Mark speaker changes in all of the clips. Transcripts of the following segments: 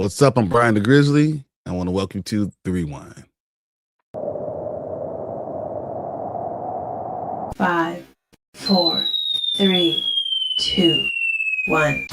Speaker 1: What's up? I'm Bryon the Grizzly. I want to welcome you to The Rewind.
Speaker 2: 5, 4, 3, 2, 1.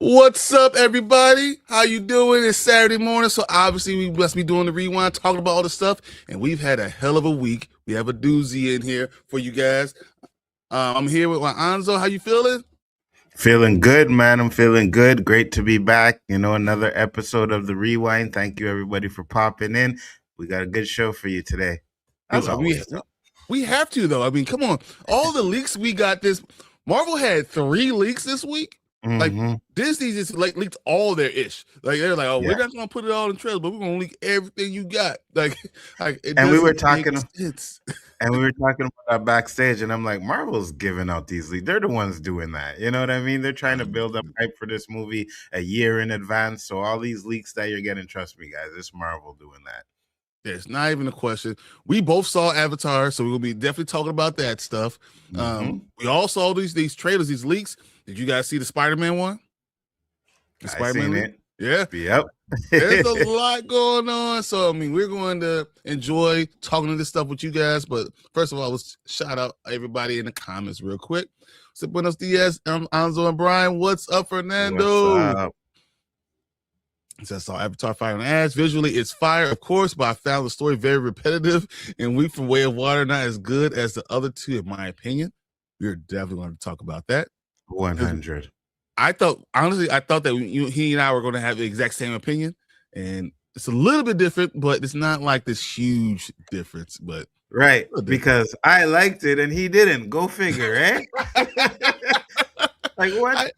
Speaker 1: What's up, everybody? How you doing? It's Saturday morning, so obviously we must be doing the rewind, talking about all the stuff, and we've had a hell of a week. We have a doozy in here for you guys. I'm here with my Anzo. How you feeling?
Speaker 3: Feeling good, man. I'm feeling good. Great to be back. Another episode of the Rewind. Thank you, everybody, for popping in. We got a good show for you today. As always.
Speaker 1: We have to, though. I mean, come on. All the leaks we got this. Marvel had 3 leaks this week. Like Disney just leaked all their ish. Like they're like, we're not gonna put it all in trailers, but we're gonna leak everything you got.
Speaker 3: And we were talking about that backstage, and I'm like, Marvel's giving out these leaks. They're the ones doing that. You know what I mean? They're trying to build up hype for this movie a year in advance. So all these leaks that you're getting, trust me, guys, it's Marvel doing that.
Speaker 1: It's not even a question. We both saw Avatar, so we'll be definitely talking about that stuff. We all saw these trailers, these leaks. Did you guys see the Spider-Man one?
Speaker 3: I seen it.
Speaker 1: Yeah.
Speaker 3: Yep.
Speaker 1: There's a lot going on. So, I mean, we're going to enjoy talking to this stuff with you guys. But first of all, let's shout out everybody in the comments real quick. So, buenos dias, Anzo and Bryon. What's up, Fernando?
Speaker 3: What's up?
Speaker 1: So I saw Avatar Fire and Ash. Visually, it's fire, of course, but I found the story very repetitive and Weep from Way of Water not as good as the other two, in my opinion. We're definitely going to talk about that.
Speaker 3: 100.
Speaker 1: I thought that he and I were going to have the exact same opinion, and it's a little bit different, but it's not like this huge difference. But
Speaker 3: right, because I liked it and he didn't. Go figure, eh? Like what?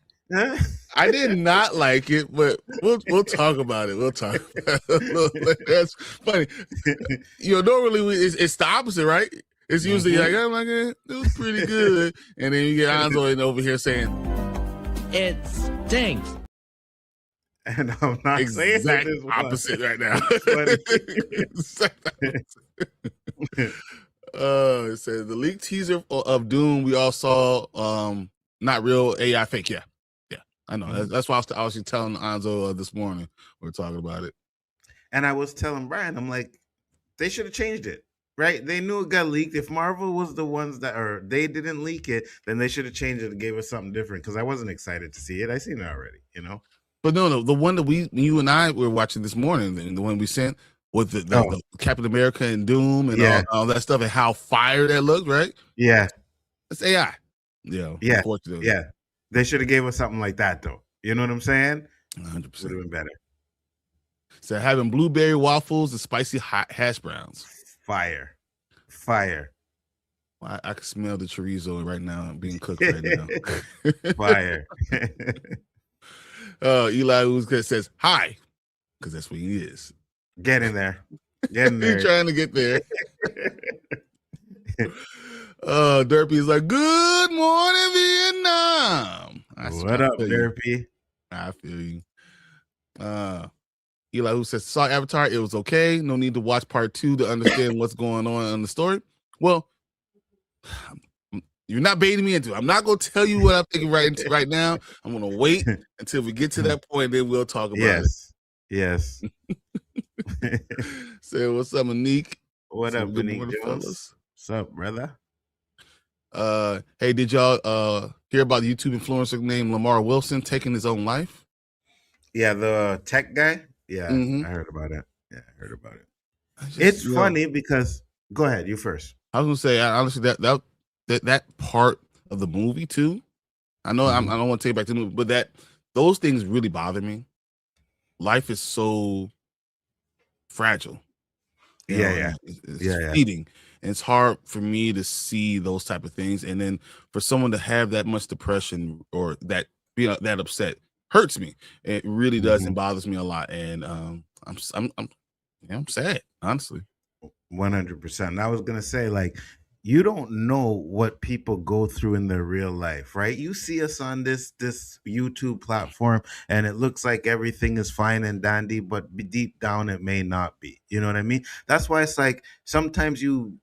Speaker 1: I did not like it, but we'll talk about it. We'll talk about it. That's funny. Normally it's the opposite, right? It's usually like, oh my God, it was pretty good. And then you get Anzo over here saying,
Speaker 4: it stinks.
Speaker 3: And I'm not saying
Speaker 1: the opposite right now. It says the leaked teaser of Doom we all saw, not real AI fake. Yeah, I know. That's why I was telling Anzo this morning. We were talking about it.
Speaker 3: And I was telling Bryon, I'm like, they should have changed it. Right? They knew it got leaked. If Marvel was the ones they didn't leak it, then they should have changed it and gave us something different, because I wasn't excited to see it. I seen it already,
Speaker 1: But no, the one that you and I were watching this morning, the one we sent with the Captain America and Doom and all that stuff, and how fire that looked, right?
Speaker 3: Yeah.
Speaker 1: It's AI.
Speaker 3: Yeah. Yeah. They should have gave us something like that, though. You know what I'm saying?
Speaker 1: 100%.
Speaker 3: Would have been better.
Speaker 1: So having blueberry waffles and spicy hot hash browns.
Speaker 3: Fire.
Speaker 1: Well, I can smell the chorizo right now being cooked right now.
Speaker 3: Fire.
Speaker 1: Eli Uzka says hi, because that's what he is.
Speaker 3: Get in there.
Speaker 1: He's trying to get there. Derpy is like, good morning, Vietnam.
Speaker 3: What up, Derpy?
Speaker 1: I feel you. Eli, who says, saw Avatar, it was okay. No need to watch part 2 to understand what's going on in the story. Well, you're not baiting me into it. I'm not going to tell you what I'm thinking right now. I'm going to wait until we get to that point, then we'll talk about it.
Speaker 3: Yes.
Speaker 1: Say, what's up, Monique?
Speaker 3: What up, Monique Jones? What's up, brother?
Speaker 1: Hey, did y'all hear about the YouTube influencer named Lamar Wilson taking his own life?
Speaker 3: Yeah, the tech guy. Yeah, I heard about it. It's funny because go ahead, you first.
Speaker 1: I was gonna say, honestly, that part of the movie too. I know I don't want to take back to the movie, but those things really bother me. Life is so fragile. It's fleeting. And it's hard for me to see those type of things, and then for someone to have that much depression or that that upset hurts me. It really does and bothers me a lot, and I'm sad, honestly.
Speaker 3: 100%. I was gonna say, like, you don't know what people go through in their real life, right? You see us on this YouTube platform and it looks like everything is fine and dandy, but deep down it may not be. You know what I mean? That's why it's like sometimes you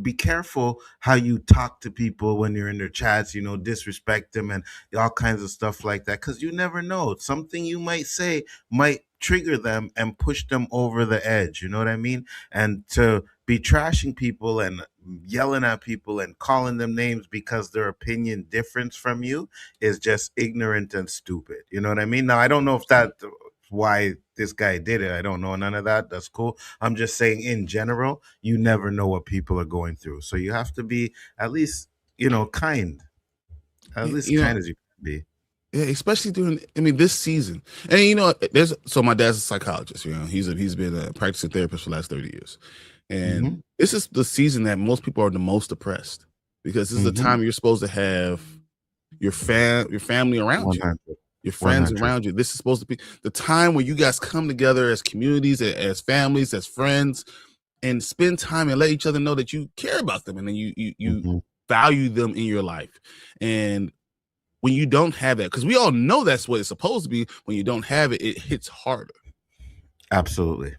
Speaker 3: be careful how you talk to people when you're in their chats, disrespect them and all kinds of stuff like that, because you never know, something you might say might trigger them and push them over the edge, you know what I mean? And to be trashing people and yelling at people and calling them names because their opinion differs from you is just ignorant and stupid, you know what I mean? Now I don't know if that's why this guy did it. I don't know none of that. That's cool. I'm just saying in general, you never know what people are going through. So you have to be at least, kind. At least kind as you can be.
Speaker 1: Yeah, especially during, this season. And my dad's a psychologist, he's been a practicing therapist for the last 30 years. And this is the season that most people are the most depressed, because this is the time you're supposed to have your family around
Speaker 3: 100.
Speaker 1: you, your friends
Speaker 3: 100.
Speaker 1: around you. This is supposed to be the time where you guys come together as communities, as families, as friends, and spend time and let each other know that you care about them and then you value them in your life. And when you don't have that, because we all know that's what it's supposed to be, when you don't have it, it hits harder.
Speaker 3: Absolutely.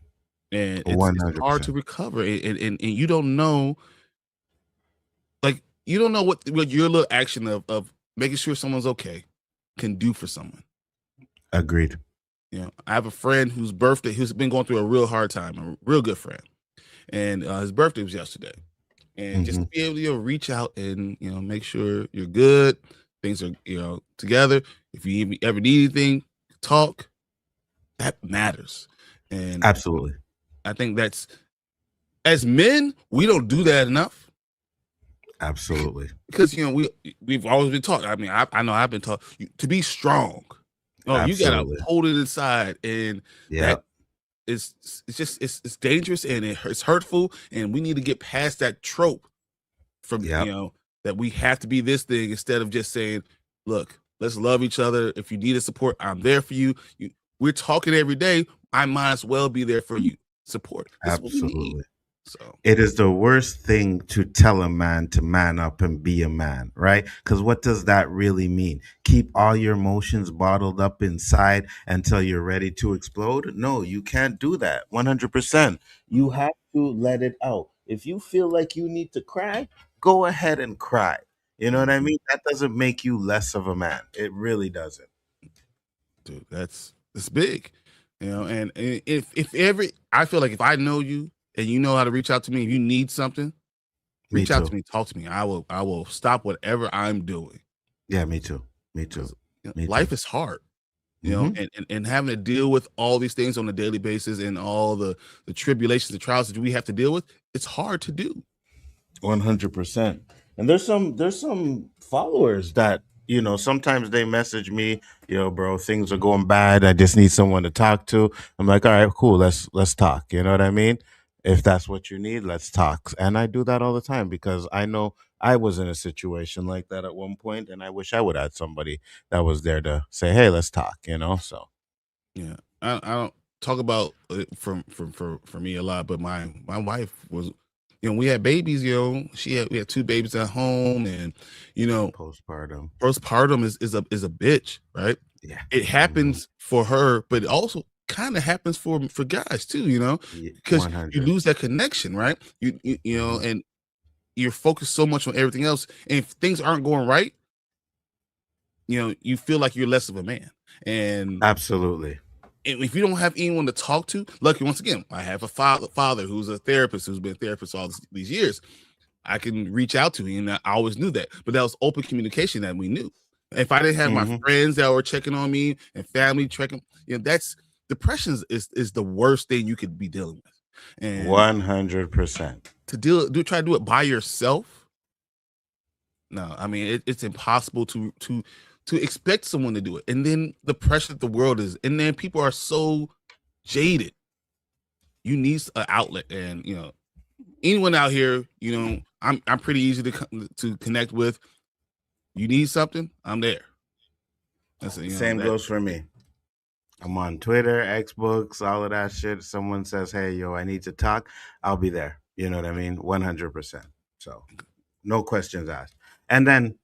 Speaker 1: And it's hard to recover. And you don't know, what your little action of making sure someone's okay can do for someone.
Speaker 3: Agreed.
Speaker 1: I have a friend who's been going through a real hard time, a real good friend. And his birthday was yesterday. And just to be able to reach out and, make sure you're good, things are, together. If you ever need anything, talk, that matters. And
Speaker 3: absolutely.
Speaker 1: I think that's, as men, we don't do that enough.
Speaker 3: Absolutely.
Speaker 1: Because, we've always been taught. I mean, I know I've been taught to be strong. Oh, you got to hold it inside. And that it's dangerous and it's hurtful. And we need to get past that trope from, that we have to be this thing, instead of just saying, look, let's love each other. If you need a support, I'm there for you. We're talking every day. I might as well be there for you. Support. That's
Speaker 3: absolutely.
Speaker 1: So
Speaker 3: it is the worst thing to tell a man to man up and be a man, right? Because what does that really mean? Keep all your emotions bottled up inside until you're ready to explode? No, you can't do that. 100%. You have to let it out. If you feel like you need to cry, go ahead and cry. You know what I mean? That doesn't make you less of a man. It really doesn't.
Speaker 1: Dude, it's big. And I feel like if I know you and you know how to reach out to me, if you need something, reach out to me, talk to me. I will stop whatever I'm doing.
Speaker 3: Yeah, me too.
Speaker 1: Life is hard, and having to deal with all these things on a daily basis and all the tribulations, the trials that we have to deal with. It's hard to do.
Speaker 3: 100%. And there's some followers that, sometimes they message me, bro, things are going bad. I just need someone to talk to. I'm like, all right, cool. Let's talk. You know what I mean? If that's what you need, let's talk. And I do that all the time because I know I was in a situation like that at one point, and I wish I would have had somebody that was there to say, hey, let's talk, so.
Speaker 1: Yeah. I don't talk about it for me a lot, but my wife was, we had babies, we had 2 babies at home, and postpartum is a bitch, right?
Speaker 3: Yeah.
Speaker 1: It happens for her, but it also kind of happens for guys too, because
Speaker 3: 100.
Speaker 1: you lose that connection, right? And you're focused so much on everything else, and if things aren't going right, you feel like you're less of a man. And
Speaker 3: absolutely.
Speaker 1: And if you don't have anyone to talk to, lucky, once again, I have a father who's a therapist, who's been a therapist all these years. I can reach out to him, and I always knew that. But that was open communication that we knew. If I didn't have my friends that were checking on me and family checking, that's depression is the worst thing you could be dealing with. And
Speaker 3: 100%.
Speaker 1: To try to do it by yourself. No, I mean it's impossible to expect someone to do it. And then the pressure that the world is, and then people are so jaded. You need an outlet, and anyone out here, I'm pretty easy to connect with. You need something, I'm there.
Speaker 3: Same goes for me. I'm on Twitter, Xbox, all of that shit. Someone says, hey, yo, I need to talk. I'll be there. You know what I mean? 100%. So no questions asked. And then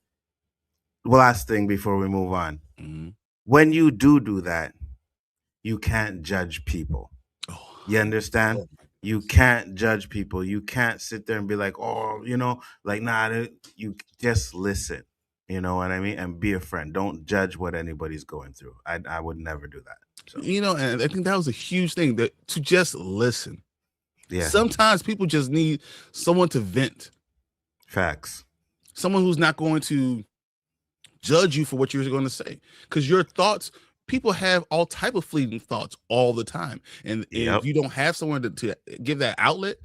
Speaker 3: last thing before we move on, when you do that, you can't judge people. You understand? You can't judge people. You can't sit there and be like, oh, like, nah, you just listen. You know what I mean? And be a friend. Don't judge what anybody's going through. I would never do that. So.
Speaker 1: And I think that was a huge thing, that to just listen.
Speaker 3: Yeah.
Speaker 1: Sometimes people just need someone to vent.
Speaker 3: Facts.
Speaker 1: Someone who's not going to judge you for what you're going to say, because your thoughts, people have all type of fleeting thoughts all the time, and if you don't have someone to give that outlet,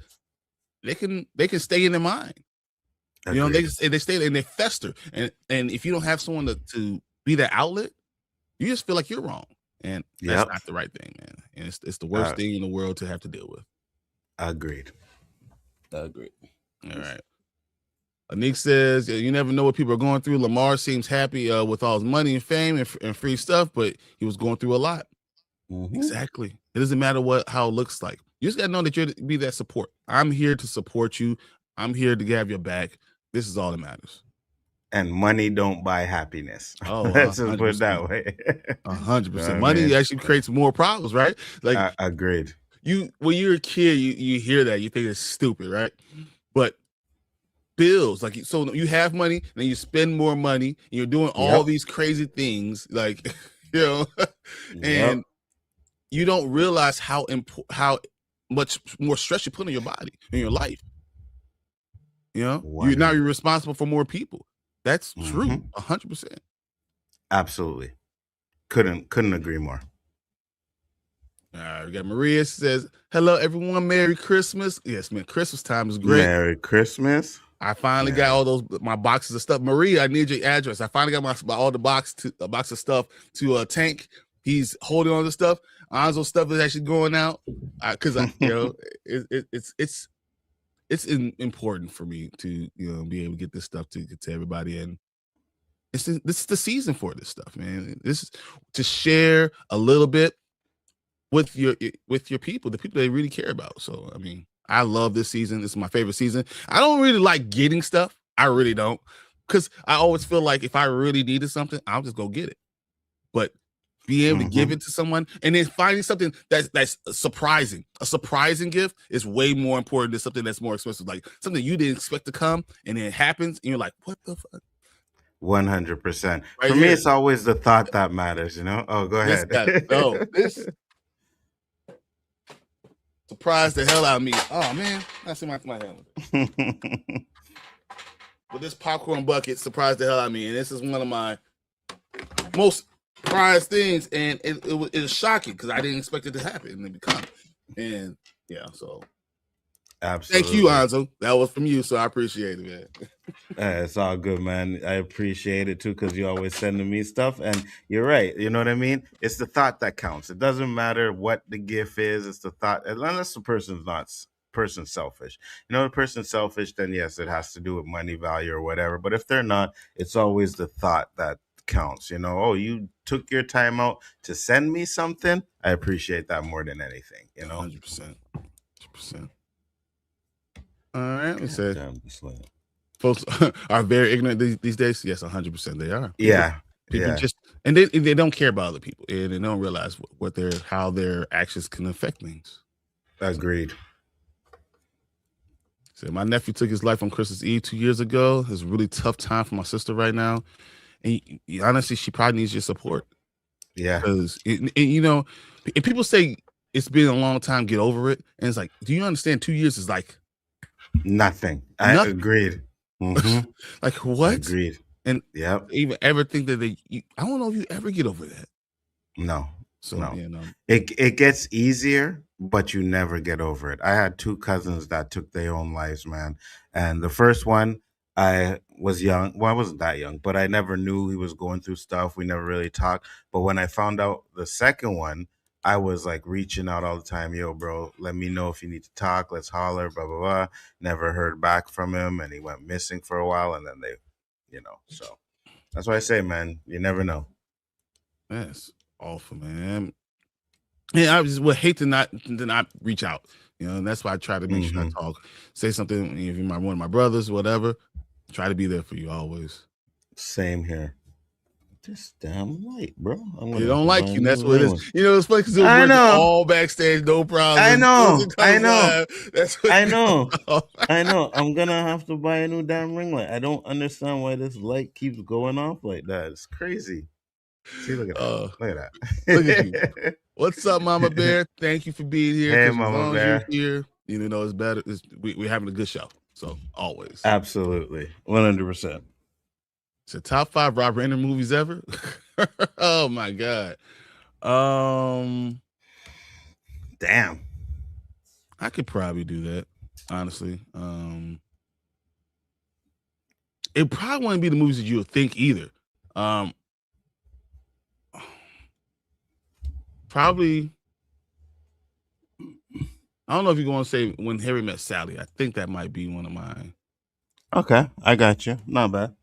Speaker 1: they can stay in their mind. Agreed. They stay and they fester, and if you don't have someone to be that outlet, you just feel like you're wrong, and that's not the right thing, man. And it's the worst thing in the world to have to deal with.
Speaker 3: Agreed.
Speaker 1: All right. Anik says, you never know what people are going through. Lamar seems happy with all his money and fame and free stuff, but he was going through a lot. Exactly. It doesn't matter how it looks like. You just got to know that you're to be that support. I'm here to support you. I'm here to have your back. This is all that matters.
Speaker 3: And money don't buy happiness.
Speaker 1: Oh,
Speaker 3: let's just put it that way.
Speaker 1: 100%. Money actually creates more problems, right? Like,
Speaker 3: agreed.
Speaker 1: When you're a kid, you hear that, you think it's stupid, right? But bills, like, so you have money and then you spend more money and you're doing all these crazy things, like, and you don't realize how much more stress you put on your body in your life. You're responsible for more people. That's true. 100%.
Speaker 3: Absolutely. Couldn't agree more.
Speaker 1: All right, we got Maria says, hello everyone, Merry Christmas. Yes, man, Christmas time is great.
Speaker 3: Merry Christmas.
Speaker 1: I finally got all my boxes of stuff. Maria, I need your address. I finally got all the box of stuff to Tank. He's holding on to stuff. Anzo's stuff is actually going out because it's important for me to be able to get this stuff to everybody, and this is the season for this stuff, man. This is to share a little bit with your people, the people they really care about. So I mean, I love this season. This is my favorite season. I don't really like getting stuff. I really don't, because I always feel like if I really needed something, I'll just go get it. But being able to give it to someone and then finding something that's surprising, a surprising gift is way more important than something that's more expensive. Like something you didn't expect to come and then it happens and you're like, what the fuck?
Speaker 3: 100%. For me, it's always the thought that matters, Oh, go ahead.
Speaker 1: This surprised the hell out of me. Oh man, that's in my hand. But this popcorn bucket surprised the hell out of me, and this is one of my most prized things, and it was shocking because I didn't expect it to happen and it become. And so absolutely. Thank you, Anzo. That was from you, so I appreciate it, man.
Speaker 3: It's all good, man. I appreciate it too, because you're always sending me stuff, and you're right. You know what I mean? It's the thought that counts. It doesn't matter what the gift is. It's the thought, unless the person's selfish. The person's selfish, then yes, it has to do with money value or whatever. But if they're not, it's always the thought that counts. Oh, you took your time out to send me something. I appreciate that more than anything.
Speaker 1: 100%. All right, let me say. Folks are very ignorant these days. Yes, 100% they are. People just, and they don't care about other people, and they don't realize how their actions can affect things.
Speaker 3: Agreed.
Speaker 1: So my nephew took his life on Christmas Eve 2 years ago. It's a really tough time for my sister right now, and honestly, she probably needs your support.
Speaker 3: Yeah,
Speaker 1: because if people say it's been a long time, get over it, and it's like, do you understand? 2 years is like
Speaker 3: nothing. I agreed.
Speaker 1: Like what?
Speaker 3: Agreed.
Speaker 1: And even ever think that I don't know if you ever get over that.
Speaker 3: No.
Speaker 1: So no.
Speaker 3: It gets easier, but you never get over it. I had 2 cousins that took their own lives, man. And the first one, I was young. Well, I wasn't that young, but I never knew he was going through stuff. We never really talked. But when I found out the second one, I was like reaching out all the time. Yo, bro, let me know if you need to talk. Let's holler, blah, blah, blah. Never heard back from him. And he went missing for a while. And then they, so that's why I say, man, you never know.
Speaker 1: That's awful, man. And I just would hate to not reach out. and that's why I try to make sure I talk, say something. If you're one of my brothers, whatever, try to be there for you always.
Speaker 3: Same here. This damn light, bro.
Speaker 1: They don't like you. That's what it is. It's funny because it was working all backstage, no problem.
Speaker 3: I know.
Speaker 1: That's what
Speaker 3: I know. I'm gonna have to buy a new damn ring light. I don't understand why this light keeps going off like that. It's crazy. See, look at that. Look at that.
Speaker 1: Look at you. What's up, Mama Bear? Thank you for being here.
Speaker 3: Hey, Mama Bear.
Speaker 1: You're here, it's better. We're having a good show. So always.
Speaker 3: Absolutely. 100%.
Speaker 1: It's the top 5 Rob Reiner movies ever. Oh my God.
Speaker 3: Damn.
Speaker 1: I could probably do that, honestly. It probably wouldn't be the movies that you would think either. Probably. I don't know if you're going to say When Harry Met Sally. I think that might be one of mine.
Speaker 3: Okay, I got you. Not bad.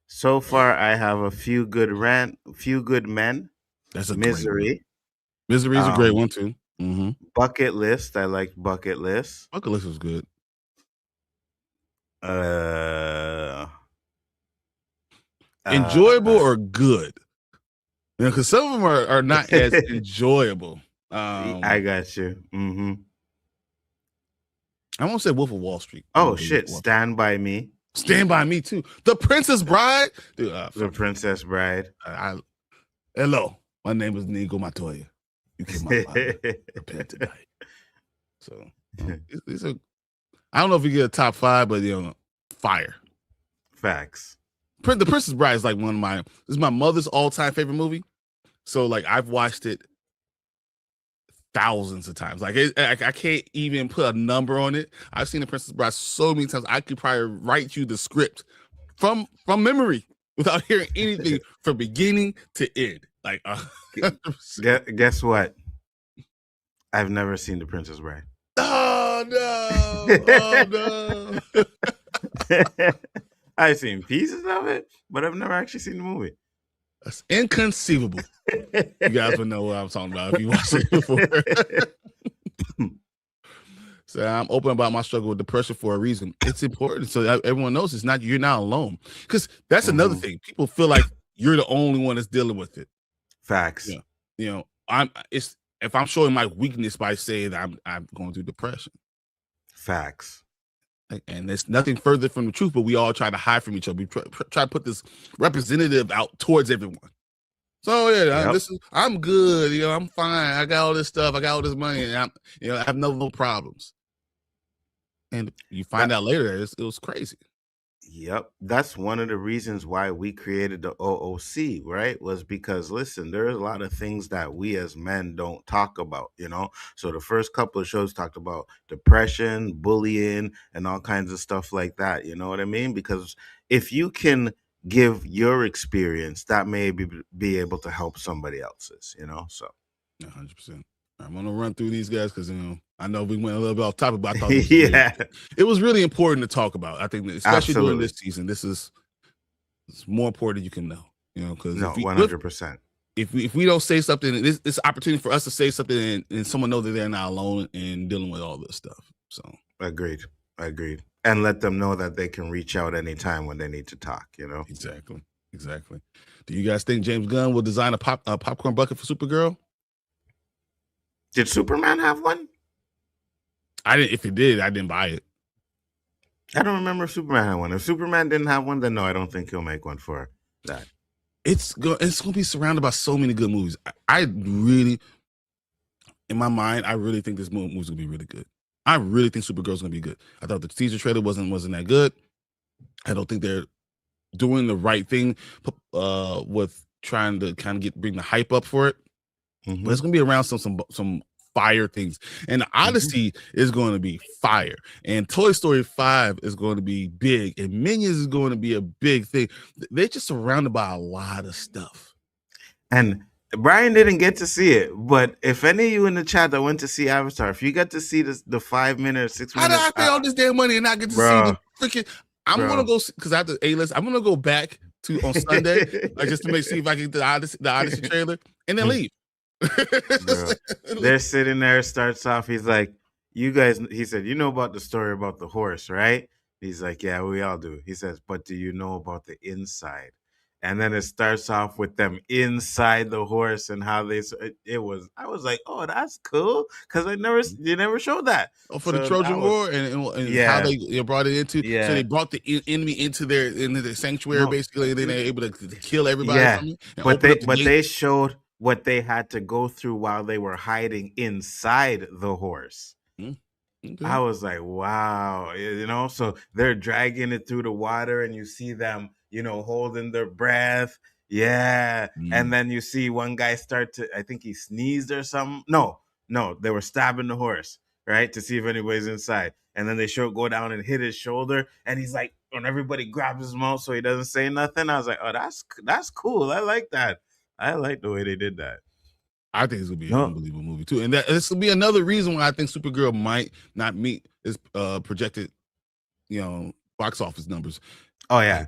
Speaker 3: So far, I have A Few Good Men.
Speaker 1: That's a
Speaker 3: Misery.
Speaker 1: Great one. Misery is a great one too. Mm-hmm.
Speaker 3: Bucket List. I liked Bucket List.
Speaker 1: Bucket List was good. Enjoyable or good? Because some of them are not as enjoyable.
Speaker 3: I got you. Mm-hmm.
Speaker 1: I won't say Wolf of Wall Street.
Speaker 3: Oh shit! Stand By Me.
Speaker 1: Stand By Me too. The Princess Bride. Dude,
Speaker 3: The Princess Bride.
Speaker 1: Hello, my name is Nigo Montoya. You came out prepared tonight. So these are. I don't know if you get a top 5, but fire.
Speaker 3: Facts.
Speaker 1: The Princess Bride is like this is my mother's all-time favorite movie. So like I've watched it thousands of times. Like I can't even put a number on it. I've seen The Princess Bride so many times. I could probably write you the script from memory without hearing anything from beginning to end. Like
Speaker 3: guess what? I've never seen The Princess Bride.
Speaker 1: Oh no! Oh no!
Speaker 3: I've seen pieces of it, but I've never actually seen the movie.
Speaker 1: That's inconceivable. You guys would know what I'm talking about if you watched it before. So I'm open about my struggle with depression for a reason. It's important so that everyone knows you're not alone. Because that's another thing. People feel like you're the only one that's dealing with it.
Speaker 3: Facts.
Speaker 1: Yeah. If I'm showing my weakness by saying that I'm going through depression.
Speaker 3: Facts.
Speaker 1: And there's nothing further from the truth, but we all try to hide from each other. We try to put this representative out towards everyone. So I'm good. I'm fine. I got all this stuff. I got all this money, and I have no problems. And you find out later it was crazy.
Speaker 3: Yep. That's one of the reasons why we created the OOC, right? Was because, listen, there's a lot of things that we as men don't talk about, So the first couple of shows talked about depression, bullying, and all kinds of stuff like that. You know what I mean? Because if you can give your experience, that may be able to help somebody else's, So.
Speaker 1: 100%. I'm going to run through these guys because, I know we went a little bit off topic, but I thought it was really important to talk about. I think, especially during this season, it's more important than you can know, because
Speaker 3: 100%.
Speaker 1: If we don't say something, it's opportunity for us to say something and someone know that they're not alone in dealing with all this stuff. So
Speaker 3: agreed. And let them know that they can reach out anytime when they need to talk,
Speaker 1: Exactly. Do you guys think James Gunn will design a popcorn bucket for Supergirl?
Speaker 3: Did Superman have one?
Speaker 1: I didn't. If it did, I didn't buy it.
Speaker 3: I don't remember if Superman had one. If Superman didn't have one, then no, I don't think he'll make one for that.
Speaker 1: It's going to be surrounded by so many good movies. I really, in my mind, I really think this movie's going to be really good. I really think Supergirl's going to be good. I thought the teaser trailer wasn't that good. I don't think they're doing the right thing with trying to kind of bring the hype up for it. But it's going to be around some fire things. And Odyssey is going to be fire. And Toy Story 5 is going to be big. And Minions is going to be a big thing. They're just surrounded by a lot of stuff.
Speaker 3: And Bryon didn't get to see it. But if any of you in the chat that went to see Avatar, if you got to see the 5 minute, 6 minutes.
Speaker 1: How did I pay all this damn money and not get to see the freaking... I'm going to go, because I have the A-list, I'm going to go back on Sunday, like just to see if I can get the Odyssey trailer, and then leave.
Speaker 3: Bro, they're sitting there. Starts off. He's like, "You guys," he said, "You know about the story about the horse, right?" He's like, "Yeah, we all do." He says, "But do you know about the inside?" And then it starts off with them inside the horse and how it was. I was like, "Oh, that's cool," because they never showed that.
Speaker 1: For the Trojan War and how they brought it into.
Speaker 3: Yeah.
Speaker 1: So they brought the enemy into their sanctuary basically, and then they're able to kill everybody. From it
Speaker 3: But they showed what they had to go through while they were hiding inside the horse.
Speaker 1: Okay.
Speaker 3: I was like, wow, so they're dragging it through the water and you see them, holding their breath. Yeah. And then you see one guy I think he sneezed or something. No, they were stabbing the horse, right? To see if anybody's inside. And then they go down and hit his shoulder. And he's like, when everybody grabs his mouth so he doesn't say nothing. I was like, oh, that's cool. I like that. I like the way they did that.
Speaker 1: I think it's gonna be an unbelievable movie too, and this will be another reason why I think Supergirl might not meet its projected, box office numbers.
Speaker 3: Oh yeah,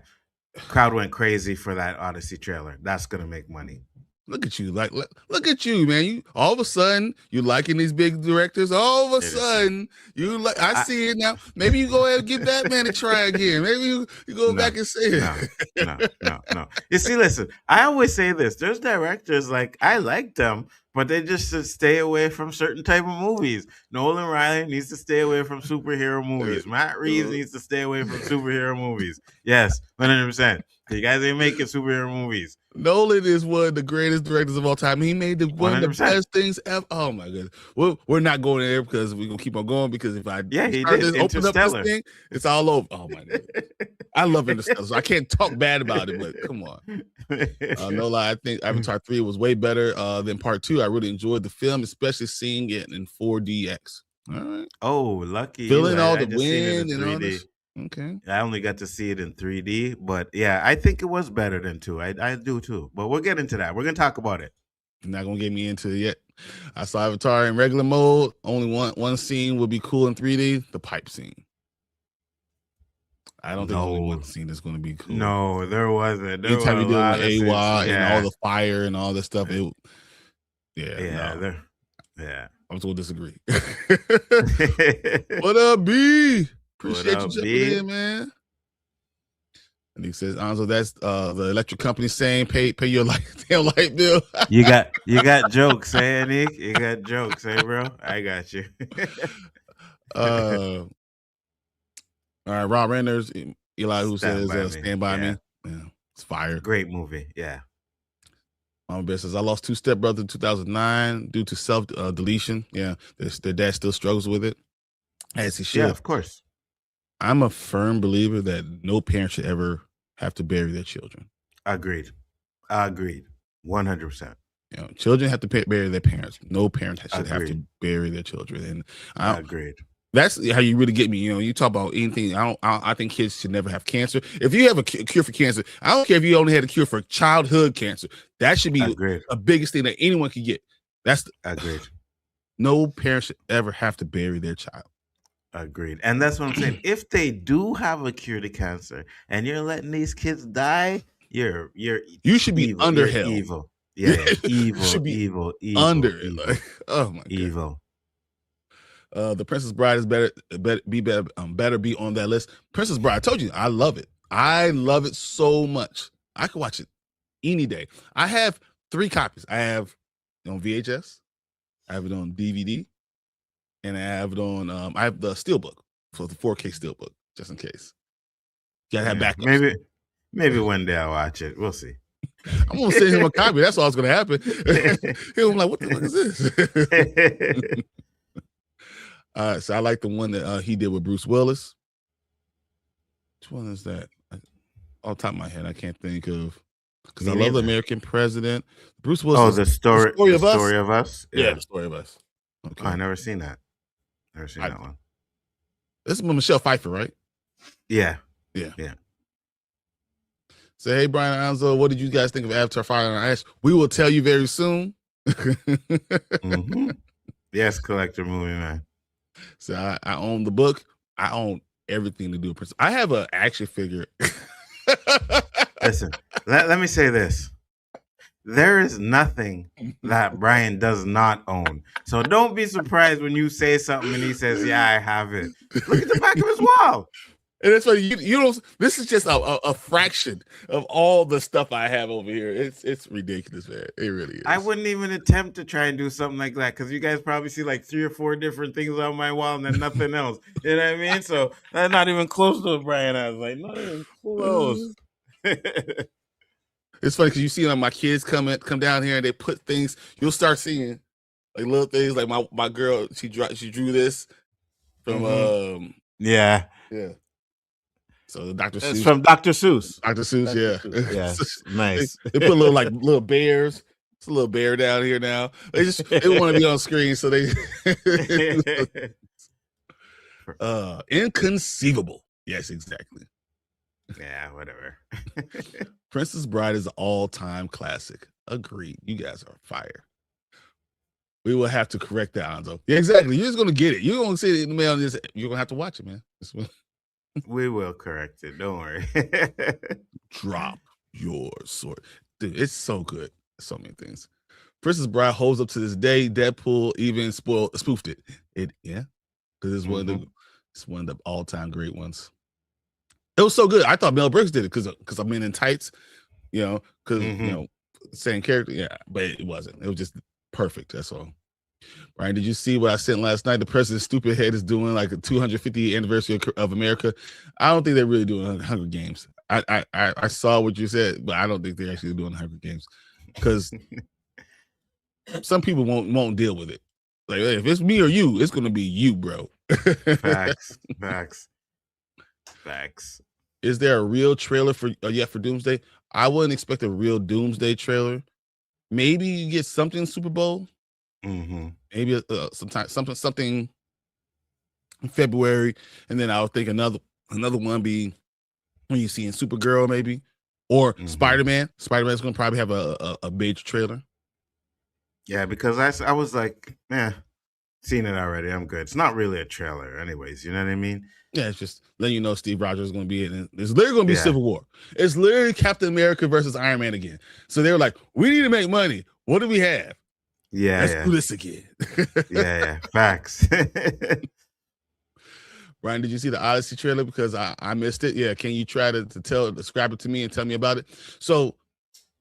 Speaker 3: crowd went crazy for that Odyssey trailer. That's gonna make money.
Speaker 1: Look at you, look at you, man. You all of a sudden you liking these big directors. All of a sudden you like. I see it now. Maybe you go ahead and give Batman a try again. Maybe you go back and say it.
Speaker 3: No. You see, listen. I always say this. There's directors I like them, but they just should stay away from certain type of movies. Nolan Riley needs to stay away from superhero movies. Matt Reeves needs to stay away from superhero movies. Yes, 100%. You guys ain't making superhero movies.
Speaker 1: Nolan is one of the greatest directors of all time. He made one of the best things ever. Oh my goodness. We're not going there because we're gonna keep on going because if I open up this thing, it's all over. Oh my god. I love Interstellar, so I can't talk bad about it, but come on. No lie, I think Avatar 3 was way better than part 2. I really enjoyed the film, especially seeing it in 4DX. All right.
Speaker 3: Oh, lucky.
Speaker 1: Feeling all the wind and all this. Okay.
Speaker 3: I only got to see it in 3D, but yeah, I think it was better than 2. I do too. But we'll get into that. We're gonna talk about it.
Speaker 1: You're not gonna get me into it yet. I saw Avatar in regular mode. Only one scene would be cool in 3D, the pipe scene. I don't think only one scene is going to be cool.
Speaker 3: No, there wasn't.
Speaker 1: Anytime you do AWA and all the fire and all this stuff, I'm going to disagree. What up, B? Appreciate you jumping in, man. And he says, Anzo, that's the electric company saying pay your light bill.
Speaker 3: You got jokes, eh, Nick? You got jokes, eh, bro? I got you.
Speaker 1: All right, Rob Renders, Eli, who says Stand By Me. Yeah, it's fire.
Speaker 3: Great movie, yeah.
Speaker 1: Mama Bear says, I lost 2 stepbrothers in 2009 due to self-deletion. Yeah, their dad still struggles with it, as he should.
Speaker 3: Yeah, of course.
Speaker 1: I'm a firm believer that no parent should ever have to bury their children.
Speaker 3: Agreed. 100%.
Speaker 1: Children have to bury their parents. No parent should have to bury their children. And
Speaker 3: agreed.
Speaker 1: That's how you really get me. You talk about anything. I think kids should never have cancer. If you have a cure for cancer, I don't care if you only had a cure for childhood cancer. That should be a biggest thing that anyone can get.
Speaker 3: Agreed.
Speaker 1: No parent should ever have to bury their child.
Speaker 3: Agreed. And that's what I'm saying. If they do have a cure to cancer and you're letting these kids die, you should be
Speaker 1: evil. Under hell.
Speaker 3: Evil. Yeah, evil.
Speaker 1: Under it. Like, oh my god.
Speaker 3: Evil.
Speaker 1: The Princess Bride is better be on that list. Princess Bride, I told you, I love it. I love it so much. I could watch it any day. I have 3 copies. I have it on VHS, I have it on DVD, and I have it on I have the steelbook, so the 4K steelbook, just in case. You gotta have backups.
Speaker 3: Maybe one day I'll watch it. We'll see.
Speaker 1: I'm gonna send him a copy. That's all that's gonna happen. He'll be like, what the fuck is this? So I like the one that he did with Bruce Willis. Which one is that? Off the top of my head, I can't think of, because I love The American President. Bruce Willis.
Speaker 3: Oh, the story of us.
Speaker 1: Yeah, The Story of Us.
Speaker 3: Okay. Oh, I never seen that. Never seen that one.
Speaker 1: This is with Michelle Pfeiffer, right?
Speaker 3: Yeah.
Speaker 1: So, hey, Bryon and Anzo, what did you guys think of Avatar: Fire and Ice? We will tell you very soon.
Speaker 3: Mm-hmm. Yes, collector movie, man.
Speaker 1: So I own the book. I own everything to do with Princess. I have an action figure.
Speaker 3: Listen, let me say this. There is nothing that Bryon does not own. So don't be surprised when you say something and he says, yeah, I have it. Look at the back of his wall.
Speaker 1: And that's why you don't. This is just a fraction of all the stuff I have over here. It's ridiculous, man. It really is.
Speaker 3: I wouldn't even attempt to try and do something like that because you guys probably see like 3 or 4 different things on my wall and then nothing else. You know what I mean? So that's not even close to what Bryon has. Like, not even close.
Speaker 1: It's funny because you see my kids come down here and they put things. You'll start seeing like little things. Like my girl, she drew this from
Speaker 3: yeah.
Speaker 1: So Dr.
Speaker 3: It's
Speaker 1: Seuss.
Speaker 3: from Dr. Seuss.
Speaker 1: Dr. Seuss, yeah.
Speaker 3: Yes, nice.
Speaker 1: They put little bears. It's a little bear down here now. They want to be on screen, so they inconceivable. Yes, exactly.
Speaker 3: Yeah, whatever.
Speaker 1: Princess Bride is an all-time classic. Agreed. You guys are fire. We will have to correct that, Anzo. Yeah, exactly. You're just gonna get it. You're gonna see it in the mail. You're gonna have to watch it, man.
Speaker 3: We will correct it. Don't worry.
Speaker 1: Drop your sword. Dude, it's so good. So many things. Princess Bride holds up to this day. Deadpool even spoofed it. Because it's one of the all-time great ones. It was so good. I thought Mel Brooks did it because I'm in tights, because same character. Yeah, but it wasn't. It was just perfect. That's all. Right? Did you see what I sent last night? The president's stupid head is doing like a 250th anniversary of America. I don't think they're really doing Hunger Games. I saw what you said, but I don't think they're actually doing Hunger Games because some people won't deal with it. Like, hey, if it's me or you, it's gonna be you, bro.
Speaker 3: Facts.
Speaker 1: Is there a real trailer for Doomsday? I wouldn't expect a real Doomsday trailer. Maybe you get something Super Bowl. Maybe something in February, and then I would think another one be when you see in Supergirl, maybe, or Spider-Man. Spider-Man's gonna probably have a major trailer.
Speaker 3: Yeah, because I was like, seen it already. I'm good. It's not really a trailer, anyways. You know what I mean?
Speaker 1: Yeah, it's just letting you know Steve Rogers is going to be in it. It's literally going to be Civil War. It's literally Captain America versus Iron Man again. So they were like, we need to make money. What do we have? Let's do this again.
Speaker 3: yeah. Facts.
Speaker 1: Bryon, did you see the Odyssey trailer? Because I missed it. Yeah, can you try to describe it to me and tell me about it? So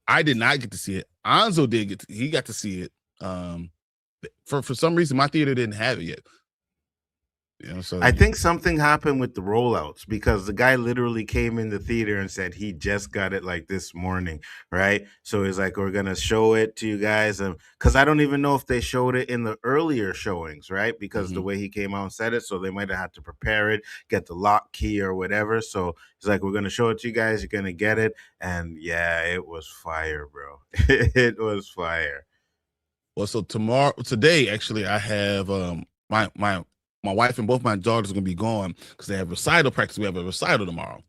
Speaker 1: I did not get to see it. Anzo did he got to see it. For some reason, my theater didn't have it yet. So
Speaker 3: I think something happened with the rollouts because the guy literally came in the theater and said he just got it like this morning, right? So he's like, we're gonna show it to you guys, and because I don't even know if they showed it in the earlier showings, right? Because the way he came out and said it, so they might have had to prepare it, get the lock key or whatever. So he's like, we're gonna show it to you guys, you're gonna get it, and yeah, it was fire, bro. It was fire.
Speaker 1: Well, so today, actually, I have my wife and both my daughters are going to be gone because they have recital practice. We have a recital tomorrow.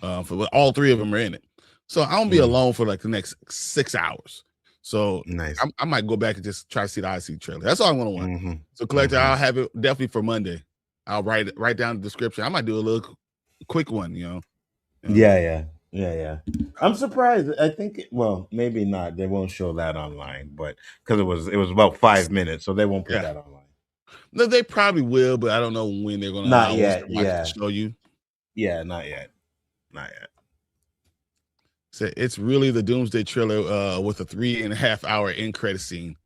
Speaker 1: For all 3 of them are in it. So I'm going to be alone for like the next 6 hours. So
Speaker 3: nice.
Speaker 1: I might go back and just try to see the Odyssey trailer. That's all I'm going to want. So collector, I'll have it definitely for Monday. I'll write down the description. I might do a little quick one,
Speaker 3: Yeah. I'm surprised. I think, maybe not. They won't show that online, but because it was about 5 minutes, so they won't put that online.
Speaker 1: No, they probably will, but I don't know when they're going to
Speaker 3: not yet.
Speaker 1: Show you.
Speaker 3: Yeah, not yet.
Speaker 1: So it's really the Doomsday trailer with a 3.5 hour end credit scene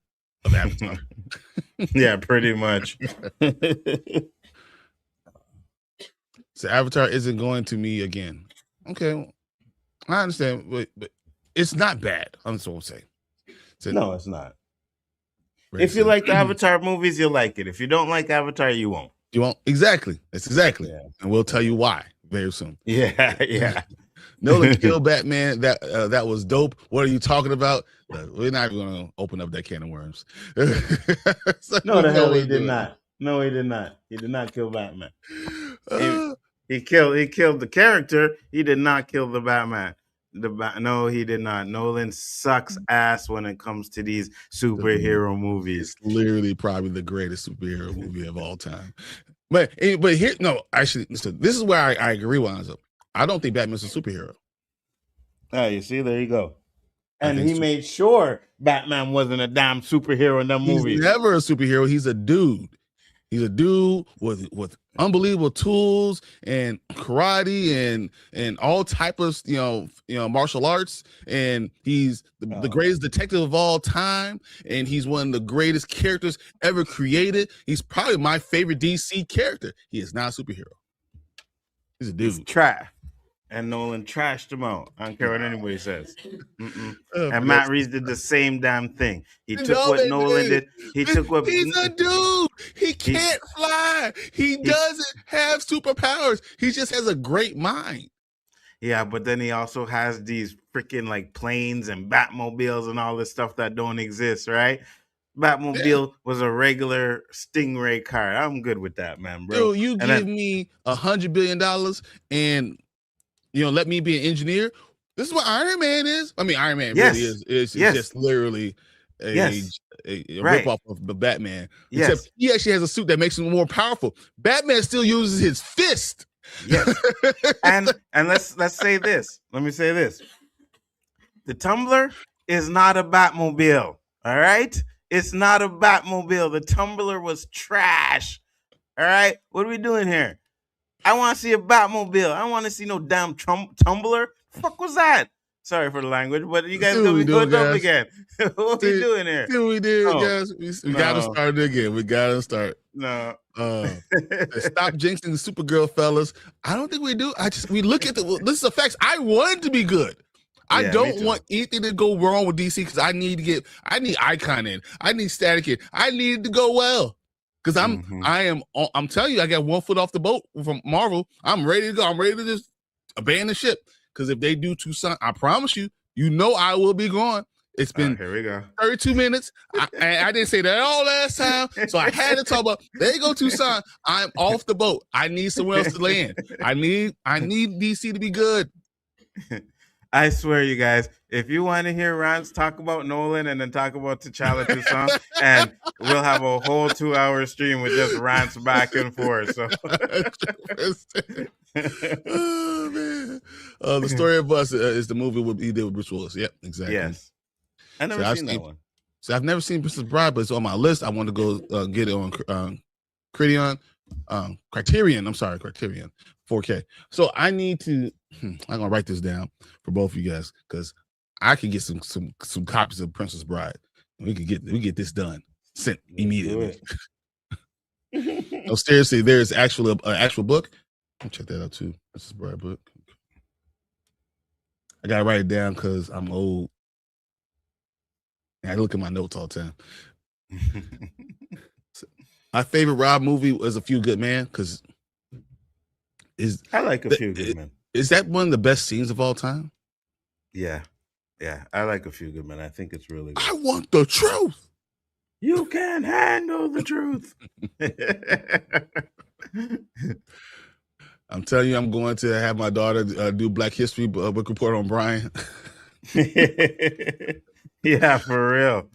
Speaker 1: of Avatar.
Speaker 3: Yeah, pretty much.
Speaker 1: So Avatar isn't going to me again. Okay, well, I understand, but it's not bad. That's what I'm saying. So,
Speaker 3: no, it's not. If you like the Avatar movies, you'll like it. If you don't like Avatar, you won't.
Speaker 1: You won't. Exactly. That's exactly. Yeah. And we'll tell you why very soon.
Speaker 3: Yeah.
Speaker 1: Nolan killed Batman. That was dope. What are you talking about? We're not going to open up that can of worms.
Speaker 3: So no, the hell he did not. No, he did not. He did not kill Batman. He killed the character. He did not kill the Batman. No, he did not. Nolan sucks ass when it comes to these superhero movies.
Speaker 1: It's literally probably the greatest superhero movie of all time. But here, no, actually, listen, this is where I agree with Anzo. I don't think Batman's a superhero.
Speaker 3: Ah, you see, there you go. And he made sure Batman wasn't a damn superhero in that movie.
Speaker 1: He's never a superhero. He's a dude. He's a dude with unbelievable tools and karate and all type of martial arts. And he's the greatest detective of all time. And he's one of the greatest characters ever created. He's probably my favorite DC character. He is not a superhero. He's a dude.
Speaker 3: He's trash. And Nolan trashed him out. I don't care what anybody says. And Matt Reeves did the same damn thing. He took what Nolan did. He's
Speaker 1: a dude. He can't fly. He doesn't have superpowers. He just has a great mind.
Speaker 3: Yeah, but then he also has these freaking like planes and Batmobiles and all this stuff that don't exist, right? Batmobile was a regular Stingray car. I'm good with that, man, bro.
Speaker 1: Dude, you give me $100 billion and let me be an engineer. This is what Iron Man is. I mean, Iron Man really is. It's just literally a ripoff of the Batman.
Speaker 3: Yes.
Speaker 1: Except he actually has a suit that makes him more powerful. Batman still uses his fist.
Speaker 3: Yes. and let's say this. Let me say this. The Tumbler is not a Batmobile. All right? It's not a Batmobile. The Tumbler was trash. All right? What are we doing here? I want to see a Batmobile. I don't want to see no damn Tumbler. Fuck was that? Sorry for the language, but you guys gonna be going up again. What we doing here?
Speaker 1: See what we did, guys. We gotta start it again. We gotta start.
Speaker 3: No.
Speaker 1: Stop jinxing the Supergirl, fellas. I don't think we do. We look at this is the facts. I want it to be good. I don't want anything to go wrong with DC because I need Icon in. I need Static in. I need it to go well. Because I'm telling you, I got one foot off the boat from Marvel. I'm ready to go. I'm ready to just abandon ship. Because if they do Tucson, I promise you, I will be gone. It's been
Speaker 3: here we go.
Speaker 1: 32 minutes. I didn't say that all last time. So I had to talk about they go Tucson. I'm off the boat. I need somewhere else to land. I need DC to be good.
Speaker 3: I swear, you guys, if you want to hear Rance talk about Nolan and then talk about T'Challa Tucson, and we'll have a whole 2-hour stream with just Rance back and forth. So,
Speaker 1: oh man, The Story of Us is the movie he did with Bruce Willis. Yep, exactly.
Speaker 3: Yes, I've never seen that one.
Speaker 1: So I've never seen Princess Bride, but it's on my list. I want to go get it on Criterion. Criterion 4K. So I need to. I'm gonna write this down for both of you guys because I can get some copies of Princess Bride. We get this done sent immediately. No, seriously, there's actual book. I'll check that out too. Princess Bride book. I gotta write it down because I'm old. And I look at my notes all the time. My favorite Rob movie was A Few Good Men because
Speaker 3: I like A Few Good Men.
Speaker 1: Is that one of the best scenes of all time?
Speaker 3: Yeah. I like A Few Good Men. I think it's really good.
Speaker 1: I want the truth.
Speaker 3: You can't handle the truth.
Speaker 1: I'm telling you, I'm going to have my daughter do Black History book report on Bryon.
Speaker 3: Yeah, for real.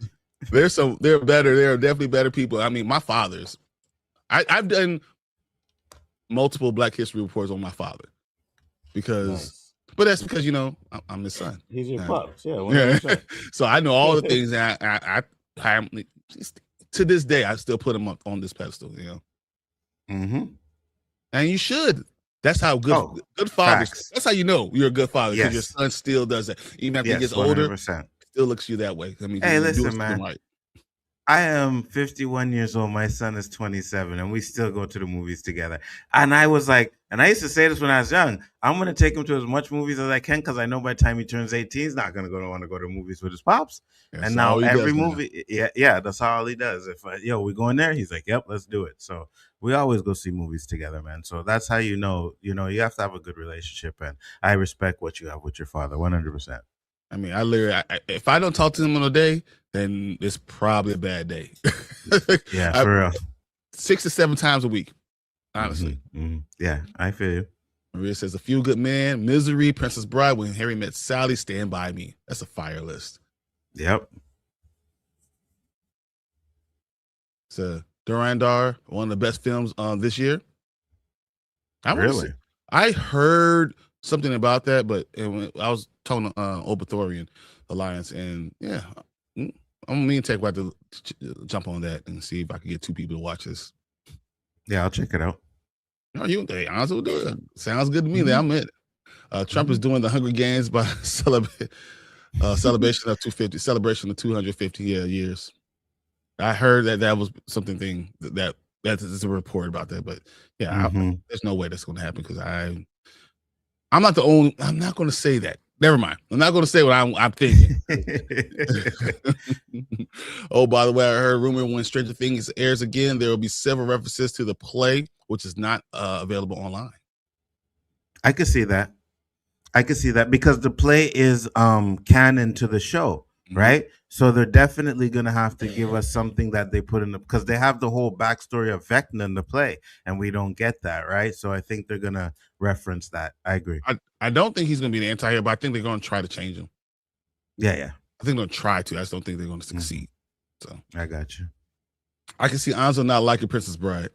Speaker 1: There are definitely better people. I mean, my father's. I've done multiple Black History reports on my father because, but that's because I'm his son.
Speaker 3: He's your pops, yeah.
Speaker 1: So I know all the things that I to this day I still put him up on this pedestal.
Speaker 3: Mm-hmm.
Speaker 1: And you should. That's how good fathers. Facts. That's how you know you're a good father because your son still does that, even after he gets older. 100%. Still looks you that way. I mean,
Speaker 3: hey, listen, man. Right. I am 51 years old. My son is 27, and we still go to the movies together. And I was like, and I used to say this when I was young, I'm going to take him to as much movies as I can because I know by the time he turns 18, he's not going to want to go to movies with his pops. That's and now every movie, that's all he does. If we going there, he's like, yep, let's do it. So we always go see movies together, man. So that's how you have to have a good relationship. And I respect what you have with your father, 100%.
Speaker 1: I mean, if I don't talk to him on a day, then it's probably a bad day.
Speaker 3: Yeah, for real.
Speaker 1: 6 to 7 times a week, honestly.
Speaker 3: Mm-hmm. Yeah, I feel you.
Speaker 1: Maria says, A Few Good Men, Misery, Princess Bride, When Harry Met Sally, Stand By Me. That's a fire list.
Speaker 3: Yep.
Speaker 1: It's Durandar, one of the best films this year.
Speaker 3: Really?
Speaker 1: I heard something about that. But I was talking to Obathorian Alliance, and yeah, I'm me and Tech about to jump on that and see if I can get 2 people to watch this.
Speaker 3: Yeah, I'll check it out.
Speaker 1: No, they honestly will do it. Sounds good to me. That I'm in. Trump is doing the Hunger Games by celebration of 250, celebration of 250 years. I heard that was something that is a report about that, but yeah, there's no way that's going to happen because I'm not the only. I'm not going to say that. Never mind. I'm not going to say what I'm thinking. Oh, by the way, I heard a rumor when Stranger Things airs again, there will be several references to the play, which is not available online.
Speaker 3: I could see that. Because the play is canon to the show, right? So they're definitely going to have to give us something that they put in because they have the whole backstory of Vecna in the play, and we don't get that, right? So I think they're going to reference that. I agree.
Speaker 1: I don't think he's going to be the anti-hero, but I think they're going to try to change him.
Speaker 3: Yeah.
Speaker 1: I think they're going to try to. I just don't think they're going to succeed. So
Speaker 3: I got you.
Speaker 1: I can see Anzo not liking Princess Bride.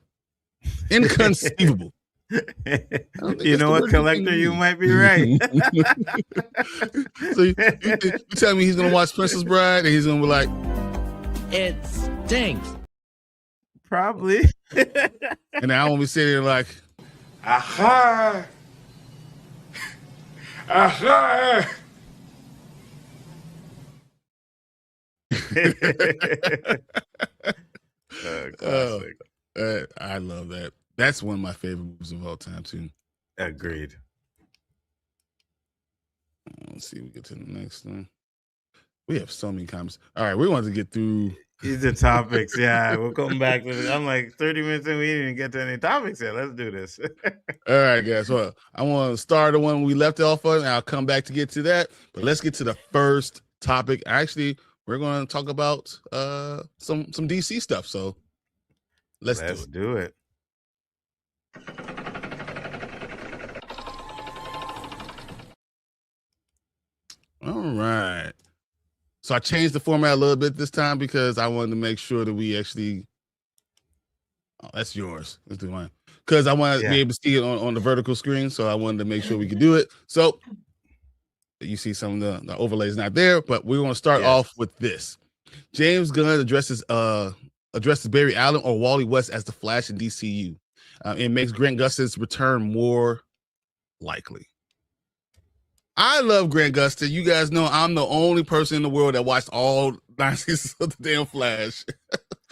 Speaker 1: Inconceivable.
Speaker 3: You know what, Collector? You might be right.
Speaker 1: So you tell me he's gonna watch Princess Bride and he's gonna be like,
Speaker 4: It stinks.
Speaker 3: Probably.
Speaker 1: And I won't be sitting there like,
Speaker 5: aha, aha.
Speaker 3: Classic.
Speaker 1: I love that. That's one of my favorite movies of all time too.
Speaker 3: Agreed.
Speaker 1: Let's see. We get to the next one. We have so many comments. All right, we want to get through
Speaker 3: these are topics. Yeah, we'll come back to this. I'm like 30 minutes in. We didn't even get to any topics yet. Let's do this.
Speaker 1: All right, guys. Well, I want to start the one we left off on, and I'll come back to get to that. But let's get to the first topic. Actually, we're going to talk about some DC stuff. So let's
Speaker 3: do it.
Speaker 1: All right. So I changed the format a little bit this time because I wanted to make sure that we actually. Oh, that's yours. Let's do mine. Because I want to be able to see it on the vertical screen. So I wanted to make sure we could do it. So you see some of the overlays not there, but we're going to start off with this. James Gunn addresses Barry Allen or Wally West as the Flash in DCU. It makes Grant Gustin's return more likely. I love Grant Gustin. You guys know I'm the only person in the world that watched all 9 seasons of the damn Flash.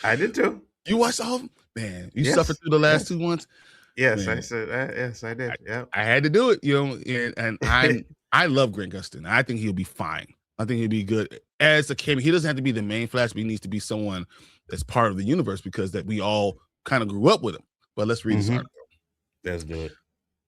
Speaker 3: I did too.
Speaker 1: You watched all of them? Man, you suffered through the last 2 months?
Speaker 3: Yes,
Speaker 1: Man.
Speaker 3: I said yes, I did. Yeah.
Speaker 1: I had to do it, and I love Grant Gustin. I think he'll be fine. I think he'll be good as a cameo. He doesn't have to be the main Flash, but he needs to be someone that's part of the universe because that we all kind of grew up with him. But let's read this article.
Speaker 3: Let's do it.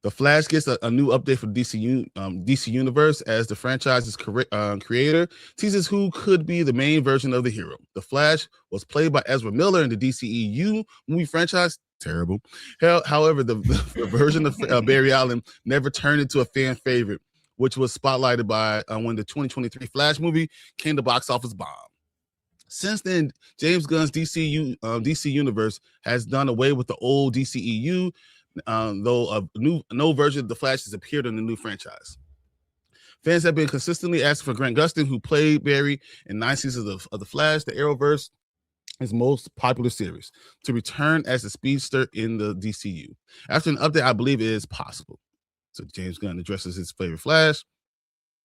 Speaker 1: The Flash gets a new update for DC Universe as the franchise's creator teases who could be the main version of the hero. The Flash was played by Ezra Miller in the DCEU movie franchise. Terrible. However, the version of Barry Allen never turned into a fan favorite, which was spotlighted by when the 2023 Flash movie came to box office bomb. Since then, James Gunn's DC Universe has done away with the old DCEU, though no version of the Flash has appeared in the new franchise. Fans have been consistently asking for Grant Gustin, who played Barry in 9 seasons of the Flash, the Arrowverse, his most popular series, to return as the speedster in the DCU. After an update, I believe it is possible. So James Gunn addresses his favorite Flash.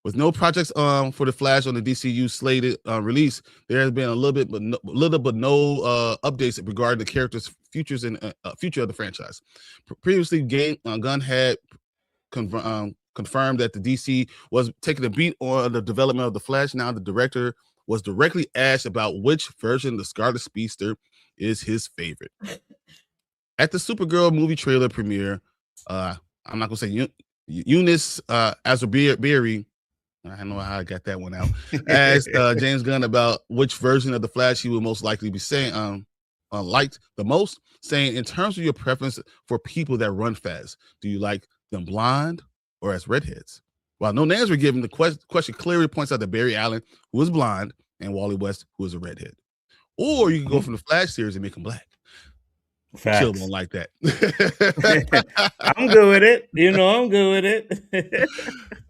Speaker 1: With no projects for the Flash on the DCU slated release, there has been a little but no updates regarding the character's futures and future of the franchise. Previously, Gunn had confirmed that the DC was taking a beat on the development of the Flash. Now the director was directly asked about which version of the Scarlet Speedster is his favorite. At the Supergirl movie trailer premiere, I'm not going to say Eunice Azarbieri, I don't know how I got that one out, asked James Gunn about which version of the Flash he would most likely be saying liked the most, saying, in terms of your preference for people that run fast, do you like them blonde or as redheads? While no names were given, the question clearly points out that Barry Allen, who is blonde, and Wally West, who is a redhead. Or you can go from the Flash series and make him black. Chill don't like that.
Speaker 3: I'm good with it. I'm good with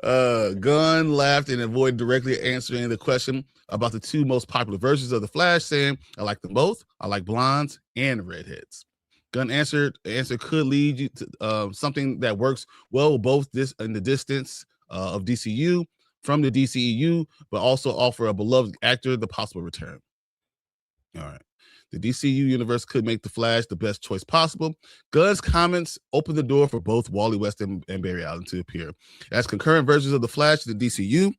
Speaker 1: it. Gunn laughed and avoided directly answering the question about the two most popular versions of the Flash, saying, "I like them both. I like blondes and redheads." Gunn answer could lead you to something that works well both this in the distance of DCU from the DCEU, but also offer a beloved actor the possible return. All right. The DCU universe could make the Flash the best choice possible. Gunn's comments opened the door for both Wally West and Barry Allen to appear as concurrent versions of the Flash in the DCU.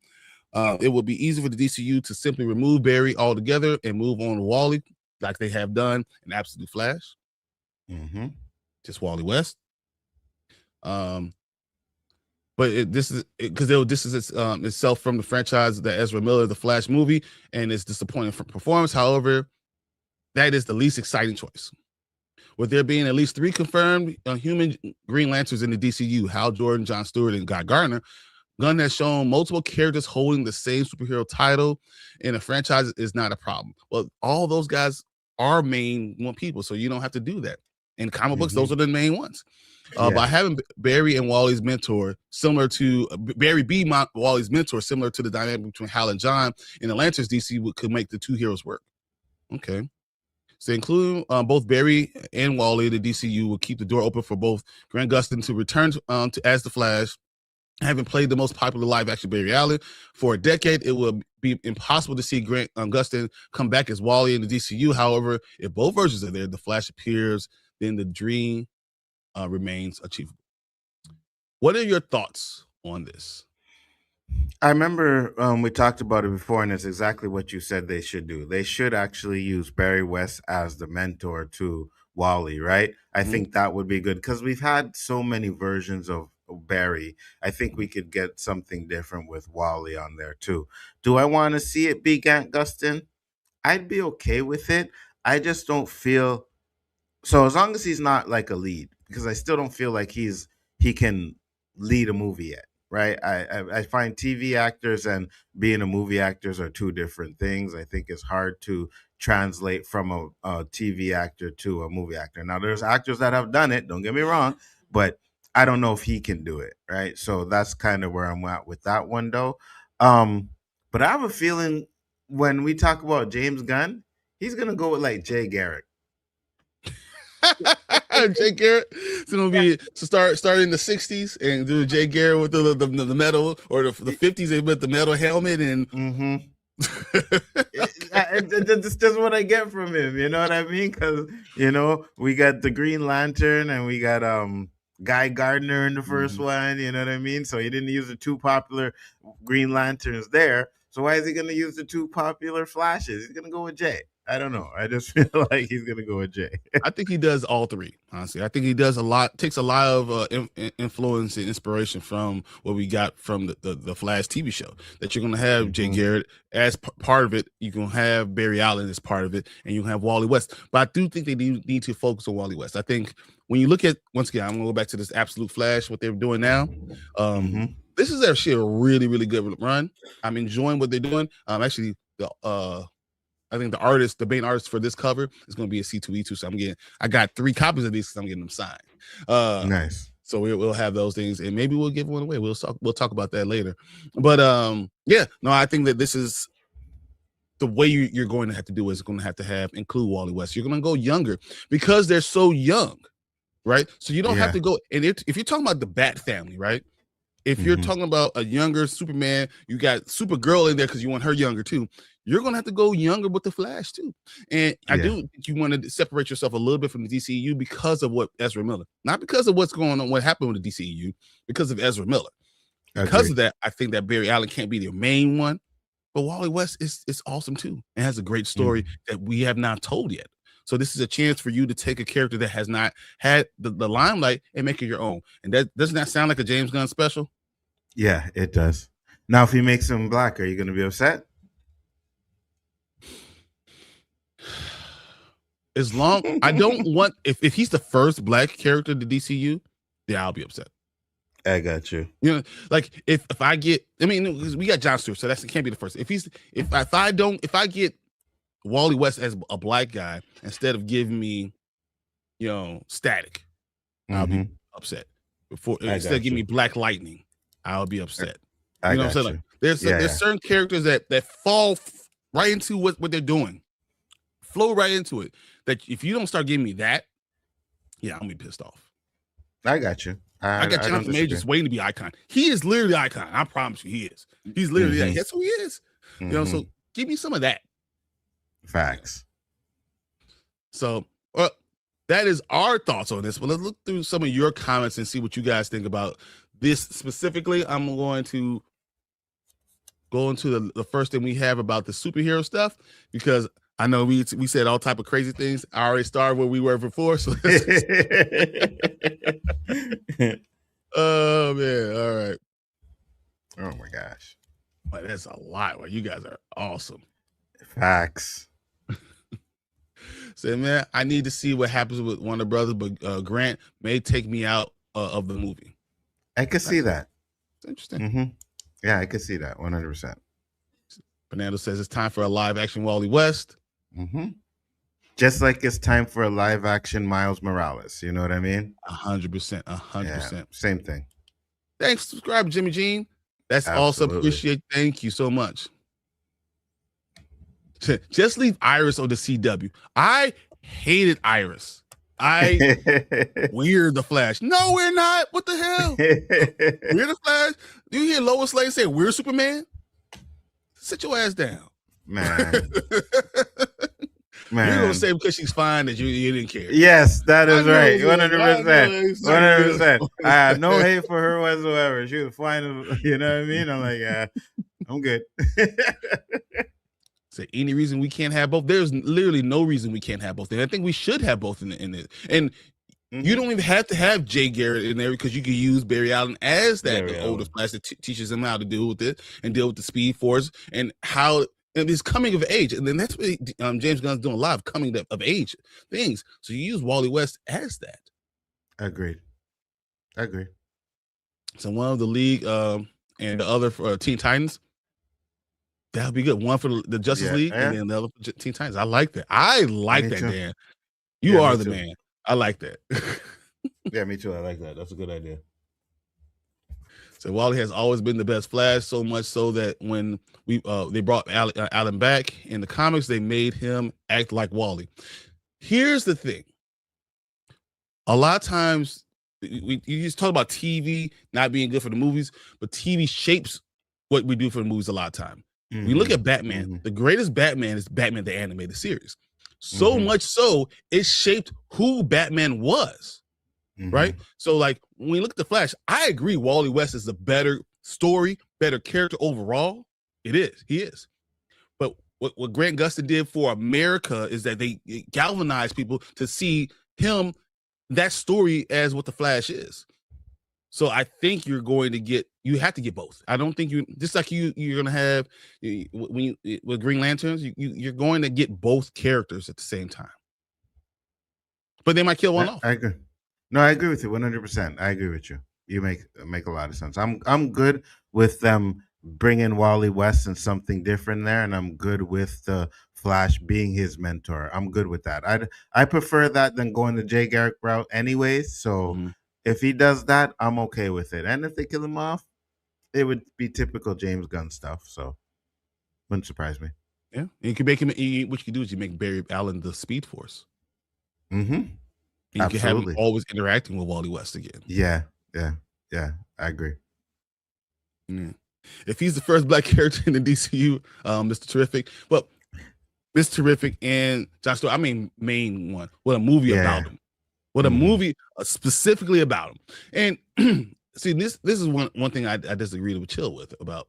Speaker 1: It would be easy for the DCU to simply remove Barry altogether and move on to Wally, like they have done in Absolute Flash. Just Wally West. But this is because this is itself from the franchise, the Ezra Miller, the Flash movie, and it's disappointing performance. However, that is the least exciting choice. With there being at least 3 confirmed human Green Lanterns in the DCU, Hal Jordan, John Stewart, and Guy Gardner, Gunn has shown multiple characters holding the same superhero title in a franchise is not a problem. Well, all those guys are main one people, so you don't have to do that. In comic books, those are the main ones. By having Barry and Wally's mentor, similar to Barry be Wally's mentor, similar to the dynamic between Hal and John in the Lanterns DC, could make the 2 heroes work. Okay. So including both Barry and Wally, the DCU will keep the door open for both Grant Gustin to return as the Flash. Having played the most popular live-action Barry Allen for a decade, it will be impossible to see Grant Gustin come back as Wally in the DCU. However, if both versions are there, the Flash appears, then the dream remains achievable. What are your thoughts on this?
Speaker 3: I remember we talked about it before, and it's exactly what you said they should do. They should actually use Barry West as the mentor to Wally, right? I think that would be good because we've had so many versions of Barry. I think we could get something different with Wally on there too. Do I want to see it be Grant Gustin? I'd be okay with it. I just don't feel so as long as he's not like a lead, because I still don't feel like he can lead a movie yet. Right. I find TV actors and being a movie actors are 2 different things. I think it's hard to translate from a TV actor to a movie actor. Now, there's actors that have done it. Don't get me wrong, but I don't know if he can do it. Right. So that's kind of where I'm at with that one, though. But I have a feeling when we talk about James Gunn, he's going to go with like Jay Garrick.
Speaker 1: Jay Garrett. It's gonna be to start in the 60s and do Jay Garrett with the metal, or the 50s they put the metal helmet and
Speaker 3: it's just what I get from him, you know what I mean? Because we got the Green Lantern and we got Guy Gardner in the first one, you know what I mean? So he didn't use the 2 popular Green Lanterns there. So why is he gonna use the 2 popular Flashes? He's gonna go with Jay. I don't know. I just feel like he's gonna go with Jay.
Speaker 1: I think he does all 3. Honestly, I think he does takes a lot of influence and inspiration from what we got from the Flash TV show. That you're gonna have Jay Garrett as part of it. You're gonna have Barry Allen as part of it, and you have Wally West. But I do think they need to focus on Wally West. I think when you look at, once again, I'm gonna go back to this Absolute Flash, what they're doing now. This is actually a really, really good run. I'm enjoying what they're doing. Actually, I think the main artist for this cover is going to be a C2E2. So I got 3 copies of these because I'm getting them signed.
Speaker 3: Nice.
Speaker 1: So we'll have those things, and maybe we'll give one away. We'll talk about that later. But I think that this is the way you're going to have to do is going to have include Wally West. You're going to go younger because they're so young, right? So you don't have to go. And if you're talking about the Bat family, right? If you're talking about a younger Superman, you got Supergirl in there because you want her younger too. You're going to have to go younger with the Flash too. And I do think you want to separate yourself a little bit from the DCEU because of what Ezra Miller, not because of what's going on, what happened with the DCEU, because of Ezra Miller. Because of that, I think that Barry Allen can't be the main one, but Wally West is awesome too. And has a great story that we have not told yet. So this is a chance for you to take a character that has not had the limelight and make it your own. And that doesn't that sound like a James Gunn special?
Speaker 3: Yeah, it does. Now, if he makes him black, are you going to be upset?
Speaker 1: As long I don't want if he's the first black character in the DCU, yeah, I'll be upset.
Speaker 3: I got you.
Speaker 1: You know, like if I get, I mean, we got John Stewart, so it can't be the first. If I get Wally West as a black guy instead of giving me, Static, I'll be upset. Instead of giving me Black Lightning, I'll be upset. You know what I'm saying? Like, there's certain characters that fall right into what they're doing, flow right into it. That if you don't start giving me that, I'm gonna be pissed off.
Speaker 3: I got you.
Speaker 1: I got Jonathan Majors waiting to be Icon. He is literally Icon. I promise you, he is. He's literally that. That's who he is. So give me some of that.
Speaker 3: Facts.
Speaker 1: So that is our thoughts on this. But let's look through some of your comments and see what you guys think about this specifically. I'm going to go into the first thing we have about the superhero stuff, because I know we said all type of crazy things. I already started where we were before. So oh man, all right.
Speaker 3: Oh my gosh.
Speaker 1: Well, that's a lot. Well, you guys are awesome.
Speaker 3: Facts.
Speaker 1: Say, man, I need to see what happens with Warner Brothers, but Grant may take me out of the movie.
Speaker 3: I could see that.
Speaker 1: It's interesting.
Speaker 3: Yeah, I could see that 100%.
Speaker 1: Fernando says it's time for a live action Wally West.
Speaker 3: Just like it's time for a live action Miles Morales. You know what I mean?
Speaker 1: 100%. 100%.
Speaker 3: Same thing.
Speaker 1: Thanks. Subscribe, Jimmy Jean. That's also appreciated. Thank you so much. Just leave Iris on the CW. I hated Iris. We're the Flash. No, we're not. What the hell? We're the Flash. Do you hear Lois Lane say we're Superman? Sit your ass down.
Speaker 3: Man.
Speaker 1: You're gonna say because she's fine that you didn't care.
Speaker 3: Yes, that is right. 100%. 100%. I have no hate for her whatsoever. She was fine. You know what I mean? I'm like, I'm good.
Speaker 1: Say any reason we can't have both? There's literally no reason we can't have both. And I think we should have both in it. And you don't even have to have Jay Garrett in there, because you can use Barry Allen as that older Flash that teaches him how to deal with it and deal with the Speed Force and how it's coming of age. And then that's what James Gunn's doing a lot of coming of age things. So you use Wally West as that.
Speaker 3: Agreed.
Speaker 1: So one of the League and the other for Teen Titans. That'll be good. One for the Justice League and then the other for Teen Titans. I like that. I like that, Dan. You are the man. I like that.
Speaker 3: Yeah, me too. I like that. That's a good idea.
Speaker 1: So Wally has always been the best Flash, so much so that when they brought Alan back in the comics, they made him act like Wally. Here's the thing. A lot of times, you just talk about TV not being good for the movies, but TV shapes what we do for the movies a lot of time. We look at Batman. The greatest Batman is Batman the Animated Series. So much so, it shaped who Batman was, right? So, like, when we look at The Flash, I agree Wally West is a better story, better character overall. It is. He is. But what Grant Gustin did for America is that they galvanized people to see him, that story, as what The Flash is. So I think you have to get both. I don't think just like you're going to have with Green Lanterns, you're going to get both characters at the same time. But they might kill one off.
Speaker 3: I agree. No, I agree with you 100%. I agree with you. You make a lot of sense. I'm good with them bringing Wally West and something different there, and I'm good with the Flash being his mentor. I'm good with that. I prefer that than going the Jay Garrick route anyways. So if he does that, I'm okay with it. And if they kill him off, it would be typical James Gunn stuff. So wouldn't surprise me.
Speaker 1: Yeah, you can make him. What you can do is you make Barry Allen the Speed Force. You can have him always interacting with Wally West again.
Speaker 3: Yeah. I agree.
Speaker 1: Yeah. If he's the first black character in the DCU, Mr. Terrific, but Mr. Terrific and John Stewart, I mean, main one. What a movie about him. What a movie specifically about him. And see, this is one thing I disagree with Chill with about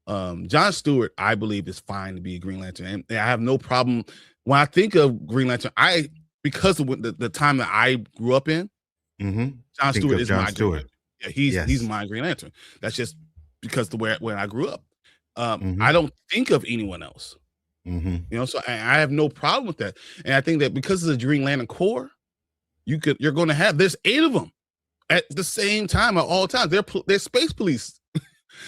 Speaker 1: John Stewart. I believe is fine to be a Green Lantern, and I have no problem when I think of Green Lantern. Because of the time that I grew up in, John Stewart is my Green Lantern. Yeah, he's my Green Lantern. That's just because when I grew up. I don't think of anyone else. You know, so I have no problem with that. And I think that because of the Green Lantern Corps, you're going to have, there's 8 of them at the same time at all times. They're space police.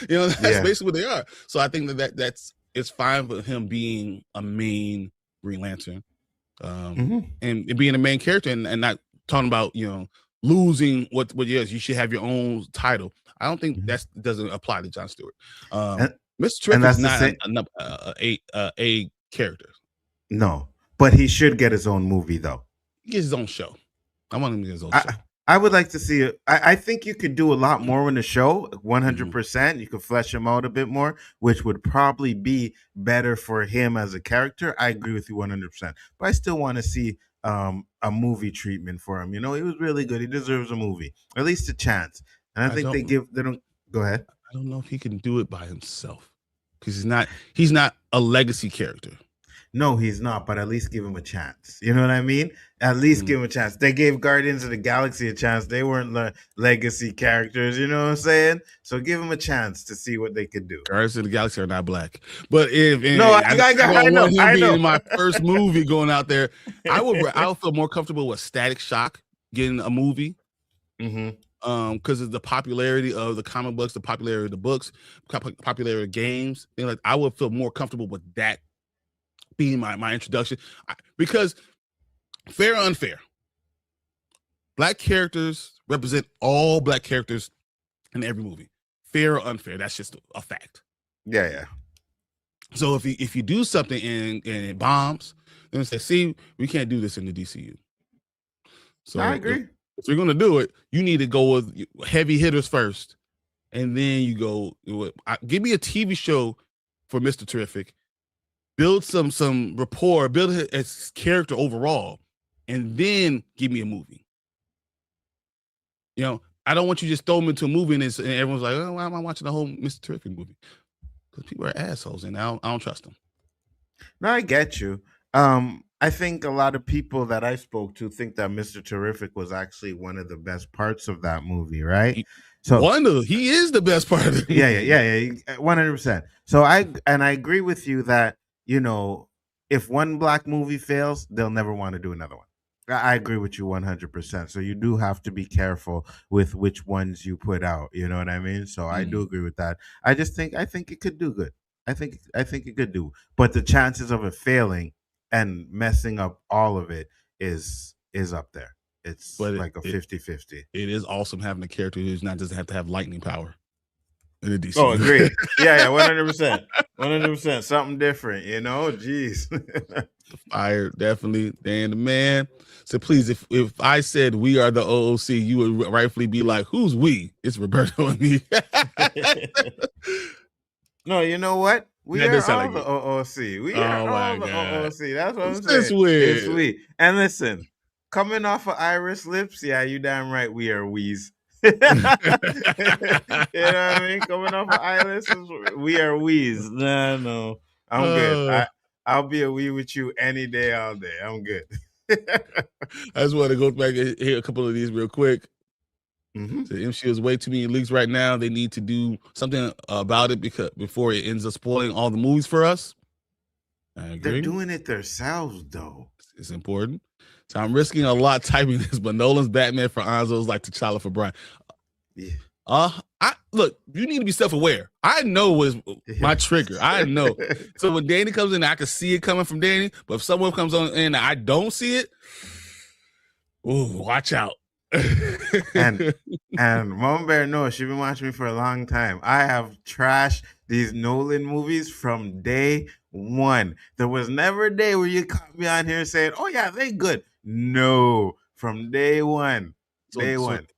Speaker 1: You know, that's basically what they are. So I think that's it's fine with him being a main Green Lantern, and being a main character and not talking about, you know, losing what yes, you should have your own title. I don't think that doesn't apply to Jon Stewart. Mr. Terrific is not a character.
Speaker 3: No, but he should get his own movie though.
Speaker 1: He gets his own show. I want him to get his own show.
Speaker 3: I would like to see it. I think you could do a lot more in the show. 100%. You could flesh him out a bit more, which would probably be better for him as a character. I agree with you 100%. But I still want to see a movie treatment for him. You know, he was really good. He deserves a movie, at least a chance. And I think they don't. Go ahead.
Speaker 1: I don't know if he can do it by himself because he's not a legacy character.
Speaker 3: No, he's not, but at least give him a chance. You know what I mean? At least give him a chance. They gave Guardians of the Galaxy a chance. They weren't legacy characters, you know what I'm saying? So give him a chance to see what they could do.
Speaker 1: Guardians of the Galaxy are not black. But I
Speaker 3: know.
Speaker 1: Being in my first movie going out there, I would feel more comfortable with Static Shock getting a movie. Because of the popularity of the comic books, the popularity of the books, popularity of games. And like I would feel more comfortable with that being my introduction, because fair or unfair, black characters represent all black characters in every movie. Fair or unfair, that's just a fact.
Speaker 3: Yeah.
Speaker 1: So if you do something and it bombs, then say, see, we can't do this in the DCU. So
Speaker 3: I agree.
Speaker 1: If you're gonna do it, you need to go with heavy hitters first, and then you go. Give me a TV show for Mr. Terrific. Build some rapport, build his character overall, and then give me a movie. You know, I don't want you to just throw him into a movie and everyone's like, oh, why am I watching the whole Mr. Terrific movie? Because people are assholes and I don't trust them.
Speaker 3: No, I get you. I think a lot of people that I spoke to think that Mr. Terrific was actually one of the best parts of that movie, right?
Speaker 1: He is the best part of it.
Speaker 3: Yeah, 100%. So I agree with you that, you know, if one black movie fails, they'll never want to do another one. I agree with you 100%. So you do have to be careful with which ones you put out. You know what I mean? So I do agree with that. I think it could do good. I think it could do, but the chances of it failing and messing up all of it is up there. It's like a 50-50.
Speaker 1: It is awesome having a character who's not just have to have lightning power. In the DC.
Speaker 3: Oh, agreed. Yeah, 100%. 100%. Something different, you know? Jeez.
Speaker 1: Fire, definitely. Dan the man. So please, if I said we are the OOC, you would rightfully be like, who's we? It's Roberto and me.
Speaker 3: No, you know what? We are all the OOC. We are all the OOC. That's what I'm saying.
Speaker 1: It's weird.
Speaker 3: It's we. And listen, coming off of Iris Lips, yeah, you damn right we are wees. You know what I mean? Coming off of Iris, we are wees. No. I'm good. I'll be a wee with you any day, all day. I'm good.
Speaker 1: I just want to go back and hear a couple of these real quick. The MCU is way too many leaks right now. They need to do something about it before it ends up spoiling all the movies for us. I agree.
Speaker 3: They're doing it themselves, though.
Speaker 1: It's important. So I'm risking a lot typing this, but Nolan's Batman for Anzo is like T'Challa for Bryon. Yeah. Look, you need to be self-aware. I know was my trigger. I know. So when Danny comes in, I can see it coming from Danny. But if someone comes on in and I don't see it, watch out.
Speaker 3: and Mom Bear knows she's been watching me for a long time. I have trashed these Nolan movies from day one. There was never a day where you caught me on here saying, "Oh yeah, they good." No, from day one. So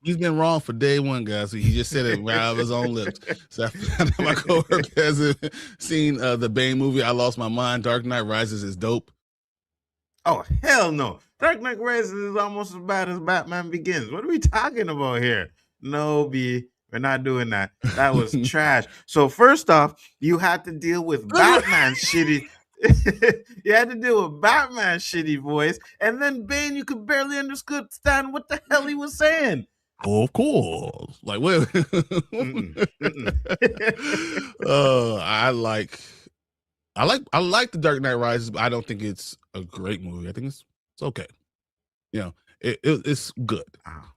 Speaker 1: he's been wrong for day one, guys. So he just said it right out of his own lips. So I know my coworker hasn't seen the Bane movie. I lost my mind. Dark Knight Rises is dope.
Speaker 3: Oh hell no! Dark Knight Rises is almost as bad as Batman Begins. What are we talking about here? No, B, we're not doing that. That was trash. So first off, you had to deal with Batman's shitty. You had to deal with Batman's shitty voice, and then Bane, you could barely understand what the hell he was saying.
Speaker 1: Of course, like what? I like the Dark Knight Rises, but I don't think it's a great movie. I think it's okay. You know, it's good.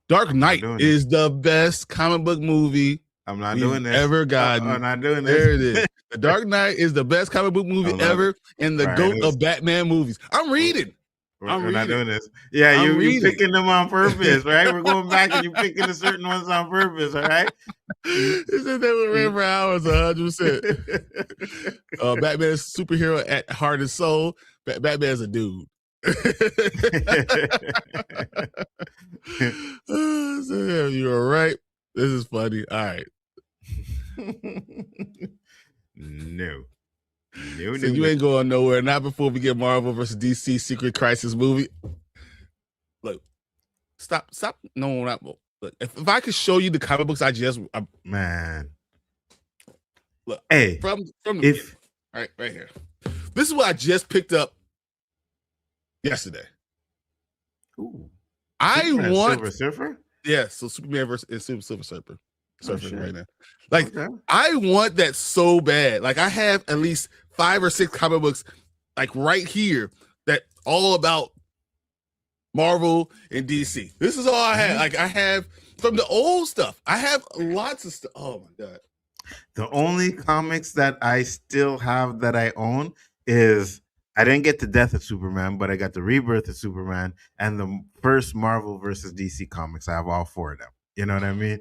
Speaker 1: Dark Knight is the best comic book movie
Speaker 3: I'm not doing this.
Speaker 1: Ever gotten.
Speaker 3: I'm not doing this.
Speaker 1: There it is. The Dark Knight is the best comic book movie ever and the GOAT of Batman movies. I'm reading.
Speaker 3: We're not doing this. Yeah, you picking them on purpose, right? We're going back and you picking the certain ones on purpose, all right?
Speaker 1: They were ran for hours, 100%. Batman is a superhero at heart and soul. Batman's a dude. You're right. This is funny. All right.
Speaker 3: No.
Speaker 1: So you ain't going nowhere. Not before we get Marvel versus DC Secret Crisis movie. Look, stop. No, not. Look, if I could show you the comic books
Speaker 3: man.
Speaker 1: Look,
Speaker 3: hey,
Speaker 1: from the all right here. This is what I just picked up yesterday.
Speaker 3: Ooh.
Speaker 1: Superman,
Speaker 3: Silver Surfer?
Speaker 1: Yeah, so Superman versus Silver Surfer. Surfing right now. Like, I want that so bad. Like, I have at least 5 or 6 comic books, like right here, that all about Marvel and DC. This is all I have. Like, I have from the old stuff. I have lots of stuff. Oh my God.
Speaker 3: The only comics that I still have that I own is I didn't get the death of Superman, but I got the rebirth of Superman and the first Marvel versus DC comics. I have all 4 of them. You know what I mean?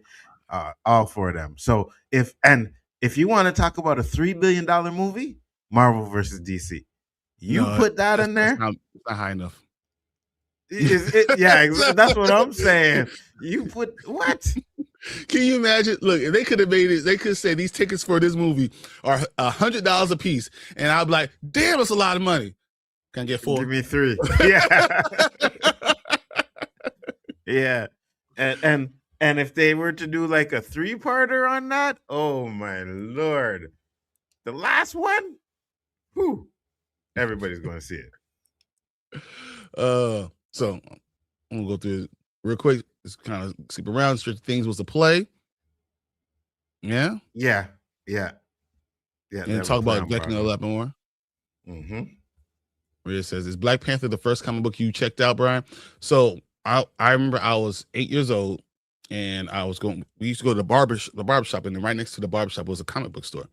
Speaker 3: All 4 of them. So if you want to talk about a $3 billion movie, Marvel versus DC, put that in there.
Speaker 1: It's not high enough.
Speaker 3: Yeah, that's what I'm saying. You put what?
Speaker 1: Can you imagine? Look, if they could have made it, they could say these tickets for this movie are $100 a piece, and I'd be like, "Damn, it's a lot of money." Can I get 4?
Speaker 3: Give me 3. Yeah, yeah, and if they were to do like a 3-parter on that, oh my Lord, the last one, whew, everybody's going to see it.
Speaker 1: So I'm gonna go through it real quick. Just kind of skip around. Stranger Things was a play. Yeah. And talk about Vecna a lot more.
Speaker 3: Mm-hmm.
Speaker 1: Where it says, "Is Black Panther the first comic book you checked out, Bryon?" So I remember I was 8 years old, and we used to go to the barbershop, and then right next to the barbershop was a comic book store.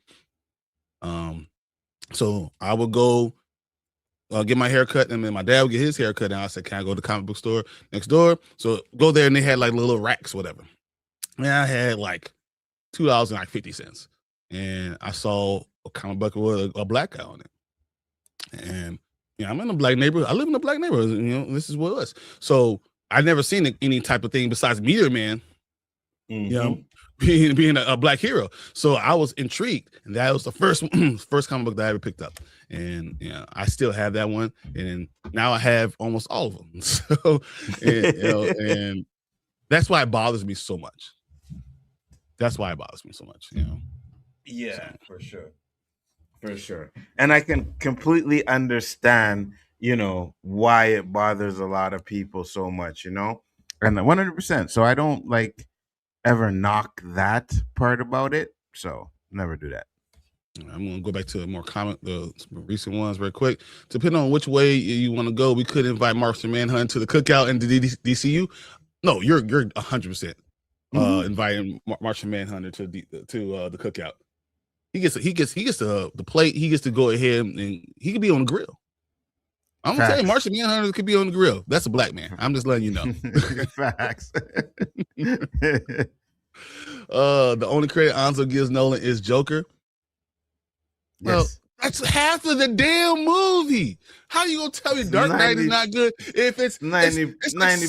Speaker 1: So I would go get my hair cut, and then my dad would get his hair cut, and I said, "Can I go to the comic book store next door?" So go there, and they had like little racks, whatever. And I had like $2.50, and I saw a comic book with a black guy on it. And I'm in a black neighborhood. I live in a black neighborhood. This is what it was. So I'd never seen any type of thing besides Meteor Man.
Speaker 3: Mm-hmm.
Speaker 1: Being a black hero. So I was intrigued, and that was the first comic book that I ever picked up. And I still have that one, and now I have almost all of them. So and that's why it bothers me so much.
Speaker 3: Yeah, for sure. And I can completely understand, why it bothers a lot of people so much, and 100%. So I don't ever knock that part about it. So never do that.
Speaker 1: I'm going to go back to the recent ones very quick. Depending on which way you want to go, we could invite Martian Manhunt to the cookout in the DCU. No, you're 100% inviting Martian Manhunter to the cookout. He gets the plate. He gets to go ahead and he could be on the grill. I'm gonna tell you, Martian Manhunter could be on the grill. That's a black man. I'm just letting you know.
Speaker 3: Facts.
Speaker 1: The only credit Anzo gives Nolan is Joker. Well,
Speaker 3: Yes.
Speaker 1: that's half of the damn movie. How are you gonna tell me Dark Knight is not good if it's
Speaker 3: 90%
Speaker 1: like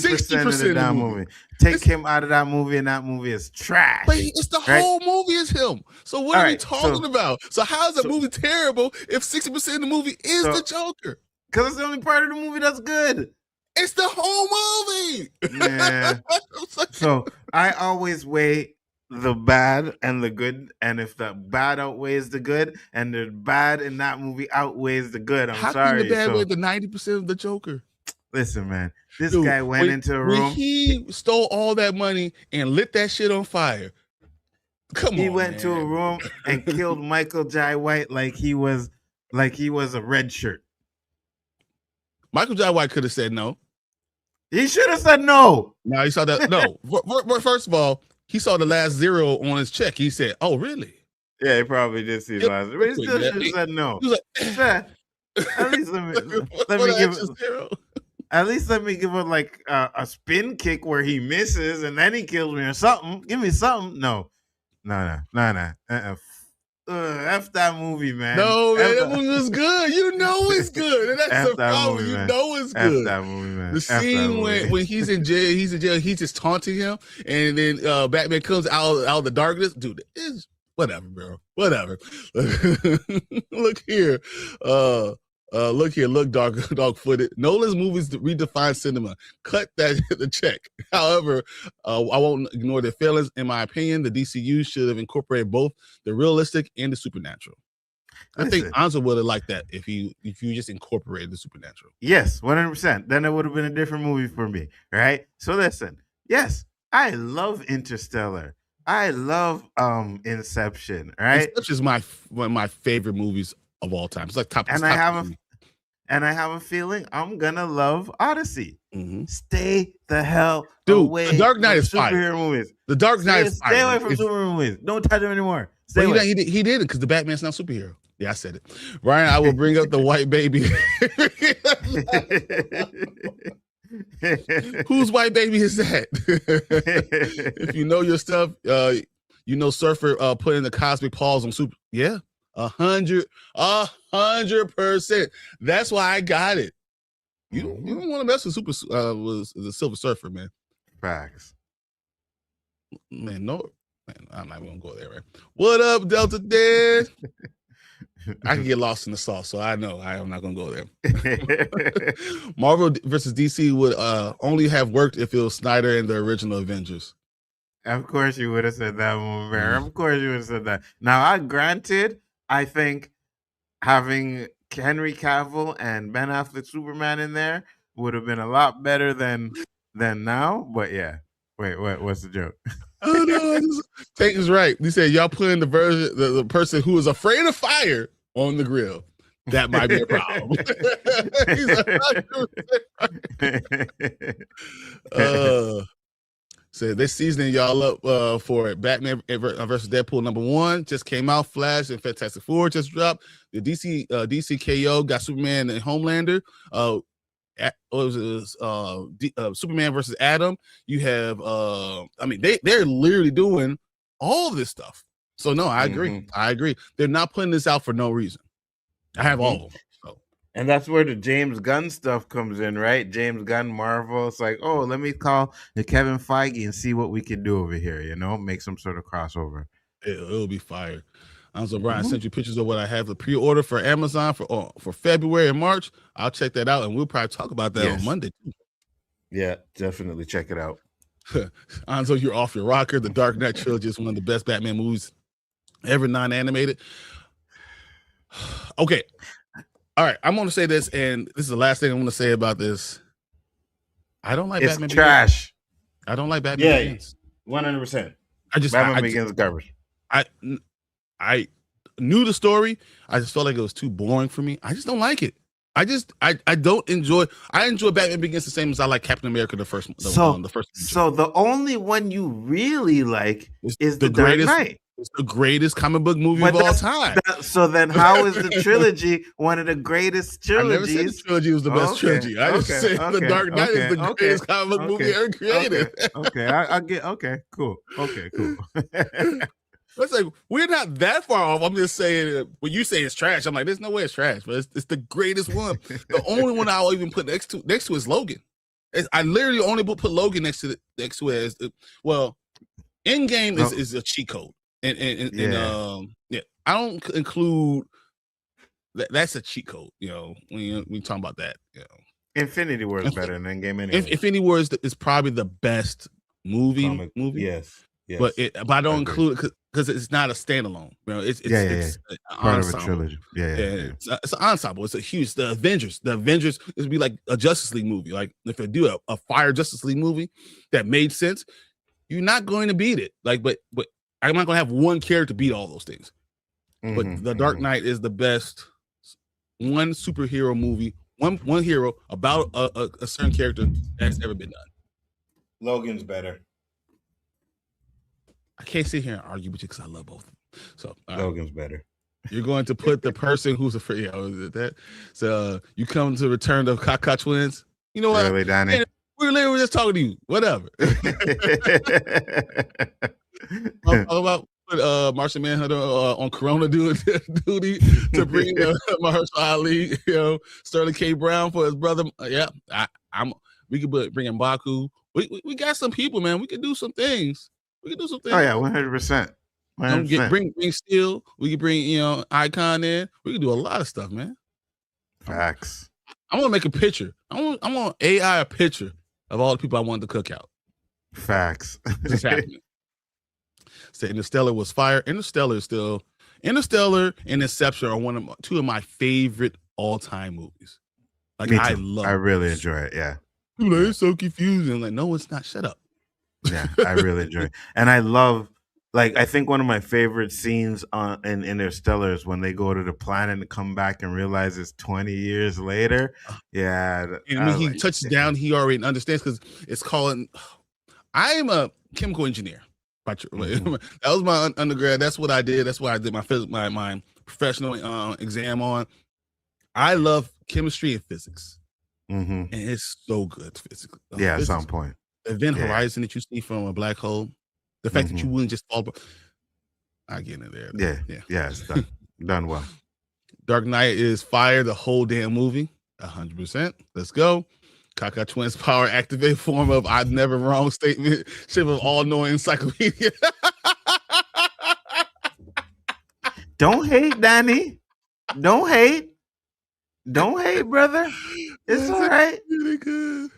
Speaker 3: of the damn movie? Take him out of that movie, and that movie is trash.
Speaker 1: But it's the whole movie is him. So what are we talking
Speaker 3: so-
Speaker 1: about? So how is the movie terrible if 60% of the movie is the Joker?
Speaker 3: Because it's the only part of the movie that's good.
Speaker 1: It's the whole movie.
Speaker 3: Yeah. So I always weigh the bad and the good, and if the bad outweighs the good, and the bad in that movie outweighs the good, I'm
Speaker 1: How
Speaker 3: sorry.
Speaker 1: can the bad weigh the 90% of the Joker?
Speaker 3: Listen, man, this
Speaker 1: Dude,
Speaker 3: guy went into a room.
Speaker 1: When he stole all that money and lit that shit on fire.
Speaker 3: He went to a room and killed Michael Jai White like he was a red shirt.
Speaker 1: Michael Jai White could have said no.
Speaker 3: He should have said no.
Speaker 1: No, he saw that. No. First of all, he saw the last zero on his check. He said, "Oh, really?"
Speaker 3: Yeah, he probably did see the last. But he still should have said no.
Speaker 1: He was like,
Speaker 3: At least let me give.
Speaker 1: zero.
Speaker 3: At least let me give him like a spin kick where he misses and then he kills me or something. Give me something. No. F that movie, man.
Speaker 1: No, man, that movie was good. You know it's good. And that's the problem.
Speaker 3: Movie,
Speaker 1: you
Speaker 3: man.
Speaker 1: know it's good.
Speaker 3: F that movie, man.
Speaker 1: The scene when he's in jail, he's just taunting him, and then Batman comes out of the darkness. Dude, it's whatever, bro. Whatever. Look here. Look dog footed. Nolan's movies redefine cinema. Cut the check. However, I won't ignore their failings. In my opinion, the DCU should have incorporated both the realistic and the supernatural. I think Anzo would have liked that if you just incorporated the supernatural.
Speaker 3: Yes, 100%. Then it would have been a different movie for me, right? So listen, yes, I love Interstellar. I love Inception, right?
Speaker 1: Inception is one of my favorite movies of all time. It's like top.
Speaker 3: And I have a feeling I'm gonna love Odyssey.
Speaker 1: Mm-hmm.
Speaker 3: Stay the hell
Speaker 1: Dude,
Speaker 3: away.
Speaker 1: The Dark Knight is
Speaker 3: superhero
Speaker 1: fire.
Speaker 3: Movies.
Speaker 1: The Dark Knight is fire.
Speaker 3: Stay away from superhero movies. Don't touch them anymore. Stay away.
Speaker 1: He did it because the Batman's not superhero. Yeah, I said it. Ryan, I will bring up the white baby. Whose white baby is that? If you know your stuff, you know Surfer put in the cosmic pause on super. Yeah. 100%. That's why I got it. You don't want to mess with was the Silver Surfer, man.
Speaker 3: Facts.
Speaker 1: Man, no, man, I'm not gonna go there, right? What up, Delta Dan? I can get lost in the sauce, so I know I am not gonna go there. Marvel versus DC would only have worked if it was Snyder and the original Avengers.
Speaker 3: Of course you would have said that one, Bear. Of course you would have said that. Now, I think having Henry Cavill and Ben Affleck Superman in there would have been a lot better than now. But yeah, wait, what's the joke?
Speaker 1: Oh no, Tank is right. He said y'all putting the person who is afraid of fire on the grill. That might be a problem. So this season, y'all up for it. Batman versus Deadpool #1 just came out. Flash and Fantastic Four just dropped. The DC KO got Superman and Homelander. Superman versus Adam. You have they're literally doing all this stuff. So no, I agree. Mm-hmm. I agree. They're not putting this out for no reason. I have all of them. So.
Speaker 3: And that's where the James Gunn stuff comes in, right? James Gunn, Marvel. It's like, oh, let me call the Kevin Feige and see what we can do over here. Make some sort of crossover.
Speaker 1: It'll be fire. So Brian, I sent you pictures of what I have the pre-order for Amazon for February and March. I'll check that out, and we'll probably talk about that on Monday too.
Speaker 3: Yeah, definitely check it out.
Speaker 1: Anzo, you're off your rocker. The Dark Knight trilogy is one of the best Batman movies ever non-animated. Okay. All right, I'm going to say this, and this is the last thing I'm going to say about this. I don't like Batman
Speaker 3: trash.
Speaker 1: Begins. I don't like Batman Begins.
Speaker 3: 100%.
Speaker 1: Batman
Speaker 3: Begins garbage.
Speaker 1: I knew the story. I just felt like it was too boring for me. I just don't like it. I don't enjoy. I enjoy Batman Begins the same as I like Captain America the first. The first.
Speaker 3: So the only one you really like is the Dark Knight.
Speaker 1: It's the greatest comic book movie of all time.
Speaker 3: So then how is the trilogy one of the greatest trilogies?
Speaker 1: I never said the trilogy was the best trilogy. I just said the Dark Knight is the greatest comic book movie ever created.
Speaker 3: I get. Cool.
Speaker 1: It's like we're not that far off. I'm just saying when you say it's trash, I'm like, there's no way it's trash, but it's the greatest one. The only one I'll even put next to is Logan. I literally only put Logan next to it as Endgame is a cheat code. And I don't include that's a cheat code, when we talk about that,
Speaker 3: Infinity War is better than Endgame anyway.
Speaker 1: Infinity War is probably the best movie.
Speaker 3: Yes.
Speaker 1: But I don't include it because it's not a standalone. It's
Speaker 3: part of a trilogy.
Speaker 1: It's an ensemble. It's a huge. The Avengers would be like a Justice League movie. Like if they do a Fire Justice League movie that made sense, you're not going to beat it. But I'm not going to have one character beat all those things. But The Dark Knight is the best one superhero movie, one hero about a certain character that's ever been done.
Speaker 3: Logan's better.
Speaker 1: I can't sit here and argue with you because I love both. So
Speaker 3: Logan's better.
Speaker 1: You're going to put the person who's afraid. That. So you come to Return of Kaka Twins. You know what?
Speaker 3: Really, Danny?
Speaker 1: Man, we were just talking to you. Whatever. I'm talking about Martian Manhunter on Corona duty to bring Mahershala Ali, Sterling K. Brown for his brother. Yeah, we could bring in Baku. We got some people, man. We could do some things.
Speaker 3: Oh yeah, 100%.
Speaker 1: Bring Steel. We could bring Icon in. We could do a lot of stuff, man.
Speaker 3: Facts.
Speaker 1: I'm gonna make a picture. I want AI a picture of all the people I wanted to cook out.
Speaker 3: Facts.
Speaker 1: This is happening. So Interstellar was fire. Interstellar and Inception are two of my favorite all-time movies. Like,
Speaker 3: me too. I really enjoy it. Yeah.
Speaker 1: It's so confusing. Like, no, it's not. Shut up.
Speaker 3: Yeah, I really enjoy it. And I love, I think one of my favorite scenes in Interstellar is when they go to the planet and come back and realize it's 20 years later. Yeah.
Speaker 1: And when he touches down, he already understands because it's called. I am a chemical engineer. That was my undergrad. That's what I did. That's what I did my professional exam on. I love chemistry and physics, and it's so good physically.
Speaker 3: Yeah, at some point.
Speaker 1: The event horizon that you see from a black hole, the fact that you wouldn't just fall. I get in there.
Speaker 3: Yeah, it's done. Done well.
Speaker 1: Dark Knight is fire. The whole damn movie, 100%. Let's go. Kaka Twins power activate form of I've never wrong statement, shape of all-knowing encyclopedia.
Speaker 3: Don't hate, Danny. Don't hate. Don't hate, brother. It's all right.
Speaker 1: Really good.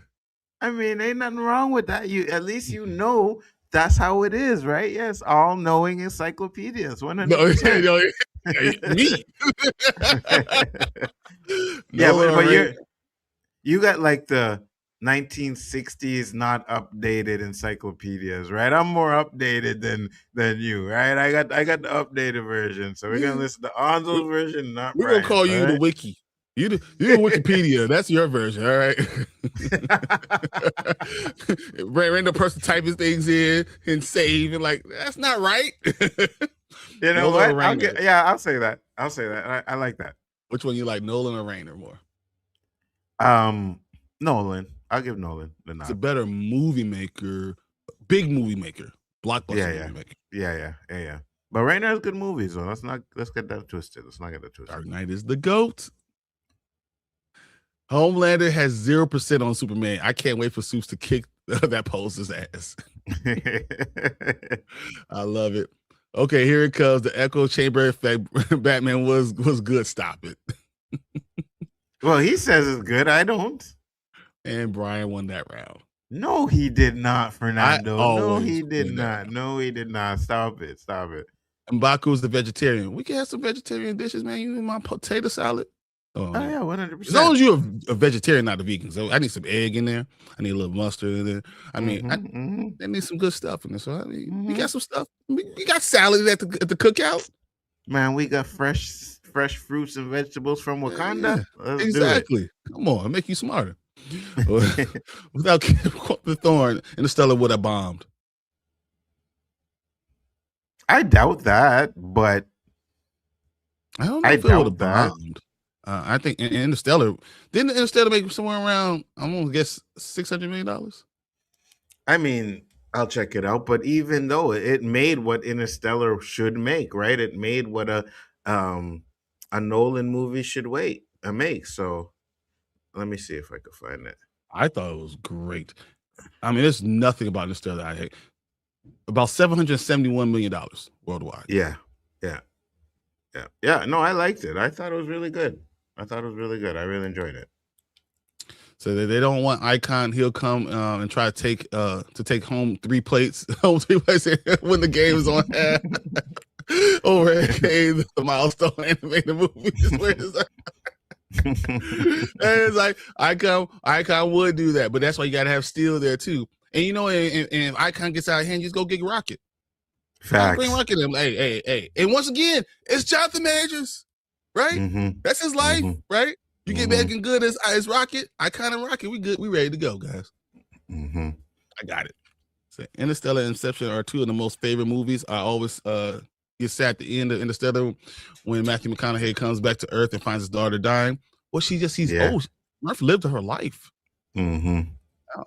Speaker 3: I mean, ain't nothing wrong with that. At least know that's how it is, right? Yes, all-knowing encyclopedias. 100%.
Speaker 1: Me.
Speaker 3: Yeah, but you got the 1960s not updated encyclopedias, right? I'm more updated than you, right? I got the updated version, so we're gonna listen to Anzo's version.
Speaker 1: We're gonna call you the wiki. You the Wikipedia. That's your version, all right? Random person typing things in and save and that's not right.
Speaker 3: You know what? I'll say that. I like that.
Speaker 1: Which one you like, Nolan or Rainer more?
Speaker 3: Nolan. I'll give Nolan the nod.
Speaker 1: It's a better movie maker, big movie maker, blockbuster movie maker.
Speaker 3: Yeah. But Rainer has good movies, so let's get that twisted. Let's not get that twisted.
Speaker 1: Dark Knight is the GOAT. Homelander has 0% on Superman. I can't wait for Supes to kick that poster's ass. I love it. Okay, here it comes. The echo chamber effect. Batman was good. Stop it.
Speaker 3: Well, he says it's good. I don't.
Speaker 1: And Bryon won that round.
Speaker 3: No, he did not, Fernando. No, he did not. No, he did not. Stop it.
Speaker 1: And Baku's the vegetarian. We can have some vegetarian dishes, man. You need my potato salad.
Speaker 3: Oh yeah, 100%.
Speaker 1: As long as you're a vegetarian, not a vegan. So I need some egg in there. I need a little mustard in there. I mean, I need some good stuff in there. So we got some stuff. We got salad at the cookout.
Speaker 3: Man, we got fresh fruits and vegetables from Wakanda.
Speaker 1: Yeah, exactly. Come on, make you smarter. Without the Thorn, Interstellar would have bombed.
Speaker 3: I doubt that, but
Speaker 1: I don't know if it would have bombed. I think Interstellar didn't Interstellar make somewhere around, I'm gonna guess $600 million.
Speaker 3: I mean, I'll check it out, but even though it made what Interstellar should make, right? It made what a Nolan movie should make. So let me see if I can find it.
Speaker 1: I thought it was great. I mean, there's nothing about Interstellar I hate. About $771 million worldwide.
Speaker 3: Yeah. No, I liked it. I thought it was really good. I really enjoyed it.
Speaker 1: So they don't want Icon. He'll come and try to take home 3 plates. When the game is on air. Over the milestone animated movies. Where it's and it's like Icon would do that, but that's why you gotta have Steel there too. And and if Icon gets out of hand, you just go get Rocket.
Speaker 3: Facts.
Speaker 1: Bring Rocket in. Hey. And once again, it's Jonathan Majors, right? That's his life, right? You get back and good as Rocket, Icon and Rocket. We good. We ready to go, guys. I got it. So Interstellar and Inception are 2 of the most favorite movies. I always get sad at the end of Interstellar when Matthew McConaughey comes back to Earth and finds his daughter dying. Well, she just sees, Murph lived her life.
Speaker 3: Mm-hmm.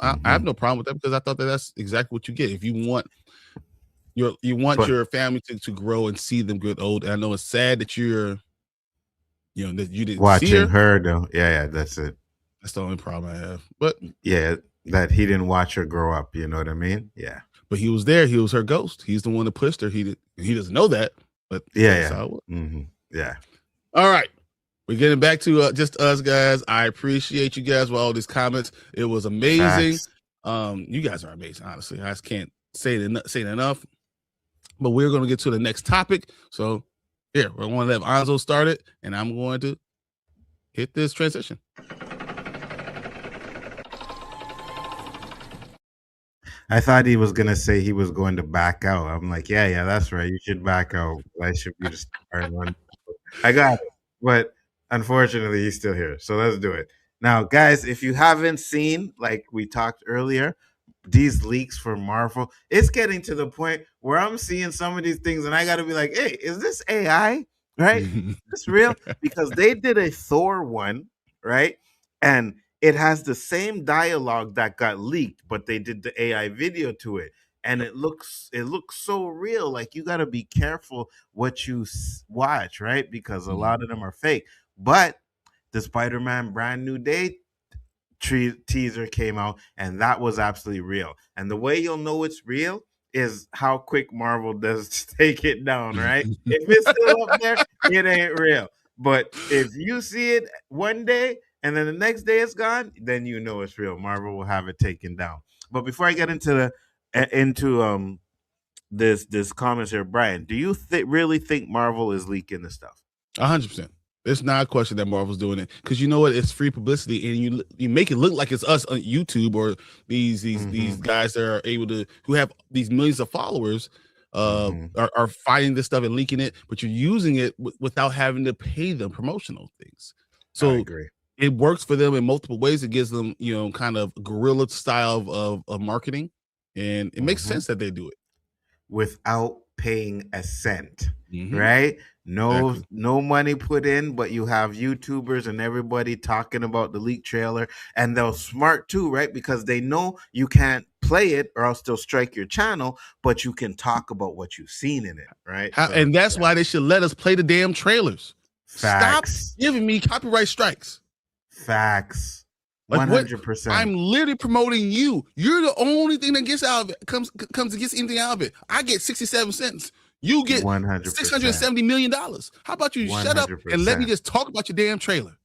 Speaker 1: I have no problem with that because I thought that's exactly what you get. If you want your family to grow and see them get old. And I know it's sad that that you didn't see
Speaker 3: watching her though. Yeah, that's it.
Speaker 1: That's the only problem I have. But
Speaker 3: yeah, that he didn't watch her grow up. You know what I mean? Yeah.
Speaker 1: But he was there. He was her ghost. He's the one that pushed her. He doesn't know that. But
Speaker 3: yeah. Mm-hmm. Yeah.
Speaker 1: All right. We're getting back to just us, guys. I appreciate you guys with all these comments. It was amazing. Facts. You guys are amazing, honestly. I just can't say it enough. But we're going to get to the next topic. So here, we're going to let Anzo start it, and I'm going to hit this transition.
Speaker 3: I thought he was gonna say he was going to back out. I'm like, yeah, that's right. You should back out. I should be just starting one. I got it, but unfortunately, he's still here. So let's do it now, guys. If you haven't seen, like we talked earlier, these leaks for Marvel, it's getting to the point where I'm seeing some of these things, and I got to be like, hey, is this AI? Right? Is this real? Because they did a Thor one, right? And it has the same dialogue that got leaked, but they did the AI video to it, and it looks so real. Like, you got to be careful what you watch, right? Because a lot of them are fake. But the Spider-Man Brand New Day teaser came out, and that was absolutely real. And the way you'll know it's real is how quick Marvel does to take it down, right? If it's still up there, it ain't real. But if you see it one day and then the next day it's gone, then you know it's real. Marvel will have it taken down. But before I get into this comments here, Brian, do you really think Marvel is leaking this stuff?
Speaker 1: 100%. It's not a question that Marvel's doing it, because you know what? It's free publicity, and you make it look like it's us on YouTube or these guys that are able to, who have these millions of followers, are finding this stuff and leaking it, but you're using it without having to pay them promotional things. So I agree. It works for them in multiple ways. It gives them, kind of guerrilla style of marketing, and it makes sense that they do it
Speaker 3: without paying a cent, right? No money put in, but you have YouTubers and everybody talking about the leak trailer, and they're smart too, right? Because they know you can't play it or else they'll strike your channel, but you can talk about what you've seen in it, right?
Speaker 1: And that's why they should let us play the damn trailers.
Speaker 3: Facts.
Speaker 1: Stop giving me copyright strikes.
Speaker 3: Facts. 100%.
Speaker 1: I'm literally promoting you. You're the only thing that gets out of it, comes and gets anything out of it. I get 67 cents. You get
Speaker 3: 100%.
Speaker 1: $670 million. How about you 100%. Shut up and let me just talk about your damn trailer?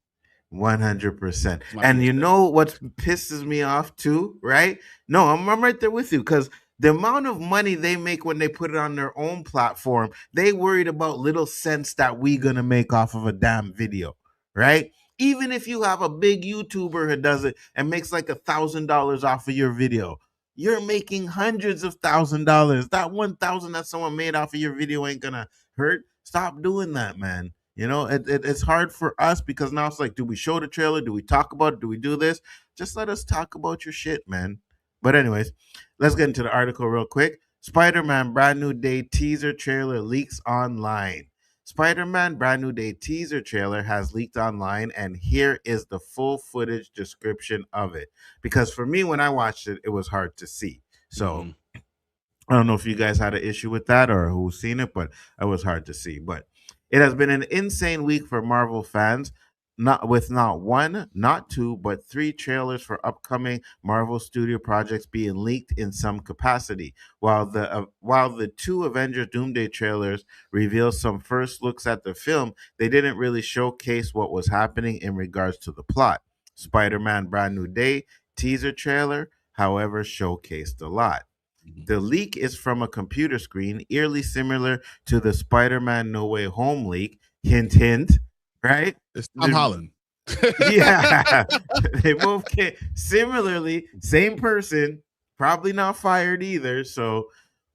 Speaker 3: 100%. And you know what pisses me off too, right? No, I'm right there with you, because the amount of money they make when they put it on their own platform, they worried about little cents that we gonna make off of a damn video, right? Even if you have a big YouTuber who does it and makes like $1,000 off of your video, you're making hundreds of $1,000s. That 1,000 that someone made off of your video ain't gonna hurt. Stop doing that, man. It's hard for us, because now it's like, do we show the trailer? Do we talk about it? Do we do this? Just let us talk about your shit, man. But anyways, let's get into the article real quick. Spider-Man Brand New Day teaser trailer leaks online. Spider-Man Brand New Day teaser trailer has leaked online, and here is the full footage description of it. Because for me, when I watched it, it was hard to see. So I don't know if you guys had an issue with that or who's seen it, but it was hard to see. But it has been an insane week for Marvel fans, not one, not two, but 3 trailers for upcoming Marvel Studio projects being leaked in some capacity. While the 2 Avengers Doomsday trailers reveal some first looks at the film, they didn't really showcase what was happening in regards to the plot. Spider-Man Brand New Day teaser trailer, however, showcased a lot. The leak is from a computer screen, eerily similar to the Spider-Man No Way Home leak. Hint, hint, right?
Speaker 1: It's Tom Holland.
Speaker 3: Yeah. They both came similarly, same person, probably not fired either. So,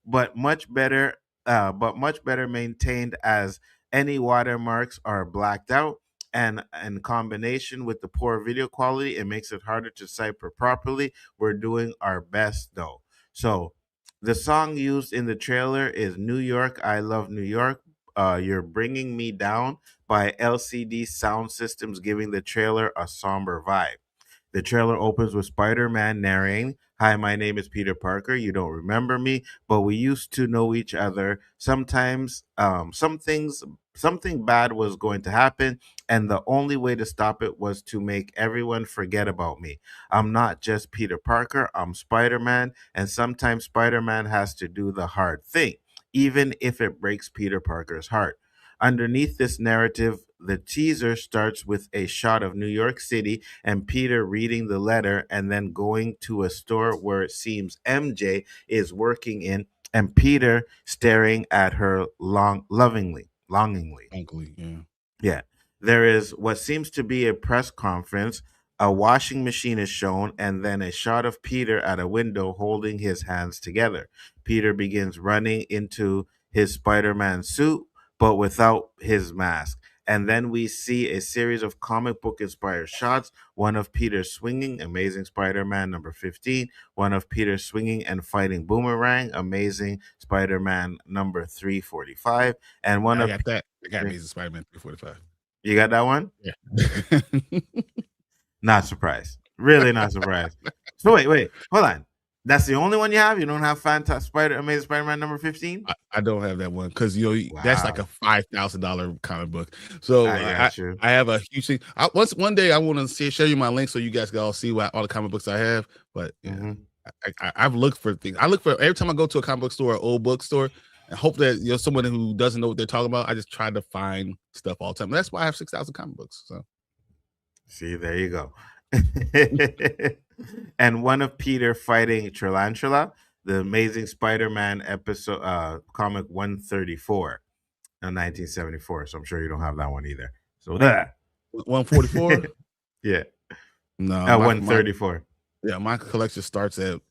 Speaker 3: but much better maintained, as any watermarks are blacked out. And in combination with the poor video quality, it makes it harder to cipher properly. We're doing our best though. So the song used in the trailer is New York, I Love New York, You're Bringing Me Down by LCD Sound Systems, giving the trailer a somber vibe. The trailer opens with Spider-Man narrating, "Hi, my name is Peter Parker. You don't remember me, but we used to know each other. Sometimes, something bad was going to happen, and the only way to stop it was to make everyone forget about me. I'm not just Peter Parker, I'm Spider-Man, and sometimes Spider-Man has to do the hard thing, even if it breaks Peter Parker's heart." Underneath this narrative, the teaser starts with a shot of New York City and Peter reading the letter and then going to a store where it seems MJ is working in, and Peter staring at her longingly.
Speaker 1: Uncle, yeah.
Speaker 3: Yeah. There is what seems to be a press conference. A washing machine is shown, and then a shot of Peter at a window holding his hands together. Peter begins running into his Spider Man suit, but without his mask. And then we see a series of comic book inspired shots, one of Peter swinging, Amazing Spider Man number 15, one of Peter swinging and fighting Boomerang, Amazing Spider Man number 345, and one
Speaker 1: I
Speaker 3: of
Speaker 1: got that. I got Amazing Spider-Man 345.
Speaker 3: You got that one?
Speaker 1: Yeah.
Speaker 3: Not surprised. Really not surprised. So wait, hold on. That's the only one you have? You don't have Amazing Spider-Man number 15?
Speaker 1: I don't have that one because that's like
Speaker 3: Wow.
Speaker 1: a $5,000 comic book. So
Speaker 3: I got you.
Speaker 1: I have a huge thing. One day I want to share you my link so you guys can all see all the comic books I have. But yeah, I've looked for things. I look for every time I go to a comic book store or old bookstore and hope that you're someone who doesn't know what they're talking about. I just try to find stuff all the time. That's why I have 6,000 comic books. So
Speaker 3: see, there you go. And one of Peter fighting Tarantula, the Amazing Spider-Man episode comic 134 in 1974. So I'm sure you don't have that one either. So that
Speaker 1: 144.
Speaker 3: Yeah.
Speaker 1: No,
Speaker 3: 134.
Speaker 1: Yeah, my collection starts at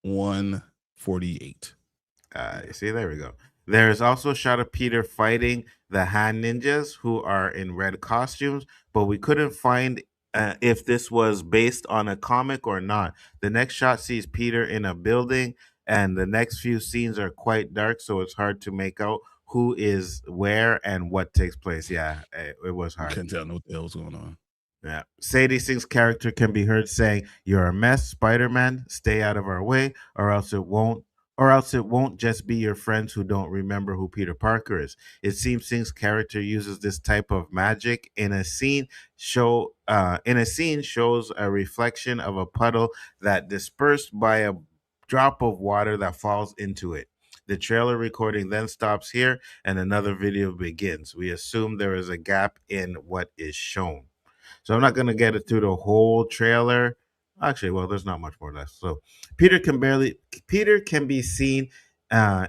Speaker 1: 148.
Speaker 3: You see, there we go. There is also a shot of Peter fighting the hand ninjas who are in red costumes, but we couldn't find if this was based on a comic or not. The next shot sees Peter in a building, and the next few scenes are quite dark, so it's hard to make out who is where and what takes place. Yeah, it was hard.
Speaker 1: Couldn't tell what the hell was going on.
Speaker 3: Yeah. Sadie Sink's character can be heard saying, "You're a mess, Spider-Man. Stay out of our way, or else it won't just be your friends who don't remember who Peter Parker is." It seems Sink's character uses this type of magic in a scene shows a reflection of a puddle that dispersed by a drop of water that falls into it. The trailer recording then stops here and another video begins. We assume there is a gap in what is shown. So I'm not going to get it through the whole trailer. Actually, well, there's not much more left. So Peter can be seen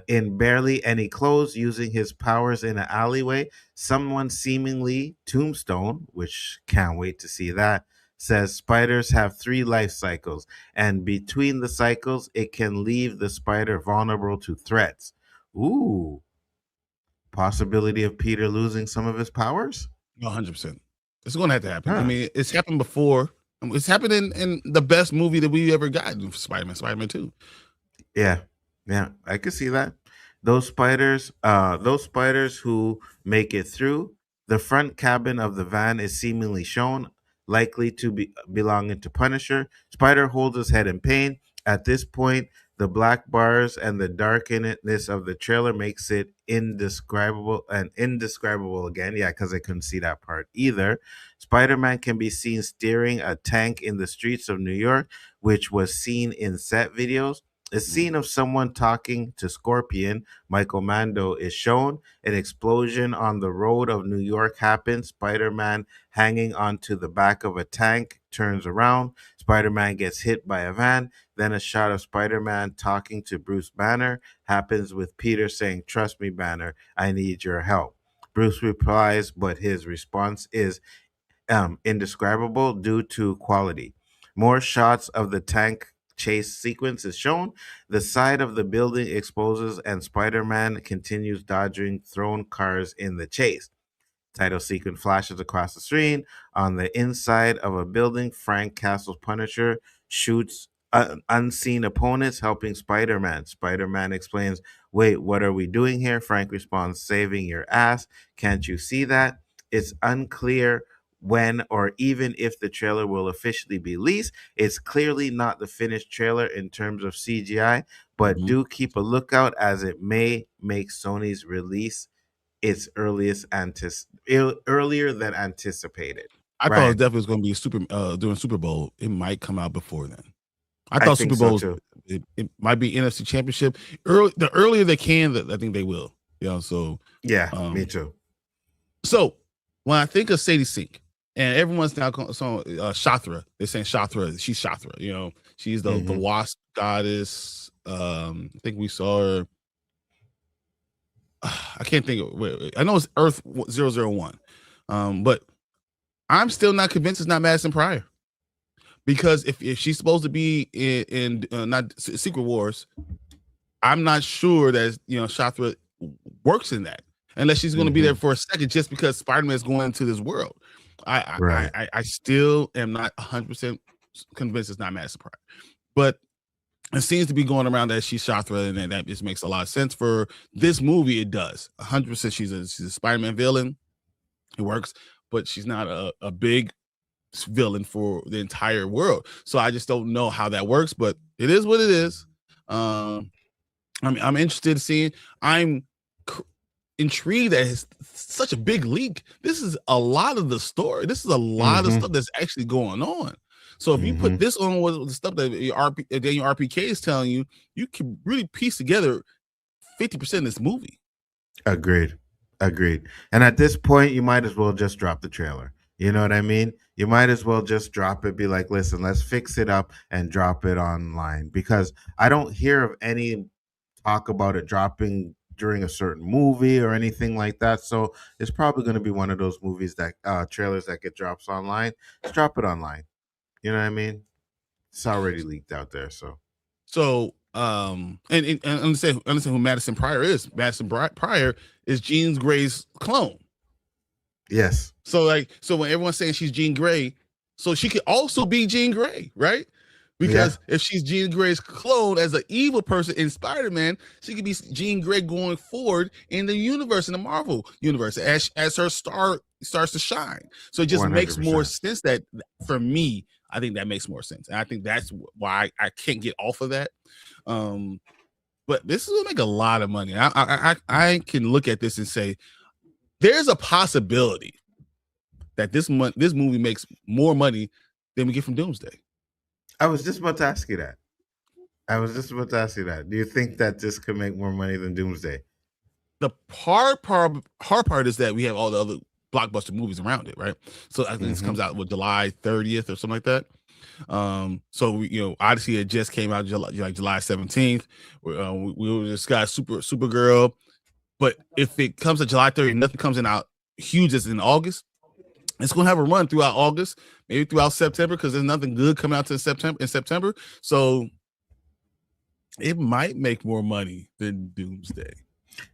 Speaker 3: in barely any clothes using his powers in an alleyway. Someone seemingly Tombstone, which can't wait to see that, says spiders have 3 life cycles, and between the cycles, it can leave the spider vulnerable to threats. Ooh, possibility of Peter losing some of his powers?
Speaker 1: 100%. It's going to have to happen.
Speaker 3: Huh.
Speaker 1: I mean, it's happened before. It's happened in the best movie that we ever got, Spider-Man 2.
Speaker 3: Yeah, I could see that. Those spiders who make it through. The front cabin of the van is seemingly shown, likely to be belonging to Punisher. Spider holds his head in pain. At this point, the black bars and the darkness of the trailer makes it indescribable again. Yeah, because I couldn't see that part either. Spider-Man can be seen steering a tank in the streets of New York, which was seen in set videos. A scene of someone talking to Scorpion, Michael Mando, is shown. An explosion on the road of New York happens. Spider-Man, hanging onto the back of a tank, turns around. Spider-Man gets hit by a van. Then a shot of Spider-Man talking to Bruce Banner happens with Peter saying, "Trust me, Banner, I need your help." Bruce replies, but his response is indescribable due to quality. More shots of the tank chase sequence is shown. The side of the building exposes, and Spider-Man continues dodging thrown cars in the chase. Title sequence flashes across the screen. On the inside of a building, Frank Castle's Punisher shoots unseen opponents, helping Spider-Man. Spider-Man explains, "Wait, what are we doing here?" Frank responds, "Saving your ass. Can't you see that?" It's unclear when or even if the trailer will officially be released. It's clearly not the finished trailer in terms of CGI, but do keep a lookout as it may make Sony's release its earlier than anticipated.
Speaker 1: I thought it definitely was going to be during Super Bowl. It might come out before then. I thought Super Bowl it might be NFC Championship. The earlier they can, I think they will. So
Speaker 3: yeah, me too.
Speaker 1: So when I think of Sadie Sink, and everyone's now calling Shathra, they're saying Shathra. She's Shathra. She's the wasp goddess. I think we saw her. I can't think of. I know it's Earth 001, but I'm still not convinced it's not Madison Pryor. Because if she's supposed to be in not Secret Wars, I'm not sure that Shathra works in that unless she's going to be there for a second just because Spider-Man is going into this world. I still am not 100% convinced it's not Madison Pryor, but it seems to be going around that she's Shathra, and that just makes a lot of sense for this movie. It does 100%. She's a Spider-Man villain. It works, but she's not a big villain for the entire world. So I just don't know how that works, but it is what it is. I'm interested in seeing. I'm intrigued that it's such a big leak. This is a lot of the story. This is a lot of stuff that's actually going on. So if you put this on with the stuff that Daniel RPK is telling you, you can really piece together 50% of this movie.
Speaker 3: Agreed. And at this point, you might as well just drop the trailer. You know what I mean? You might as well just drop it, be like, listen, let's fix it up and drop it online, because I don't hear of any talk about it dropping during a certain movie or anything like that. So it's probably going to be one of those movies that trailers that get drops online. Just drop it online. You know what I mean? It's already leaked out there.
Speaker 1: So and understand who Madison Pryor is. Madison Pryor is Jean Grey's clone.
Speaker 3: Yes.
Speaker 1: So when everyone's saying she's Jean Grey, so she could also be Jean Grey, right? Because if she's Jean Grey's clone as an evil person in Spider-Man, she could be Jean Grey going forward in the universe, in the Marvel universe, as her star starts to shine. So it just 100%. Makes more sense. That for me, I think that makes more sense, and I think that's why I can't get off of that. But this is gonna make a lot of money. I can look at this and say, there's a possibility that this movie makes more money than we get from Doomsday.
Speaker 3: I was just about to ask you that. Do you think that this could make more money than Doomsday?
Speaker 1: The hard part is that we have all the other blockbuster movies around it, right? So I think this comes out with July 30th or something like that. So Odyssey had just came out July 17th. We discussed Supergirl, but if it comes to July 30th, nothing comes out huge as in August. It's going to have a run throughout August, maybe throughout September, because there's nothing good coming out in September. So it might make more money than Doomsday.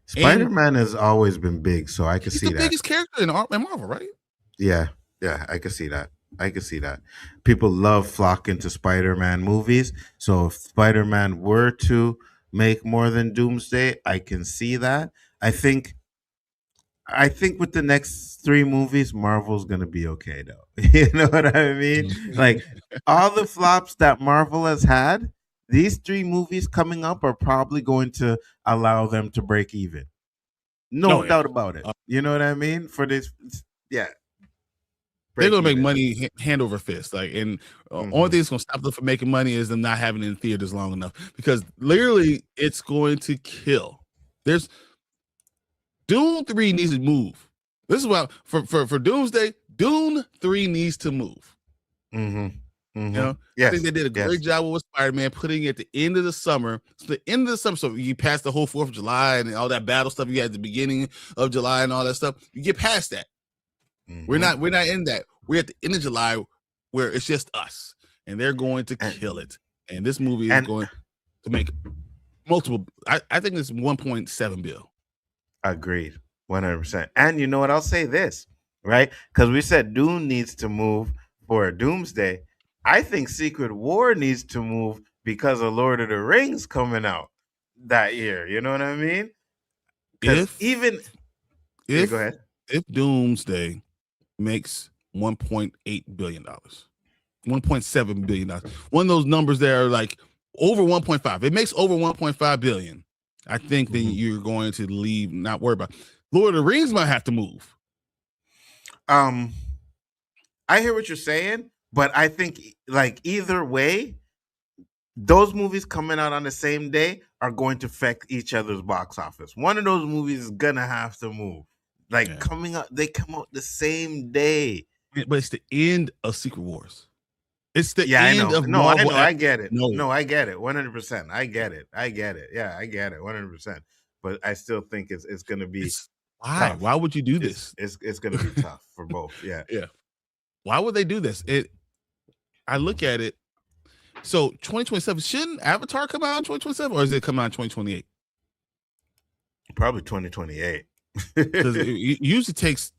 Speaker 3: Spider-Man has always been big, so I can see that. He's
Speaker 1: the biggest character in Marvel, right?
Speaker 3: Yeah, I can see that. People love flocking to Spider-Man movies. So if Spider-Man were to make more than Doomsday, I can see that. I think with the next 3 movies, Marvel's gonna be okay though. You know what I mean? Like all the flops that Marvel has had, these 3 movies coming up are probably going to allow them to break even. No doubt about it. You know what I mean? For this, yeah.
Speaker 1: They're gonna make money hand over fist. Only thing that's gonna stop them from making money is them not having it in theaters long enough, because literally it's going to kill. There's Dune 3 needs to move. This is why for Doomsday, Dune 3 needs to move. I think they did a great job with Spider-Man putting it at the end of the summer. So you pass the whole 4th of July and all that battle stuff you had at the beginning of July and all that stuff. You get past that. We're not in that. We're at the end of July where it's just us, and they're going to kill it. And this movie is going to make multiple. I think it's 1.7 bill.
Speaker 3: Agreed, 100%. And you know what? I'll say this, right? Because we said Dune needs to move for Doomsday. I think Secret War needs to move because of Lord of the Rings coming out that year. You know what I mean? Go ahead.
Speaker 1: If Doomsday makes $1.8 billion, $1.7 billion. One of those numbers that are like over 1.5. It makes over 1.5 billion. I think then you're going to leave, not worry about. Lord of the Rings might have to move.
Speaker 3: I hear what you're saying, but I think like either way, those movies coming out on the same day are going to affect each other's box office. One of those movies is gonna have to move. Like coming out, they come out the same day.
Speaker 1: But it's the end of Secret Wars. It's the end
Speaker 3: I know.
Speaker 1: of
Speaker 3: No,
Speaker 1: Marvel.
Speaker 3: I get it. No, I get it. 100%. I get it. Yeah, I get it. 100%. But I still think it's gonna be
Speaker 1: why?
Speaker 3: Tough.
Speaker 1: Why would you do this?
Speaker 3: It's gonna be tough for both. Yeah.
Speaker 1: Yeah. Why would they do this? I look at it. So 2027, shouldn't Avatar come out in 2027, or is it come out in 2028?
Speaker 3: Probably 2028.
Speaker 1: Because it usually takes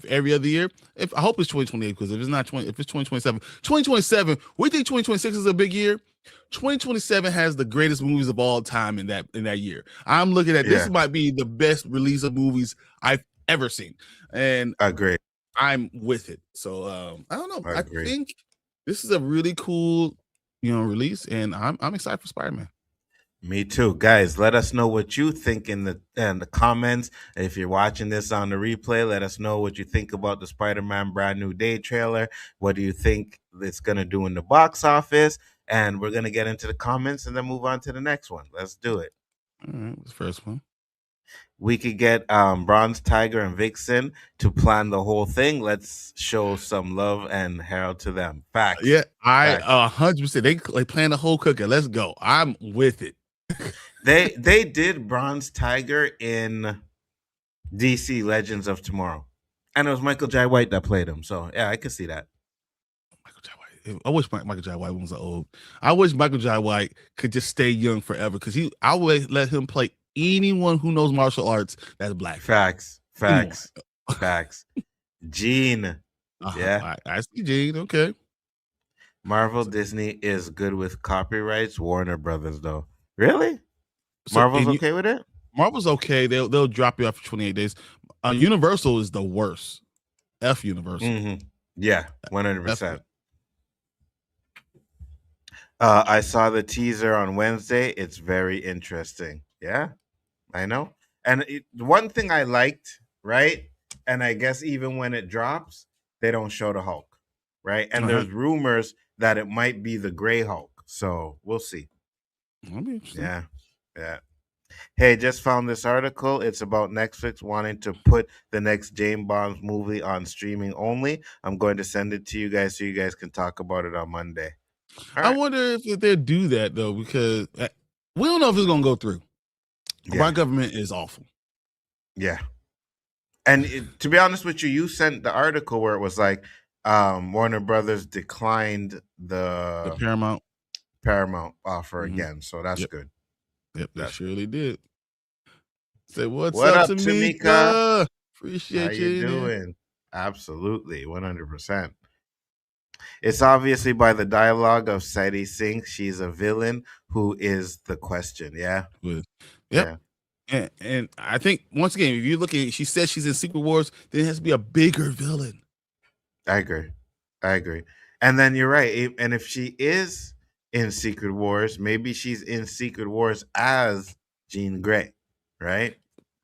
Speaker 1: every other year. I hope it's 2028, because if it's not 2027, we think 2026 is a big year. 2027 has the greatest movies of all time in that year. I'm looking at this might be the best release of movies I've ever seen, and
Speaker 3: I agree.
Speaker 1: I'm with it. So I don't know. I think this is a really cool, release, and I'm excited for Spider-Man.
Speaker 3: Me too, guys. Let us know what you think in the comments. If you're watching this on the replay, let us know what you think about the Spider-Man Brand New Day trailer. What do you think it's gonna do in the box office? And we're gonna get into the comments and then move on to the next one. Let's do it.
Speaker 1: All right, the first one.
Speaker 3: We could get Bronze Tiger and Vixen to plan the whole thing. Let's show some love and herald to them. Facts.
Speaker 1: Yeah, I 100%. They plan the whole cooker. Let's go. I'm with it.
Speaker 3: They did Bronze Tiger in DC Legends of Tomorrow, and it was Michael Jai White that played him. So yeah, I could see that.
Speaker 1: Michael Jai White. I wish Michael Jai White was old. I wish Michael Jai White could just stay young forever, because I would let him play anyone who knows martial arts that's black.
Speaker 3: Facts. Gene. Yeah,
Speaker 1: I see Gene. Okay.
Speaker 3: Marvel Disney is good with copyrights. Warner Brothers though. Really? Marvel's okay with it?
Speaker 1: Marvel's okay. They'll drop you off for 28 days. Universal is the worst. F Universal.
Speaker 3: Mm-hmm. Yeah, 100%. I saw the teaser on Wednesday. It's very interesting. Yeah, I know. And one thing I liked, right? And I guess even when it drops, they don't show the Hulk, right? And there's rumors that it might be the Gray Hulk. So we'll see. Yeah. Hey, just found this article. It's about Netflix wanting to put the next James Bond movie on streaming only. I'm going to send it to you guys so you guys can talk about it on Monday.
Speaker 1: I wonder if they'll do that, though, because we don't know if it's going to go through. Our government is awful.
Speaker 3: Yeah. And to be honest with you, you sent the article where it was like Warner Brothers declined the Paramount offer again. So that's good.
Speaker 1: Yep, they surely did. Say, what's
Speaker 3: what
Speaker 1: up,
Speaker 3: Tamika?
Speaker 1: Appreciate
Speaker 3: How you doing? Absolutely, 100%. It's obviously by the dialogue of Sadie Sink. She's a villain who is the question. Yeah.
Speaker 1: Yep. Yeah. And I think, once again, if you look at it, she says she's in Secret Wars, then it has to be a bigger villain.
Speaker 3: I agree. And then you're right. And if she is in Secret Wars, maybe she's in Secret Wars as Jean Grey, right?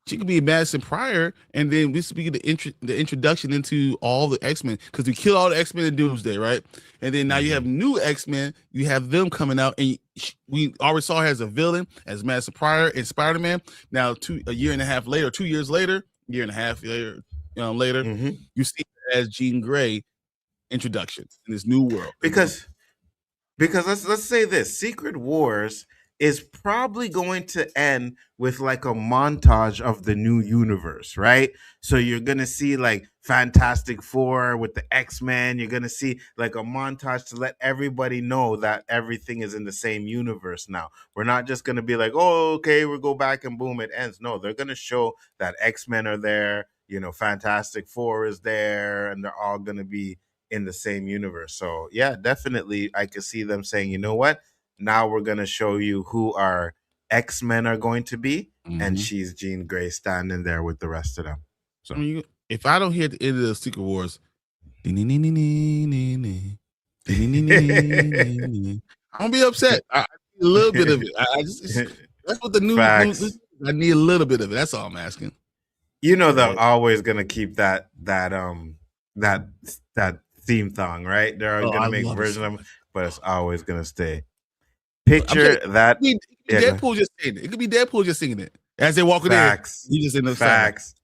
Speaker 1: She could be Madison Pryor, and then this would be the introduction into all the X-Men, because we kill all the X-Men in Doomsday, right? And then now you have new X-Men, you have them coming out, and we already saw her as a villain, as Madison Pryor in Spider-Man. Now, a year and a half later, 2 years later, you see her as Jean Grey introduction in this new world.
Speaker 3: Because let's say this, Secret Wars is probably going to end with like a montage of the new universe, right? So you're going to see like Fantastic Four with the X-Men. You're going to see like a montage to let everybody know that everything is in the same universe now. We're not just going to be like, oh, okay, we'll go back and boom, it ends. No, they're going to show that X-Men are there, Fantastic Four is there, and they're all going to be in the same universe. So yeah, definitely I could see them saying, you know what? Now we're going to show you who our X-Men are going to be. And she's Jean Grey standing there with the rest of them.
Speaker 1: So if I don't hear the end of the Secret Wars, I don't be upset. I need a little bit of it. I just that's what the new. I need a little bit of it. That's all I'm asking.
Speaker 3: You know they're always gonna keep that theme song, right? They're gonna make version of them, but it's always gonna stay. Picture that.
Speaker 1: It could be Deadpool just singing it. It could be Deadpool just singing it as they're walking in. You just in the
Speaker 3: facts.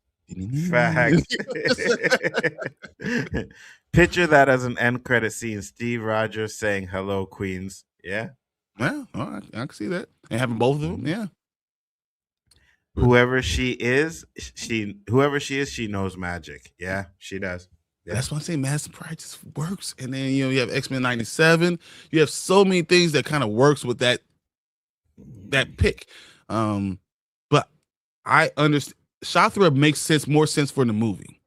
Speaker 3: Picture that as an end credit scene. Steve Rogers saying "Hello, Queens." Yeah.
Speaker 1: Well, I can see that, and having both of them. Yeah.
Speaker 3: Whoever she is, she knows magic. Yeah, she does. Yeah.
Speaker 1: That's what I'm saying. Madison Pride just works, and then you have X-Men '97. You have so many things that kind of works with that pick. But I understand. Shothra makes more sense for the movie,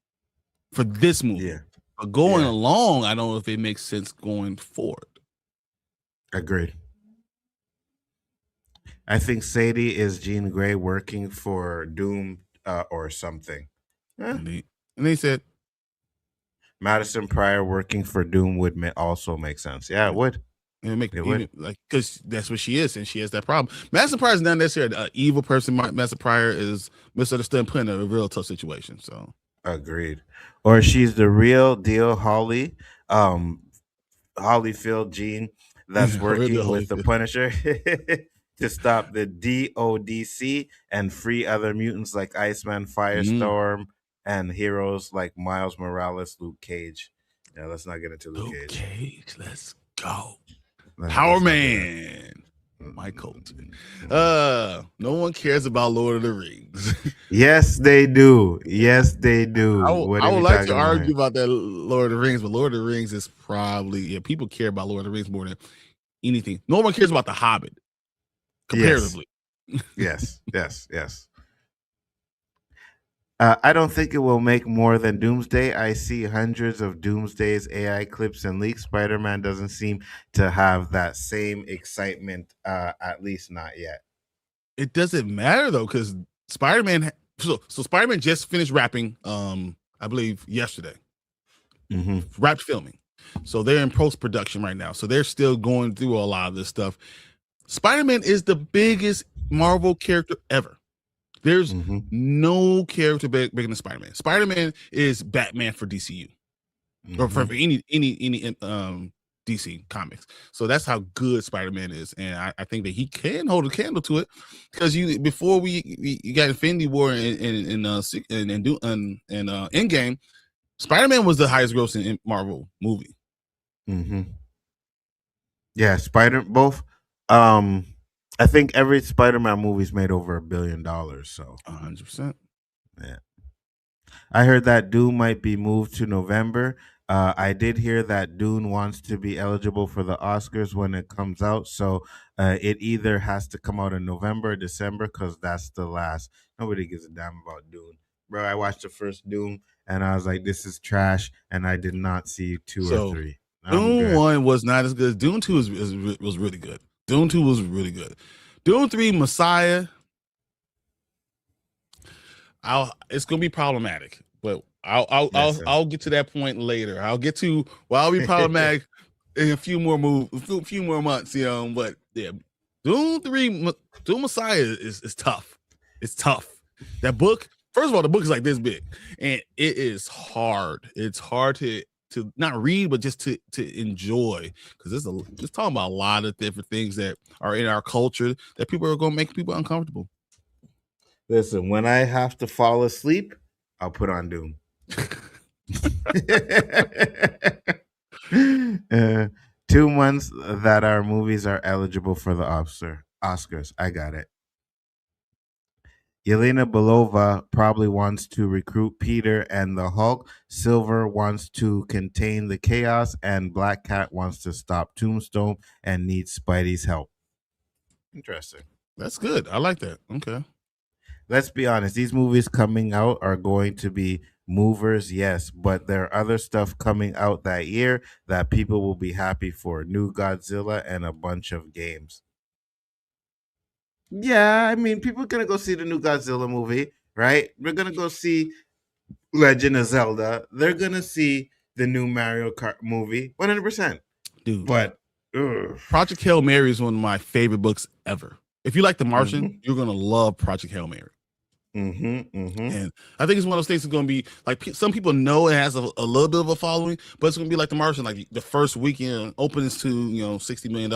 Speaker 1: for this movie.
Speaker 3: Yeah.
Speaker 1: But going along, I don't know if it makes sense going forward.
Speaker 3: Agreed. I think Sadie is Jean Grey working for Doom or something.
Speaker 1: And they said
Speaker 3: Madison Pryor working for Doom would also make sense. Yeah, it would.
Speaker 1: It would. Like, because that's what she is, and she has that problem. Madison Pryor is not necessarily an evil person. Madison Pryor is misunderstood and put in a real tough situation. So
Speaker 3: agreed. Or she's the real deal Holly Field Jean that's working with the Punisher to stop the DODC and free other mutants like Iceman, Firestorm, and heroes like Miles Morales, Luke Cage. Yeah, let's not get into Luke Cage.
Speaker 1: Let's go. Power Man. Mike Colton. No one cares about Lord of the Rings.
Speaker 3: Yes, they do. Yes, they do.
Speaker 1: I would like to argue about that Lord of the Rings, but Lord of the Rings is probably people care about Lord of the Rings more than anything. No one cares about The Hobbit. Comparatively.
Speaker 3: Yes. I don't think it will make more than Doomsday. I see hundreds of Doomsday's AI clips and leaks. Spider-Man doesn't seem to have that same excitement, at least not yet.
Speaker 1: It doesn't matter though, because Spider-Man. So Spider-Man just finished wrapping, I believe yesterday. Wrapped filming. So they're in post-production right now. So they're still going through a lot of this stuff. Spider-Man is the biggest Marvel character ever. There's no character bigger than Spider-Man. Spider-Man is Batman for DCU, or for any DC comics. So that's how good Spider-Man is, and I think that he can hold a candle to it, because before we got Infinity War and Endgame, Spider-Man was the highest grossing Marvel movie.
Speaker 3: Yeah, both. I think every Spider-Man movie's made over $1 billion. So
Speaker 1: 100%.
Speaker 3: Yeah. I heard that Dune might be moved to November. I did hear that Dune wants to be eligible for the Oscars when it comes out. So it either has to come out in November or December, because that's the last. Nobody gives a damn about Dune. Bro, I watched the first Dune and I was like, this is trash. And I did not see 2 or 3.
Speaker 1: Dune 1 was not as good. Dune 2 was really good. Dune 2 was really good. Dune 3, Messiah, it's gonna be problematic, but I'll get to that point later. I'll be problematic in a few more months, But yeah, Dune 3, Dune Messiah is tough. It's tough. That book, first of all, the book is like this big, and it is hard. It's hard to not read, but just to enjoy, because it's talking about a lot of different things that are in our culture that people are going to make people uncomfortable.
Speaker 3: Listen, when I have to fall asleep, I'll put on Doom. 2 months that our movies are eligible for the Oscars. I got it. Yelena Belova probably wants to recruit Peter and the Hulk. Silver wants to contain the chaos, and Black Cat wants to stop Tombstone and needs Spidey's help. Interesting.
Speaker 1: That's good. I like that. Okay.
Speaker 3: Let's be honest. These movies coming out are going to be movers, yes, but there are other stuff coming out that year that people will be happy for. New Godzilla and a bunch of games. Yeah, I mean, people are going to go see the new Godzilla movie, right? We're going to go see Legend of Zelda. They're going to see the new Mario Kart movie, 100%.
Speaker 1: Dude,
Speaker 3: But
Speaker 1: Project Hail Mary is one of my favorite books ever. If you like The Martian, you're gonna love Project Hail Mary. And I think it's one of those things that's going to be like some people know it has a little bit of a following, but it's going to be like The Martian. Like the first weekend opens to $60 million,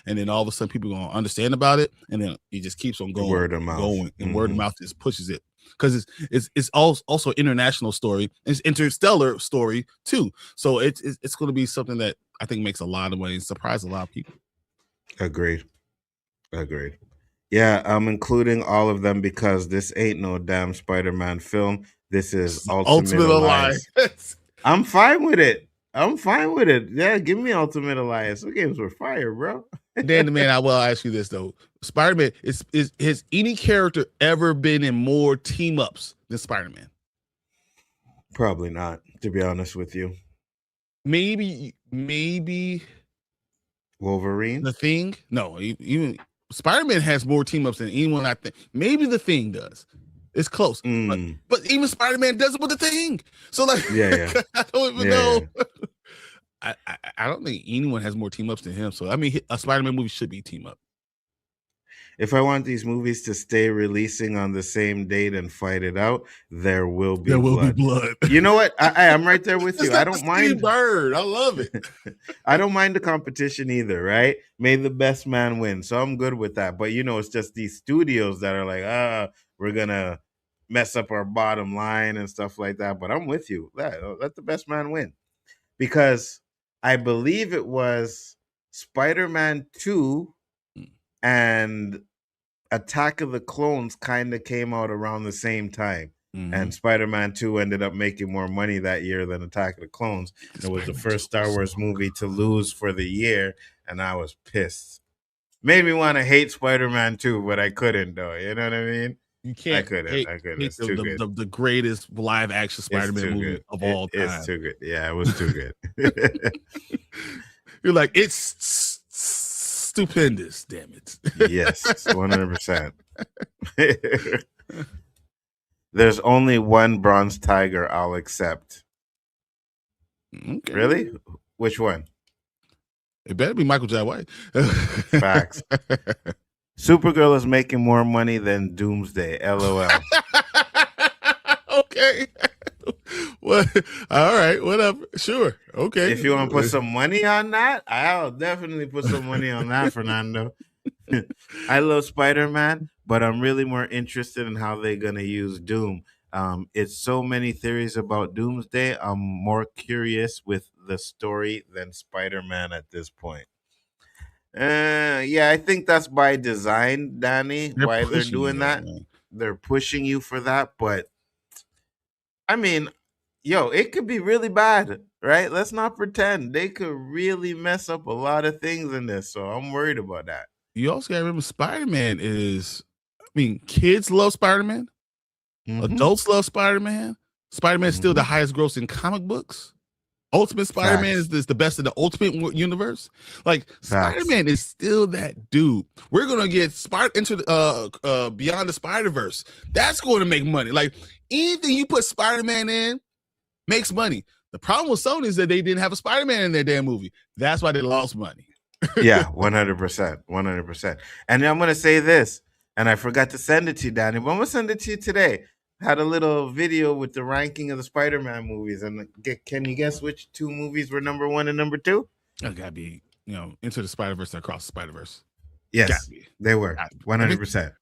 Speaker 1: and then all of a sudden people are going to understand about it, and then it just keeps on going,
Speaker 3: word of mouth,
Speaker 1: and word of mouth just pushes it because it's also an international story. It's interstellar story too, so it's going to be something that I think makes a lot of money and surprise a lot of people.
Speaker 3: Agreed. Yeah, I'm including all of them because this ain't no damn Spider-Man film. This is Ultimate Alliance. I'm fine with it. Yeah, give me Ultimate Alliance. Those games were fire, bro.
Speaker 1: Dan the Man, I will ask you this though. Spider-Man, has any character ever been in more team-ups than Spider-Man?
Speaker 3: Probably not, to be honest with you.
Speaker 1: Maybe
Speaker 3: Wolverine?
Speaker 1: The Thing? No, even Spider-Man has more team-ups than anyone, I think. Maybe The Thing does. It's close. But even Spider-Man does it with The Thing. So like I don't even know. I don't think anyone has more team-ups than him. So I mean a Spider-Man movie should be team-up.
Speaker 3: If I want these movies to stay releasing on the same date and fight it out, there will be blood. You know what? I'm right there with you. I don't mind.
Speaker 1: Bird. I love it.
Speaker 3: I don't mind the competition either, right? May the best man win. So I'm good with that. But it's just these studios that are like, we're gonna mess up our bottom line and stuff like that. But I'm with you. Let the best man win. Because I believe it was Spider-Man 2 and Attack of the Clones kind of came out around the same time. And Spider-Man 2 ended up making more money that year than Attack of the Clones. It was the first Star Wars movie to lose for the year, and I was pissed. Made me want to hate Spider-Man 2, but I couldn't, though. You know what I mean?
Speaker 1: You can't.
Speaker 3: I couldn't. It's too good.
Speaker 1: The greatest live action Spider-Man movie of all time.
Speaker 3: It's too good. Yeah, it was too good.
Speaker 1: You're like, it's stupendous, damn it.
Speaker 3: Yes, 100%. There's only one bronze tiger I'll accept.
Speaker 1: Okay.
Speaker 3: Really? Which one?
Speaker 1: It better be Michael J. White.
Speaker 3: Facts. Supergirl is making more money than Doomsday. LOL.
Speaker 1: Okay. Well, all right, whatever. Sure. Okay.
Speaker 3: If you want to put some money on that, I'll definitely put some money on that, Fernando. I love Spider-Man, but I'm really more interested in how they're going to use Doom. It's so many theories about Doomsday. I'm more curious with the story than Spider-Man at this point. Yeah, I think that's by design, Danny, why they're doing that. They're pushing you for that, but I mean, it could be really bad, right? Let's not pretend. They could really mess up a lot of things in this, so I'm worried about that.
Speaker 1: You also got to remember Spider-Man kids love Spider-Man. Adults love Spider-Man. Spider-Man is still the highest gross in comic books. Ultimate Spider-Man is the best in the Ultimate universe. Like Spider-Man is still that dude. We're gonna get into the Beyond the Spider-Verse. That's going to make money. Like anything you put Spider-Man in makes money. The problem with Sony is that they didn't have a Spider-Man in their damn movie. That's why they lost money.
Speaker 3: Yeah, 100%. And I'm gonna say this, and I forgot to send it to you, Danny, but I'm gonna send it to you today. Had a little video with the ranking of the Spider-Man movies, and can you guess which two movies were number 1 and number 2?
Speaker 1: That gotta be, Into the Spider-Verse and Across the Spider-Verse.
Speaker 3: Yes, they were 100%.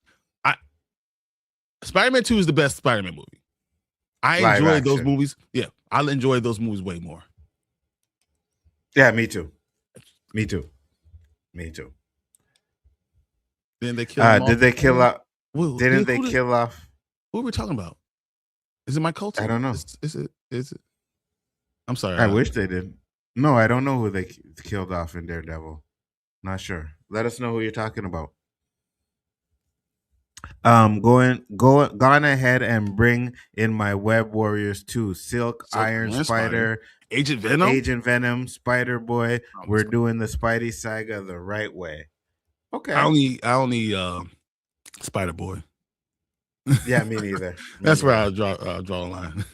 Speaker 1: Spider-Man 2 is the best Spider-Man movie. I enjoyed those movies. Yeah, I enjoyed those movies way more.
Speaker 3: Yeah, me too.
Speaker 1: Then they killed.
Speaker 3: Did they kill off? Didn't they kill off?
Speaker 1: Who are we talking about? Is it Mike Colton?
Speaker 3: I don't know.
Speaker 1: Is it? I'm sorry.
Speaker 3: I wish they did. No, I don't know who they killed off in Daredevil. Not sure. Let us know who you're talking about. Gone ahead and bring in my Web Warriors 2, Silk, Iron Spider,
Speaker 1: Agent
Speaker 3: Venom, Spider Boy. We're doing the Spidey saga the right way. Okay.
Speaker 1: I only Spider Boy.
Speaker 3: Yeah, me neither.
Speaker 1: That's where I'll draw a line.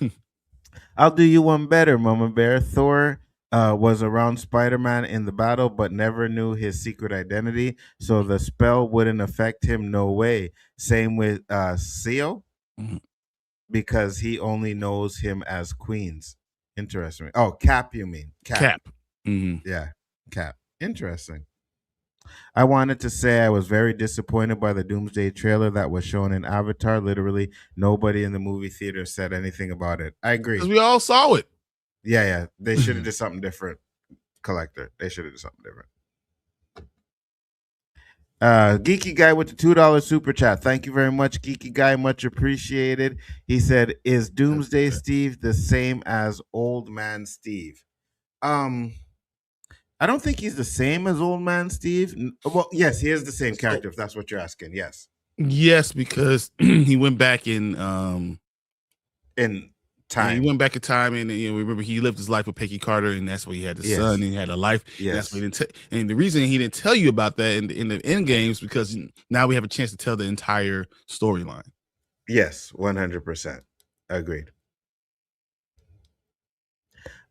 Speaker 3: I'll do you one better, Mama Bear. Thor was around Spider-Man in the battle, but never knew his secret identity, so the spell wouldn't affect him. No way. Same with Seal,
Speaker 1: Mhm.
Speaker 3: because he only knows him as Queens. Interesting. Oh, Cap, you mean
Speaker 1: Cap. Mhm.
Speaker 3: Yeah, Cap. Interesting. I wanted to say I was very disappointed by the Doomsday trailer that was shown in Avatar. Literally, nobody in the movie theater said anything about it. I agree.
Speaker 1: Because we all saw it.
Speaker 3: Yeah. They should have did something different. Collector. They should have did something different. Geeky Guy with the $2 super chat. Thank you very much, Geeky Guy. Much appreciated. He said, "Is Doomsday Steve the same as Old Man Steve?" I don't think he's the same as Old Man Steve. Well, yes, he is the same character, if that's what you're asking. Yes.
Speaker 1: Yes, because he went back in
Speaker 3: time.
Speaker 1: He went back in time, and remember he lived his life with Peggy Carter, and that's where he had the son, and he had a life.
Speaker 3: Yes.
Speaker 1: That's what he didn't and the reason he didn't tell you about that in the end games because now we have a chance to tell the entire storyline.
Speaker 3: Yes, 100%. Agreed.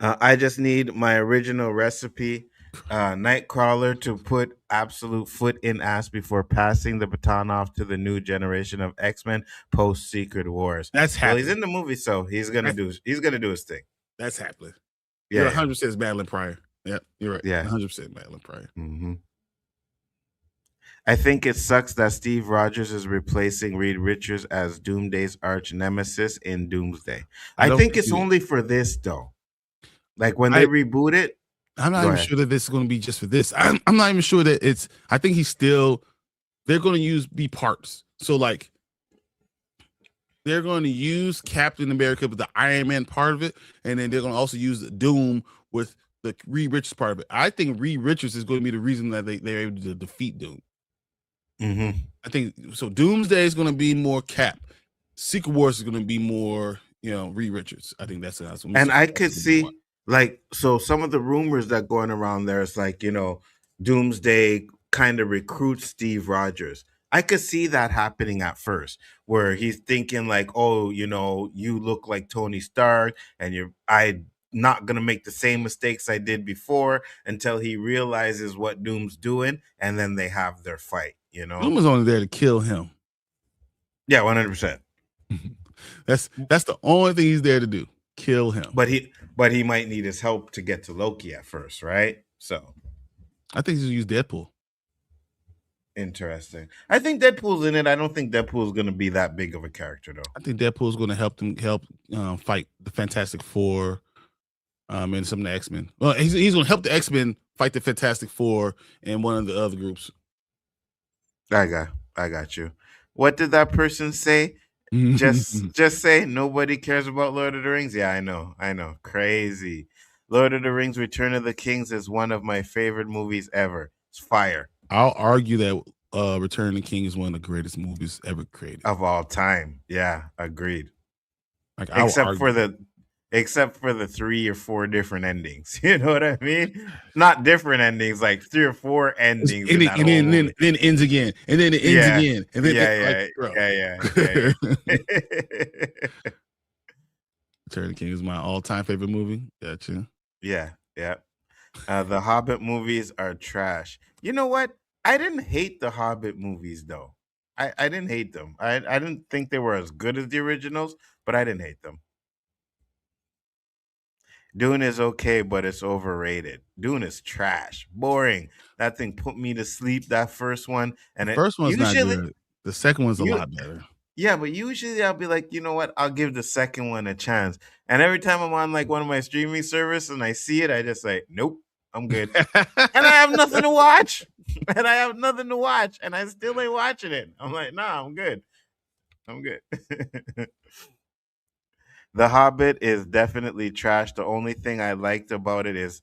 Speaker 3: I just need my original recipe. Nightcrawler to put absolute foot in ass before passing the baton off to the new generation of X-Men post Secret Wars.
Speaker 1: That's happening.
Speaker 3: Well, he's in the movie, so he's gonna do his thing.
Speaker 1: That's happening.
Speaker 3: Yeah,
Speaker 1: you're 100% Madeline Pryor. Yep, you're right.
Speaker 3: Yeah,
Speaker 1: 100% Madeline Pryor.
Speaker 3: Mm-hmm. I think it sucks that Steve Rogers is replacing Reed Richards as Doomsday's arch nemesis in Doomsday. I think it's only for this though. Like when they reboot it.
Speaker 1: I'm not even sure that this is going to be just for this. I'm not even sure that it's. I think they're going to be parts. So like, they're going to use Captain America with the Iron Man part of it, and then they're going to also use the Doom with the Reed Richards part of it. I think Reed Richards is going to be the reason that they're able to defeat Doom.
Speaker 3: Mm-hmm.
Speaker 1: I think so. Doomsday is going to be more Cap. Secret Wars is going to be more, Reed Richards. I think that's what
Speaker 3: and I could see. Like, so some of the rumors that going around there is like, Doomsday kind of recruits Steve Rogers. I could see that happening at first, where he's thinking like, oh, you look like Tony Stark, and I'm not gonna make the same mistakes I did before, until he realizes what Doom's doing, and then they have their fight.
Speaker 1: Doom is only there to kill him.
Speaker 3: Yeah, 100%.
Speaker 1: That's the only thing he's there to do. Kill him.
Speaker 3: But he might need his help to get to Loki at first, right? So
Speaker 1: I think he'll use Deadpool.
Speaker 3: Interesting. I think Deadpool's in it. I don't think Deadpool's going to be that big of a character, though.
Speaker 1: I think Deadpool's going to help fight the Fantastic Four and some of the X-Men. Well, he's going to help the X-Men fight the Fantastic Four and one of the other groups.
Speaker 3: I got you. What did that person say? Just say nobody cares about Lord of the Rings. Yeah, I know. Crazy. Lord of the Rings: Return of the Kings is one of my favorite movies ever. It's fire.
Speaker 1: I'll argue that Return of the King is one of the greatest movies ever created
Speaker 3: of all time. Yeah, agreed.
Speaker 1: Like,
Speaker 3: except for the 3 or 4 different endings. You know what I mean? Not different endings, like 3 or 4 endings.
Speaker 1: And then ends again. And then it ends again. And then Return of the King is my all-time favorite movie. Gotcha.
Speaker 3: Yeah. The Hobbit movies are trash. You know what? I didn't hate the Hobbit movies, though. I didn't hate them. I didn't think they were as good as the originals, but I didn't hate them. Dune is okay, but it's overrated. Dune is trash, boring. That thing put me to sleep. That first one, and
Speaker 1: the first one's not good. The second one's a lot better.
Speaker 3: Yeah, but usually I'll be like, you know what? I'll give the second one a chance. And every time I'm on like one of my streaming services and I see it, I just like, nope, I'm good. And I have nothing to watch. And I still ain't watching it. I'm like, nah, I'm good. The Hobbit is definitely trash. The only thing I liked about it is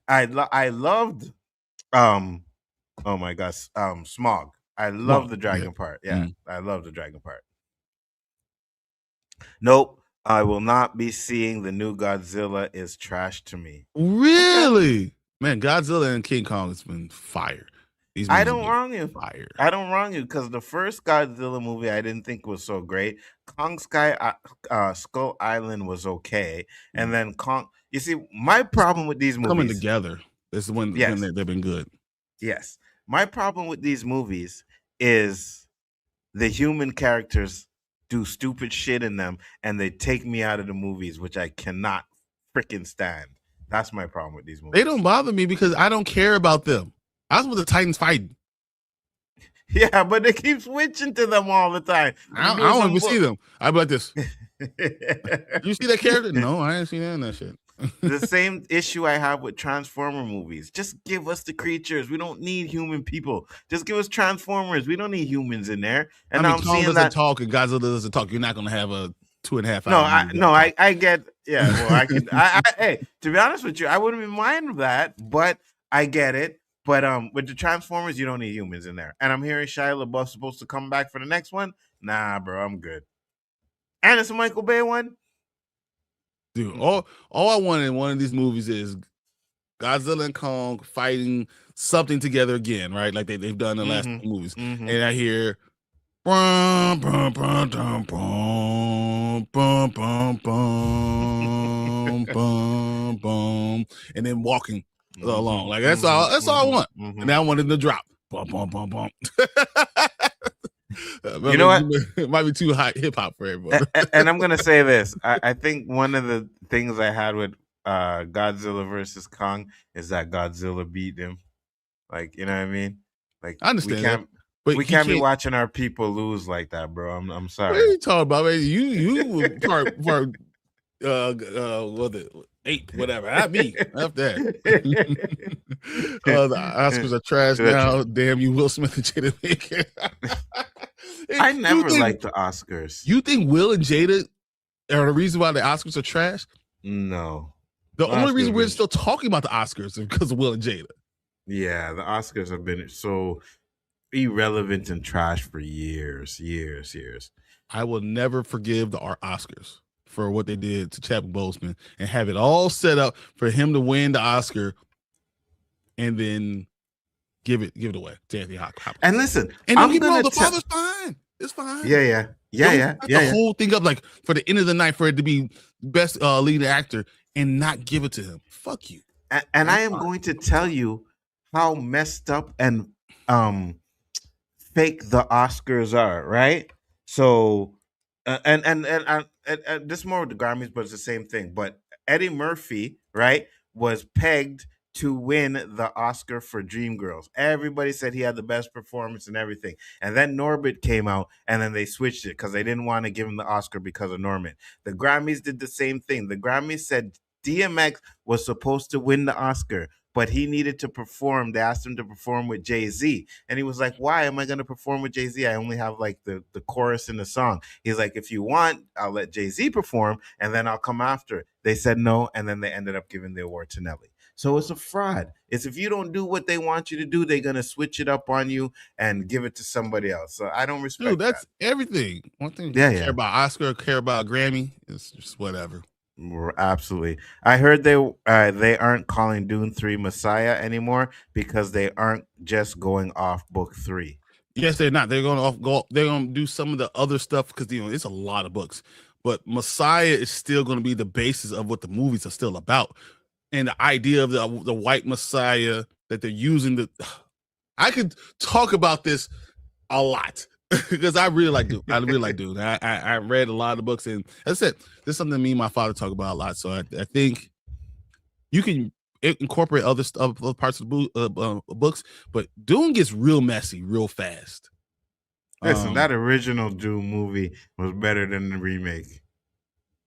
Speaker 3: I loved oh my gosh, Smog. I love the dragon part. Yeah, I love the dragon part. Nope, I will not be seeing the new Godzilla. Is trash to me.
Speaker 1: Really? Okay. Man, Godzilla and King Kong has been fire. These
Speaker 3: I
Speaker 1: movies
Speaker 3: don't wrong you.
Speaker 1: fire.
Speaker 3: I don't wrong you because the first Godzilla movie I didn't think was so great. Skull Island was okay, and then Kong. You see, my problem with these movies
Speaker 1: coming together is when
Speaker 3: Yes.
Speaker 1: they've been good.
Speaker 3: Yes, my problem with these movies is the human characters do stupid shit in them, and they take me out of the movies, which I cannot freaking stand. That's my problem with these movies.
Speaker 1: They don't bother me because I don't care about them. I was with the Titans fighting.
Speaker 3: Yeah, but they keep switching to them all the time.
Speaker 1: I don't even see them. I'd be like this. You see that character? No, I ain't seen that in that shit.
Speaker 3: The same issue I have with Transformer movies. Just give us the creatures. We don't need human people. Just give us Transformers. We don't need humans in there. And
Speaker 1: I mean,
Speaker 3: I'm
Speaker 1: Kong
Speaker 3: seeing
Speaker 1: doesn't
Speaker 3: that.
Speaker 1: talk and Godzilla doesn't talk. You're not going to have a 2.5 hour.
Speaker 3: I get. Yeah, well, I can. Hey, to be honest with you, I wouldn't mind that, but I get it. But with the Transformers, you don't need humans in there. And I'm hearing Shia LaBeouf's supposed to come back for the next one. Nah, bro, I'm good. And it's a Michael Bay one.
Speaker 1: Dude, all I want in one of these movies is Godzilla and Kong fighting something together again, right? Like they've done in the last movies. And I hear bum, bum, bum, bum, bum, bum, bum, bum, bum, bum, and then walking along. Like that's all I want. And I wanted to drop. Bum, bum, bum, bum.
Speaker 3: You know what?
Speaker 1: It might be too hot hip hop for everybody.
Speaker 3: And I'm gonna say this. I think one of the things I had with Godzilla versus Kong is that Godzilla beat him. Like, you know what I mean? Like,
Speaker 1: I understand that.
Speaker 3: But we can't be watching our people lose like that, bro. I'm sorry.
Speaker 1: What are you talking about, man? You were part what the 8, whatever. Not me. After that. The Oscars are trash now. Damn you, Will Smith and Jada Pinkett.
Speaker 3: I never liked the Oscars.
Speaker 1: You think Will and Jada are the reason why the Oscars are trash?
Speaker 3: No.
Speaker 1: The only reason we're still talking about the Oscars is because of Will and Jada.
Speaker 3: Yeah, the Oscars have been so irrelevant and trash for years.
Speaker 1: I will never forgive the Oscars for what they did to Chadwick Boseman and have it all set up for him to win the Oscar and then give it away to Anthony Hopkins.
Speaker 3: And listen,
Speaker 1: and don't get me wrong, the father's fine. It's fine.
Speaker 3: Yeah.
Speaker 1: The whole thing up like for the end of the night for it to be best lead actor and not give it to him. Fuck you.
Speaker 3: And I am going to tell you how messed up and fake the Oscars are, right? So and this is more with the Grammys, but it's the same thing. But Eddie Murphy, right, was pegged to win the Oscar for Dreamgirls. Everybody said he had the best performance and everything. And then Norbit came out and then they switched it because they didn't want to give him the Oscar because of Norbit. The Grammys did the same thing. The Grammys said DMX was supposed to win the Oscar, but he needed to perform. They asked him to perform with Jay-Z. And he was like, why am I going to perform with Jay-Z? I only have like the chorus in the song. He's like, if you want, I'll let Jay-Z perform and then I'll come after. They said no. And then they ended up giving the award to Nelly. So it's a fraud. It's if you don't do what they want you to do, they're going to switch it up on you and give it to somebody else. So I don't respect
Speaker 1: that's everything. One thing care about Oscar, care about Grammy. It's just whatever.
Speaker 3: Absolutely. I heard they aren't calling Dune 3 Messiah anymore because they aren't just going off book 3.
Speaker 1: Yes, they're not. They're going to do some of the other stuff because it's a lot of books. But Messiah is still going to be the basis of what the movies are still about. And the idea of the white Messiah that they're using I could talk about this a lot because I really like Dune. I read a lot of books, and as I said, this is something me and my father talk about a lot. So I think you can incorporate other parts of the books, but Dune gets real messy real fast.
Speaker 3: Listen, that original Dune movie was better than the remake.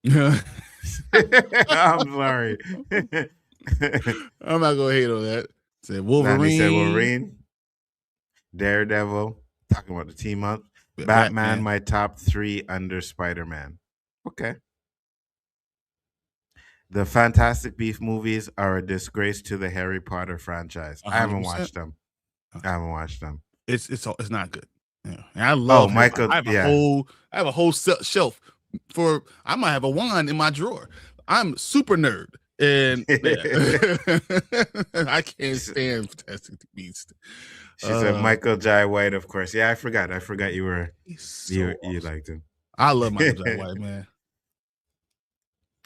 Speaker 3: I'm sorry.
Speaker 1: I'm not gonna hate on that. Said Wolverine.
Speaker 3: Daredevil. Talking about the team up. Batman, my top 3 under Spider-Man. Okay. The Fantastic Beasts movies are a disgrace to the Harry Potter franchise. 100%. I haven't watched them.
Speaker 1: It's not good. Yeah. And I love
Speaker 3: Michael.
Speaker 1: I have a whole shelf for. I might have a wand in my drawer. I'm super nerd. And yeah. I can't stand Fantastic Beasts.
Speaker 3: She said Michael Jai White, of course. Yeah, I forgot you were
Speaker 1: So
Speaker 3: you
Speaker 1: awesome.
Speaker 3: liked him.
Speaker 1: I love Michael Jai White, man.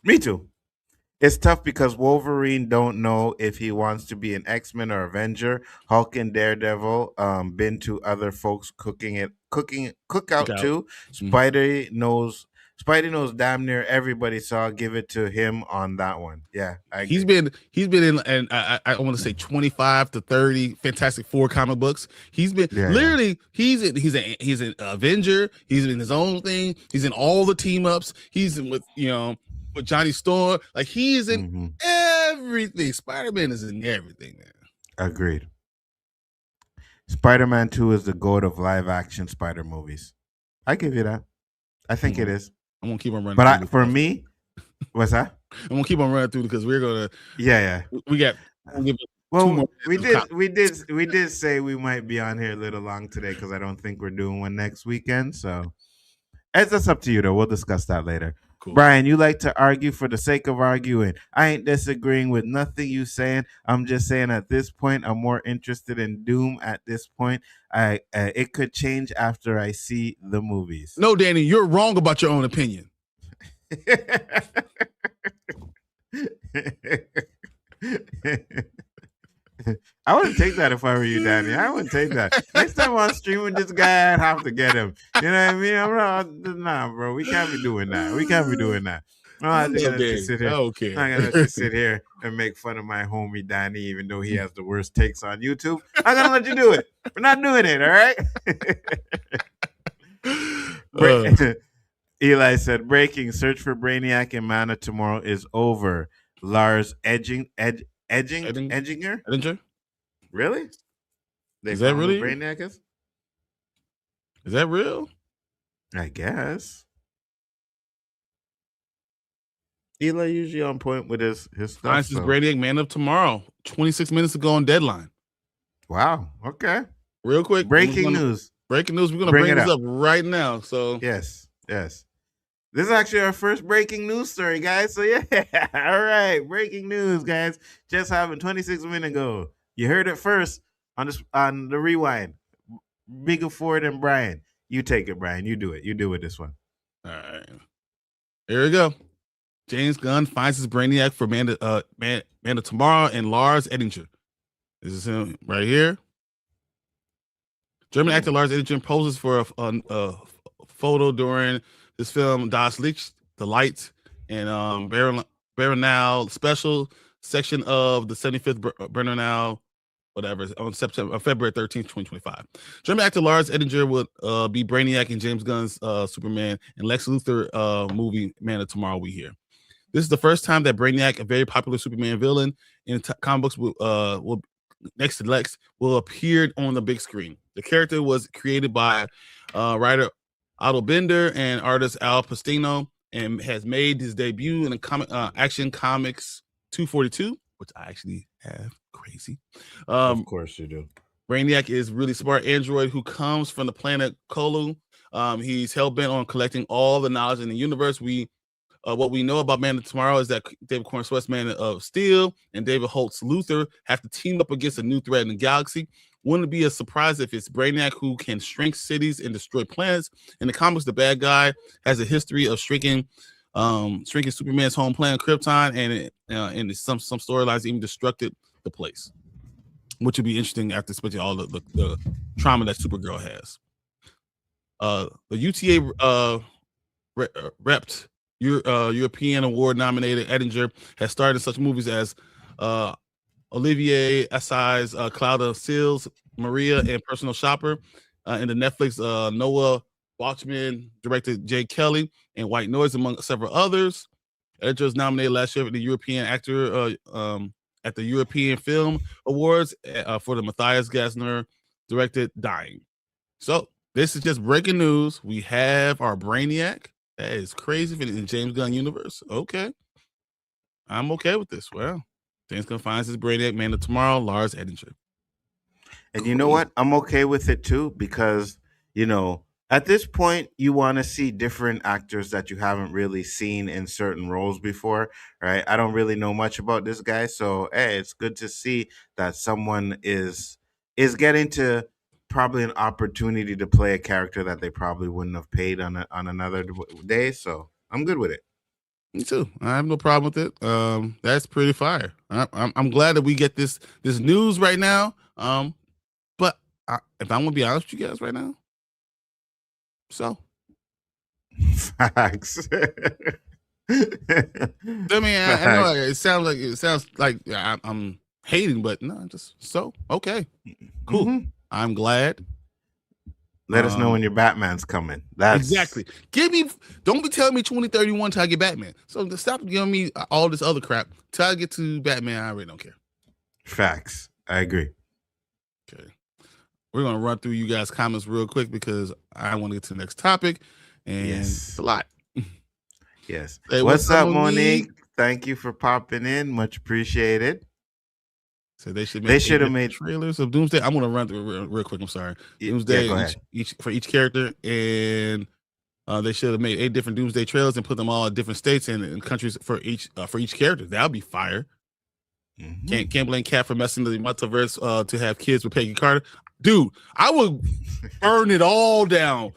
Speaker 3: Me too. It's tough because Wolverine don't know if he wants to be an X-Men or Avenger. Hulk and Daredevil been to other folks cookout too. Spidey knows damn near everybody, so I'll give it to him on that one. Yeah,
Speaker 1: he's been in, and I want to say 25 to 30 Fantastic Four comic books. He's been literally he's an Avenger. He's in his own thing. He's in all the team ups. He's in with with Johnny Storm. Like he's in everything. Spider-Man is in everything, man.
Speaker 3: Agreed. Spider-Man 2 is the GOAT of live action Spider movies. I give you that. I think it is.
Speaker 1: I'm gonna keep on running.
Speaker 3: But for me, what's that?
Speaker 1: I'm gonna keep on running through because we're gonna.
Speaker 3: Yeah.
Speaker 1: We got.
Speaker 3: Well, we did say we might be on here a little long today because I don't think we're doing one next weekend. So that's up to you though. We'll discuss that later. Cool. Bryon, you like to argue for the sake of arguing. I ain't disagreeing with nothing you saying. I'm just saying at this point, I'm more interested in Doom at this point. It could change after I see the movies.
Speaker 1: No, Danny, you're wrong about your own opinion.
Speaker 3: I wouldn't take that if I were you, Danny. I wouldn't take that. Next time I'm streaming this guy, I'd have to get him. You know what I mean? Nah, bro. We can't be doing that. I'm not gonna just sit here. I'm not gonna just sit here and make fun of my homie Danny, even though he has the worst takes on YouTube. I'm gonna let you do it. We're not doing it, all right? Eli said, breaking, search for Brainiac and Man of Tomorrow is over. Lars Edginger? Really?
Speaker 1: Is that really
Speaker 3: Brainiac is?
Speaker 1: Is that real?
Speaker 3: I guess. Eli usually on point with his stuff.
Speaker 1: Science is Brainiac, Man of Tomorrow. 26 minutes ago on Deadline.
Speaker 3: Wow. Okay.
Speaker 1: Real quick.
Speaker 3: Breaking news.
Speaker 1: We're gonna bring this up right now. So
Speaker 3: yes. This is actually our first breaking news story, guys. So yeah, all right, breaking news, guys. Just happened 26 minutes ago. You heard it first on the rewind. Biggaford and Bryon. You take it, Bryon. You do it. You do it this one.
Speaker 1: All right. Here we go. James Gunn finds his Brainiac for Man of Tomorrow and Lars Eddinger. This is him right here. German actor Lars Eddinger poses for a photo during this film Das Licht, The Light, and Berlinale special section of the 75th Berlinale, whatever, on February 13th, 2025. German actor Lars Eddinger will be Brainiac in James Gunn's Superman and Lex Luthor movie Man of Tomorrow we hear. This is the first time that Brainiac, a very popular Superman villain in comic books, will next to Lex, will appear on the big screen. The character was created by writer Otto Bender and artist Al Pacino, and has made his debut in the Action Comics 242, which I actually have. Crazy.
Speaker 3: Of course you do.
Speaker 1: Brainiac is really smart android who comes from the planet Kolu. He's hell-bent on collecting all the knowledge in the universe. What we know about Man of Tomorrow is that David Cornsweat's Man of Steel and David Holt's Luthor have to team up against a new threat in the galaxy. Wouldn't it be a surprise if it's Brainiac who can shrink cities and destroy planets? In the comics, the bad guy has a history of shrinking Superman's home planet Krypton, and in some storylines even destructed the place, which would be interesting after especially all the trauma that Supergirl has. The UTA repped European Award nominated Eddinger has starred in such movies as Olivier Assay's Cloud of Seals, Maria, and Personal Shopper. In the Netflix Noah Watchman directed Jay Kelly and White Noise, among several others. Eddinger was nominated last year for the European actor at the European Film Awards for the Matthias Gassner directed Dying. So this is just breaking news. We have our Brainiac. That is crazy for the James Gunn universe. Okay. I'm okay with this. Well, James Gunn finds his Brainiac, Man of Tomorrow, Lars Eddinger.
Speaker 3: And you know what? I'm okay with it too, because, At this point, you want to see different actors that you haven't really seen in certain roles before, right? I don't really know much about this guy, so hey, it's good to see that someone is getting to probably an opportunity to play a character that they probably wouldn't have paid on another day. So I'm good with it.
Speaker 1: Me too. I have no problem with it. That's pretty fire. I'm glad that we get this news right now. But if I'm gonna be honest with you guys right now, so
Speaker 3: Facts.
Speaker 1: I mean, I know it sounds like I'm hating, but no, just so okay, cool. Mm-hmm. I'm glad.
Speaker 3: Let us know when your Batman's coming. That's
Speaker 1: exactly. Don't be telling me 2031 till I get Batman. So stop giving me all this other crap till I get to Batman. I really don't care.
Speaker 3: Facts. I agree.
Speaker 1: Okay. We're gonna run through you guys' comments real quick because I want to get to the next topic, and it's a lot.
Speaker 3: Yes. Hey, what's up, Monique? Thank you for popping in. Much appreciated.
Speaker 1: So they should have made trailers of Doomsday. I'm gonna run through real quick. I'm sorry. Doomsday for each character, and they should have made 8 different Doomsday trailers and put them all in different states and countries for each character. That'll be fire. Mm-hmm. Can't blame Cat for messing the multiverse to have kids with Peggy Carter. Dude, I would burn it all down.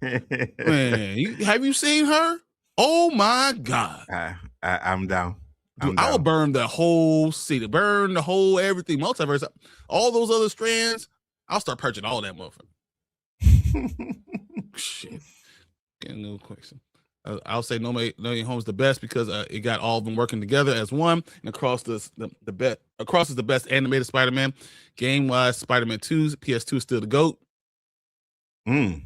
Speaker 1: Man, have you seen her? Oh my God!
Speaker 3: I'm down.
Speaker 1: Dude, I will burn the whole city, burn the whole everything, multiverse, all those other strands. I'll start purchasing all that motherfucker. Shit. Getting no question. I'll say No Way Home's the best because it got all of them working together as one, and across is the best animated Spider-Man. Game-wise, Spider-Man 2, PS2 is still the GOAT.
Speaker 3: I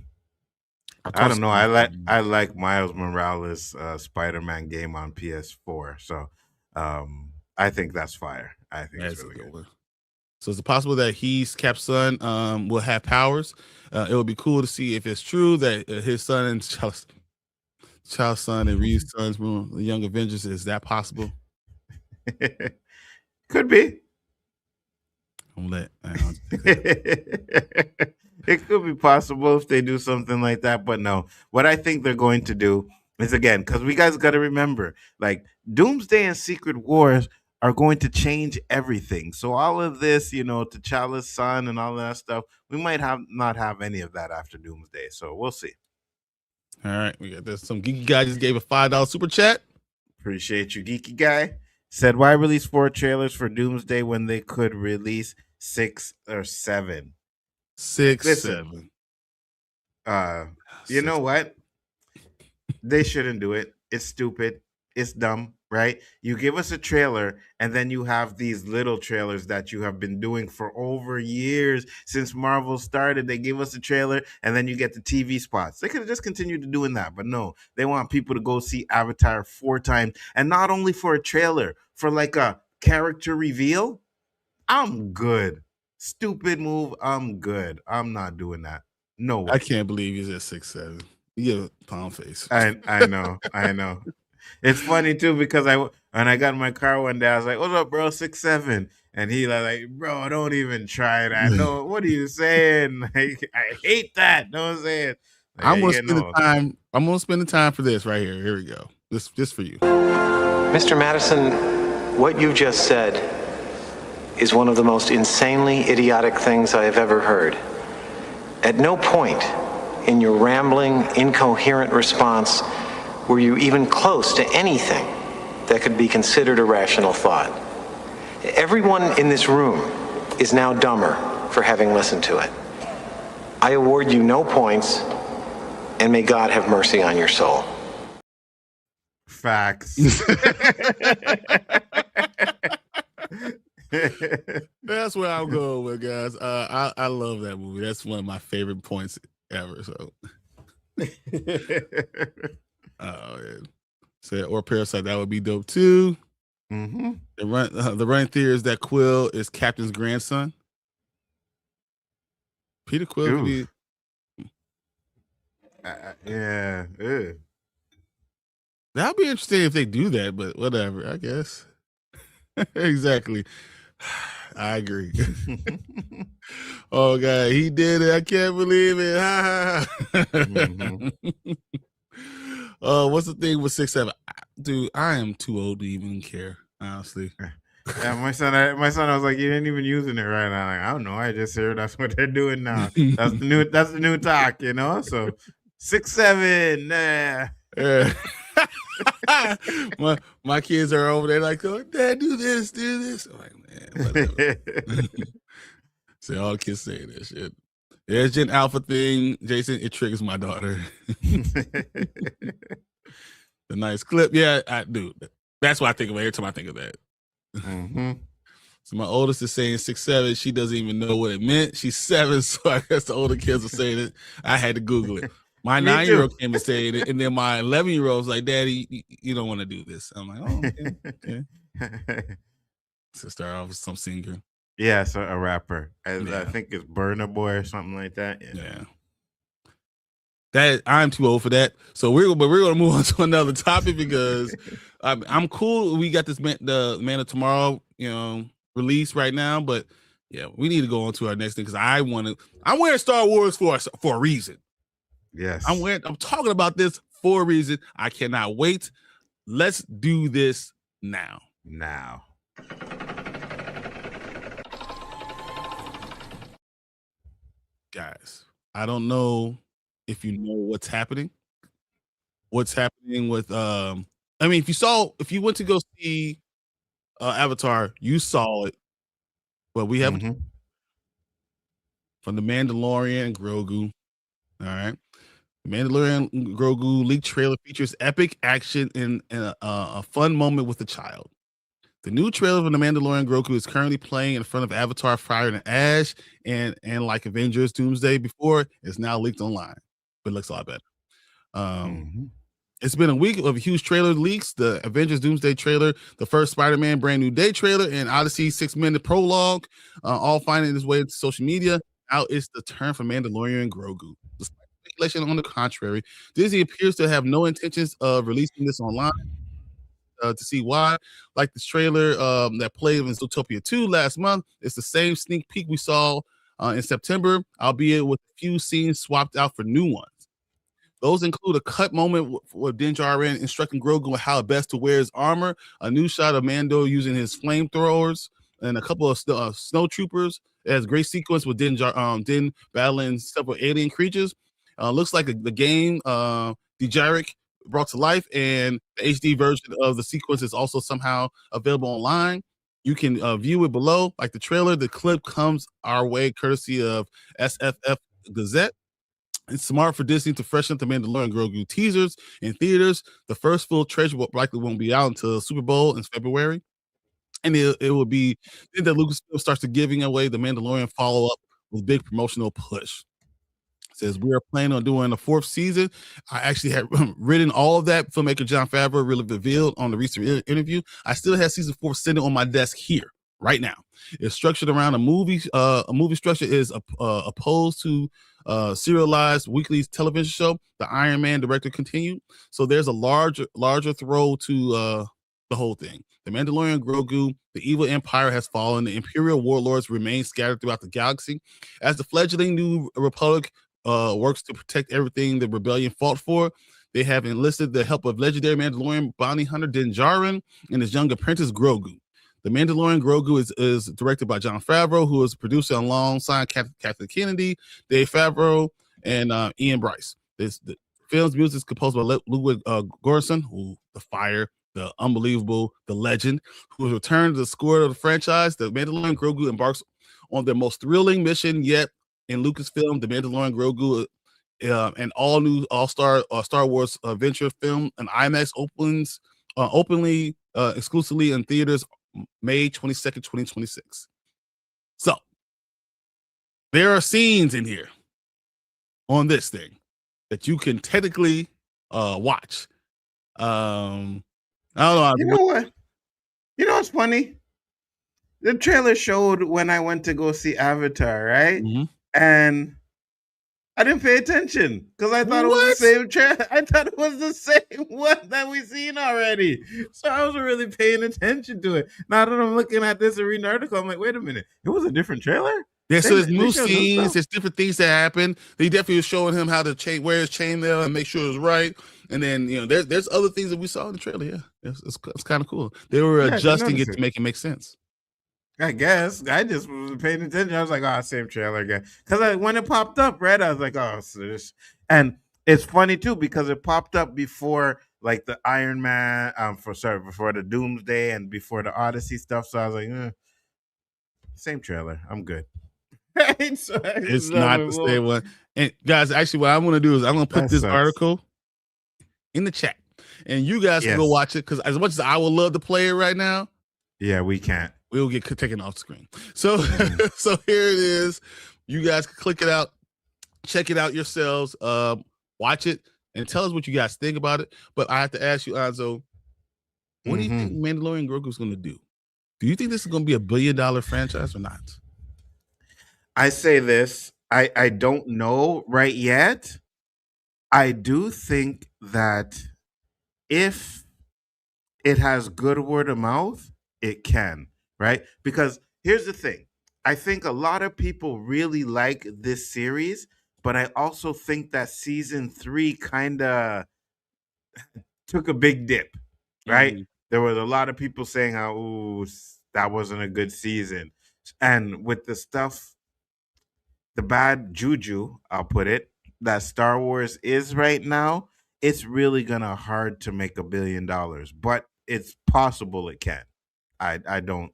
Speaker 3: don't know. I like Miles Morales' Spider-Man game on PS4, so I think that's fire. I think that's really good.
Speaker 1: So is it possible that Cap's son will have powers? It would be cool to see if it's true that his son and Child's son and Reed's son's the Young Avengers. Is that possible?
Speaker 3: Could be. It could be possible if they do something like that, but no. What I think they're going to do is, again, because we guys got to remember, like, Doomsday and Secret Wars are going to change everything. So all of this, T'Challa's son and all that stuff, we might not have any of that after Doomsday. So we'll see.
Speaker 1: All right, we got this. Some geeky guy just gave a $5 super chat.
Speaker 3: Appreciate you, geeky guy. Said, why release 4 trailers for Doomsday when they could release 6 or 7?
Speaker 1: 7.
Speaker 3: You know what? They shouldn't do it. It's stupid. It's dumb, right? You give us a trailer and then you have these little trailers that you have been doing for over years since Marvel started. They give us a trailer and then you get the TV spots. They could have just continued doing that, but no, they want people to go see Avatar 4 times, and not only for a trailer, for like a character reveal. I'm good. Stupid move. I'm good. I'm not doing that. No way.
Speaker 1: I can't believe he's at 6'7". You have pound face.
Speaker 3: I know. It's funny too because when I got in my car one day, I was like, "What's up, bro? 6'7", and he like, "Bro, don't even try that. No, what are you saying? Like, I hate that. No, I'm saying." Like,
Speaker 1: I'm gonna spend the time. I'm gonna spend the time for this right here. Here we go. This just for you,
Speaker 6: Mr. Madison. What you just said is one of the most insanely idiotic things I have ever heard. At no point in your rambling, incoherent response were you even close to anything that could be considered a rational thought. Everyone in this room is now dumber for having listened to it. I award you no points, and may God have mercy on your soul.
Speaker 3: Facts.
Speaker 1: That's where I'm going with, guys. I love that movie. That's one of my favorite points ever. So, or Parasite, that would be dope too.
Speaker 3: Mm-hmm.
Speaker 1: The running theory is that Quill is Captain's grandson. Peter Quill could be.
Speaker 3: Yeah. Ew.
Speaker 1: That'd be interesting if they do that, but whatever, I guess. Exactly. I agree. Oh God, he did it! I can't believe it! Ha, ha, ha. What's the thing with 6'7"? Dude, I am too old to even care. Honestly.
Speaker 3: Yeah, my son. I was like, you didn't even using it right now. Like, I don't know. I just heard that's what they're doing now. That's the new talk, you know. So 6'7". Nah.
Speaker 1: Yeah. my kids are over there like, oh, Dad, do this. I'm like, man, whatever. See, all the kids say this shit. There's Gen Alpha thing, Jason. It triggers my daughter. The nice clip, yeah, I do. That's what I think of every time I think of that. So my oldest is saying 6'7". She doesn't even know what it meant. She's 7, so I guess the older kids are saying it. I had to Google it. My 9-year-old came and saying it, and then my 11-year-old was like, "Daddy, you don't want to do this." I'm like, "Oh, okay." So start off with some singer.
Speaker 3: Yeah, so a rapper. I think it's Burna Boy or something like that.
Speaker 1: Yeah. That I'm too old for that. So we're gonna move on to another topic because I'm cool. We got the Man of Tomorrow, release right now, but yeah, we need to go on to our next thing because I'm wearing Star Wars for a reason.
Speaker 3: Yes,
Speaker 1: I'm talking about this for a reason. I cannot wait. Let's do this now. Guys, I don't know if you know what's happening. What's happening with if you went to go see Avatar, you saw it. But we have from the Mandalorian and Grogu. All right. The Mandalorian Grogu leaked trailer features epic action and a fun moment with a child. The new trailer of The Mandalorian Grogu is currently playing in front of Avatar Fire and Ash and like Avengers Doomsday before, it's now leaked online. But it looks a lot better. It's been a week of huge trailer leaks. The Avengers Doomsday trailer, the first Spider-Man Brand New Day trailer, and Odyssey 6-minute prologue, all finding its way into social media. Now it's the turn for Mandalorian Grogu. Despite speculation on the contrary, Disney appears to have no intentions of releasing this online. To see why, like this trailer that played in Zootopia 2 last month, it's the same sneak peek we saw in September, albeit with a few scenes swapped out for new ones. Those include a cut moment with Din Djarin instructing Grogu on how best to wear his armor, a new shot of Mando using his flamethrowers, and a couple of snow troopers. It has a great sequence with Din battling several alien creatures. Looks like the game Djarin brought to life, and the HD version of the sequence is also somehow available online. You can view it below, like the trailer. The clip comes our way courtesy of SFF Gazette. It's smart for Disney to freshen up the Mandalorian Grogu teasers in theaters. The first full trailer likely won't be out until Super Bowl in February. And it will be then that Lucasfilm starts to giving away the Mandalorian follow-up with big promotional push. Says we are planning on doing a 4th season. I actually had written all of that. Filmmaker Jon Favreau really revealed on the recent interview. I still have season 4 sitting on my desk here right now. It's structured around a movie. A movie structure is opposed to serialized weekly television show. The Iron Man director continued. So there's a larger throw to the whole thing. The Mandalorian Grogu, the evil empire has fallen. The Imperial warlords remain scattered throughout the galaxy. As the fledgling New Republic works to protect everything the rebellion fought for, they have enlisted the help of legendary Mandalorian bounty hunter Din Djarin and his young apprentice Grogu. The Mandalorian Grogu is directed by Jon Favreau, who is producer alongside Kathleen Kennedy, Dave Favreau, and Ian Bryce. The film's music is composed by Ludwig Göransson, the Fire, the Unbelievable, the Legend, who has returned to the score of the franchise. The Mandalorian Grogu embarks on their most thrilling mission yet in Lucasfilm. The Mandalorian Grogu, an all-new all-star Star Wars adventure film, an IMAX opens openly exclusively in theaters May 22nd, 2026. So there are scenes in here on this thing that you can technically watch. I don't know.
Speaker 3: You know what? You know what's funny? The trailer showed when I went to go see Avatar, right? And I didn't pay attention because I thought it was the same trailer. I thought it was the same one that we've seen already. So I wasn't really paying attention to it. Now that I'm looking at this and reading the article, I'm like, wait a minute. It was a different trailer?
Speaker 1: Yeah, so there's new scenes, there's different things that happen. They definitely was showing him how to wear his chainmail and make sure it was right. And then, you know, there's other things that we saw in the trailer. Yeah, it's kind of cool. They were adjusting it to make it make sense.
Speaker 3: I guess I just was paying attention. I was like, "Oh, same trailer again." Because when it popped up, right, I was like, "Oh, so this." And it's funny too because it popped up before like the Iron Man, before the Doomsday and before the Odyssey stuff. So I was like, same trailer. I'm good. Right? So
Speaker 1: it's not the same one. And guys, actually, what I'm going to do is I'm going to put this article in the chat, and you guys can go watch it because as much as I would love to play it right now,
Speaker 3: we can't.
Speaker 1: We'll get taken off screen. So, so here it is. You guys can click it out, check it out yourselves, watch it, and tell us what you guys think about it. But I have to ask you, Anzo, what do you think Mandalorian Grogu's going to do? Do you think this is going to be $1 billion franchise or not?
Speaker 3: I say this. I don't know right yet. I do think that if it has good word of mouth, it can. Right? Because here's the thing. I think a lot of people really like this series, but I also think that season 3 kind of took a big dip, right? There was a lot of people saying how, ooh, that wasn't a good season. And with the stuff, the bad juju, I'll put it, that Star Wars is right now, it's really gonna hard to make $1 billion, but it's possible it can. I don't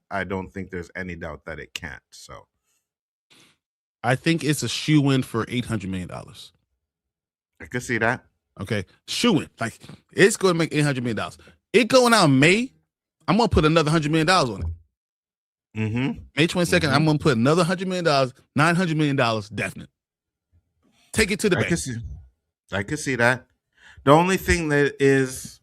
Speaker 3: think there's any doubt that it can't. So
Speaker 1: I think it's a shoe-in for $800 million.
Speaker 3: I could see that.
Speaker 1: Okay. Shoe-in. Like it's going to make $800 million. It going out in May, I'm going to put another $100 million on it. May 22nd, I'm going to put another $100 million, $900 million definite. Take it to the bank.
Speaker 3: I could see that. The only thing that is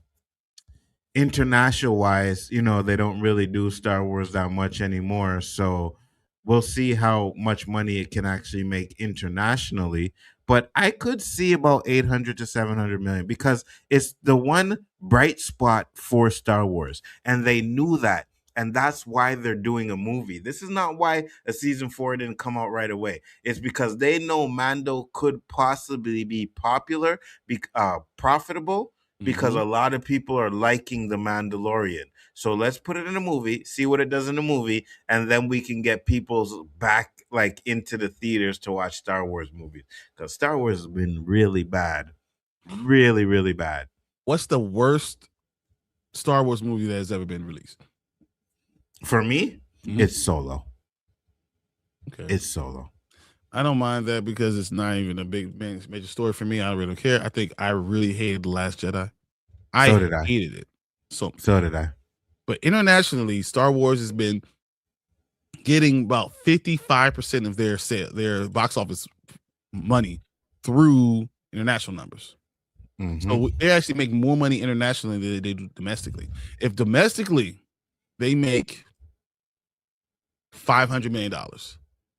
Speaker 3: international wise, you know, they don't really do Star Wars that much anymore. So we'll see how much money it can actually make internationally. But I could see about 800 to 700 million because it's the one bright spot for Star Wars. And they knew that. And that's why they're doing a movie. This is not why a season 4 didn't come out right away. It's because they know Mando could possibly be popular, profitable, because a lot of people are liking The Mandalorian. So let's put it in a movie, see what it does in the movie, and then we can get people's back like into the theaters to watch Star Wars movies. Because Star Wars has been really bad. Really, really bad.
Speaker 1: What's the worst Star Wars movie that has ever been released?
Speaker 3: For me, it's Solo. Okay. It's Solo.
Speaker 1: I don't mind that because it's not even a big major story for me. I really don't care. I think I really hated The Last Jedi. I hated it. So
Speaker 3: did I.
Speaker 1: But internationally, Star Wars has been getting about 55% of their box office money through international numbers. So they actually make more money internationally than they do domestically. If domestically they make $500 million,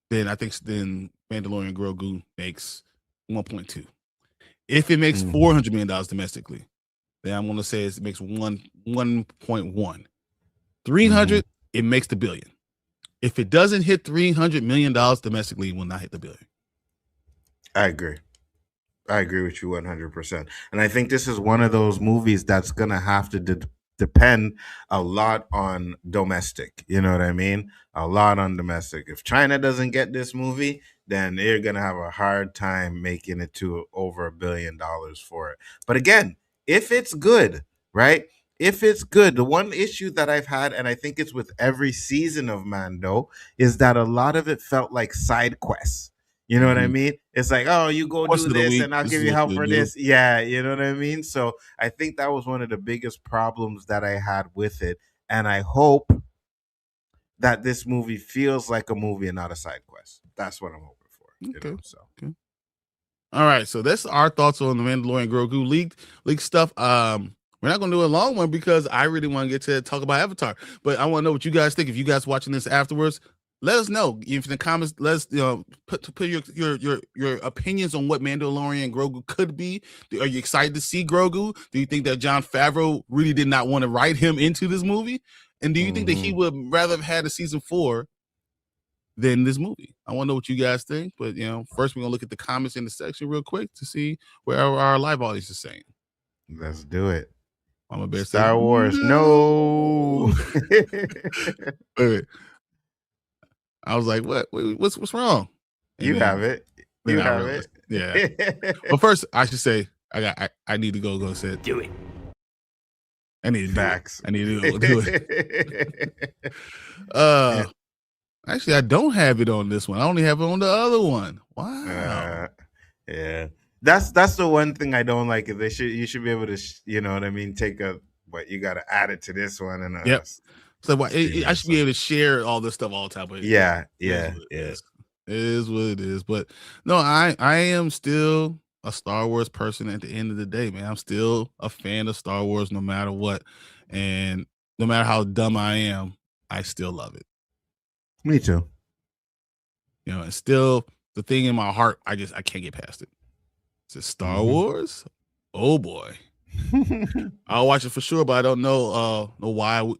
Speaker 1: then I think Mandalorian Grogu makes 1.2. If it makes $400 million domestically, then I'm going to say it makes 1.1. 300, it makes the $1 billion. If it doesn't hit $300 million domestically, it will not hit the $1 billion.
Speaker 3: I agree with you 100%. And I think this is one of those movies that's going to have to depend a lot on domestic. You know what I mean? A lot on domestic. If China doesn't get this movie, then they're going to have a hard time making it to over $1 billion for it. But again, if it's good, right? If it's good, the one issue that I've had, and I think it's with every season of Mando, is that a lot of it felt like side quests. You know what I mean? It's like, oh, you go do this and I'll give you help for this. Yeah, you know what I mean? So I think that was one of the biggest problems that I had with it. And I hope that this movie feels like a movie and not a side quest. That's what I'm hoping for.
Speaker 1: Okay.
Speaker 3: You know, so.
Speaker 1: Okay. All right. So that's our thoughts on the Mandalorian Grogu leaked stuff. We're not going to do a long one because I really want to get to talk about Avatar. But I want to know what you guys think. If you guys watching this afterwards, let us know if in the comments. Let us put your opinions on what Mandalorian Grogu could be. Are you excited to see Grogu? Do you think that Jon Favreau really did not want to write him into this movie? And do you think that he would rather have had a season 4 than this movie. I want to know what you guys think, but first we're gonna look at the comments in the section real quick to see where our live audience is saying.
Speaker 3: Let's do it.
Speaker 1: Mama Bear
Speaker 3: Star
Speaker 1: says,
Speaker 3: Wars, no.
Speaker 1: Wait. I was like, what? What's wrong?
Speaker 3: And you have it. You have it.
Speaker 1: Yeah. Well, first I should say I need to go say it.
Speaker 4: Do it.
Speaker 1: I need to
Speaker 3: Facts.
Speaker 1: I need to do it. Actually, I don't have it on this one. I only have it on the other one. Wow.
Speaker 3: Yeah. That's the one thing I don't like is you should be able to you know what I mean, but you got to add it to this one and
Speaker 1: yep. So I should be able to share all this stuff all the time. But it is what it is. But no, I am still a Star Wars person at the end of the day, man. I'm still a fan of Star Wars no matter what. And no matter how dumb I am, I still love it.
Speaker 3: Me too.
Speaker 1: It's still the thing in my heart. I can't get past it. Is it Star Wars? Oh boy. I'll watch it for sure, but I don't know why.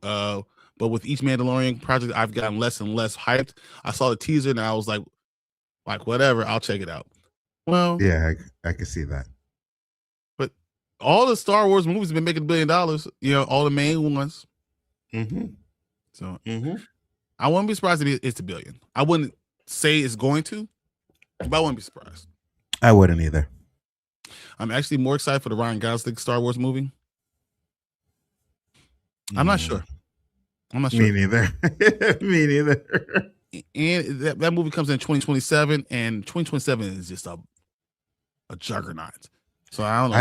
Speaker 1: But with each Mandalorian project, I've gotten less and less hyped. I saw the teaser and I was like whatever, I'll check it out. Well,
Speaker 3: yeah, I can see that.
Speaker 1: But all the Star Wars movies have been making $1 billion. All the main ones. So I wouldn't be surprised if it's $1 billion. I wouldn't say it's going to, but I wouldn't be surprised.
Speaker 3: I wouldn't either.
Speaker 1: I'm actually more excited for the Ryan Gosling Star Wars movie. I'm not sure.
Speaker 3: Me neither. Me neither.
Speaker 1: And that movie comes in 2027, and 2027 is just a juggernaut. So I don't know.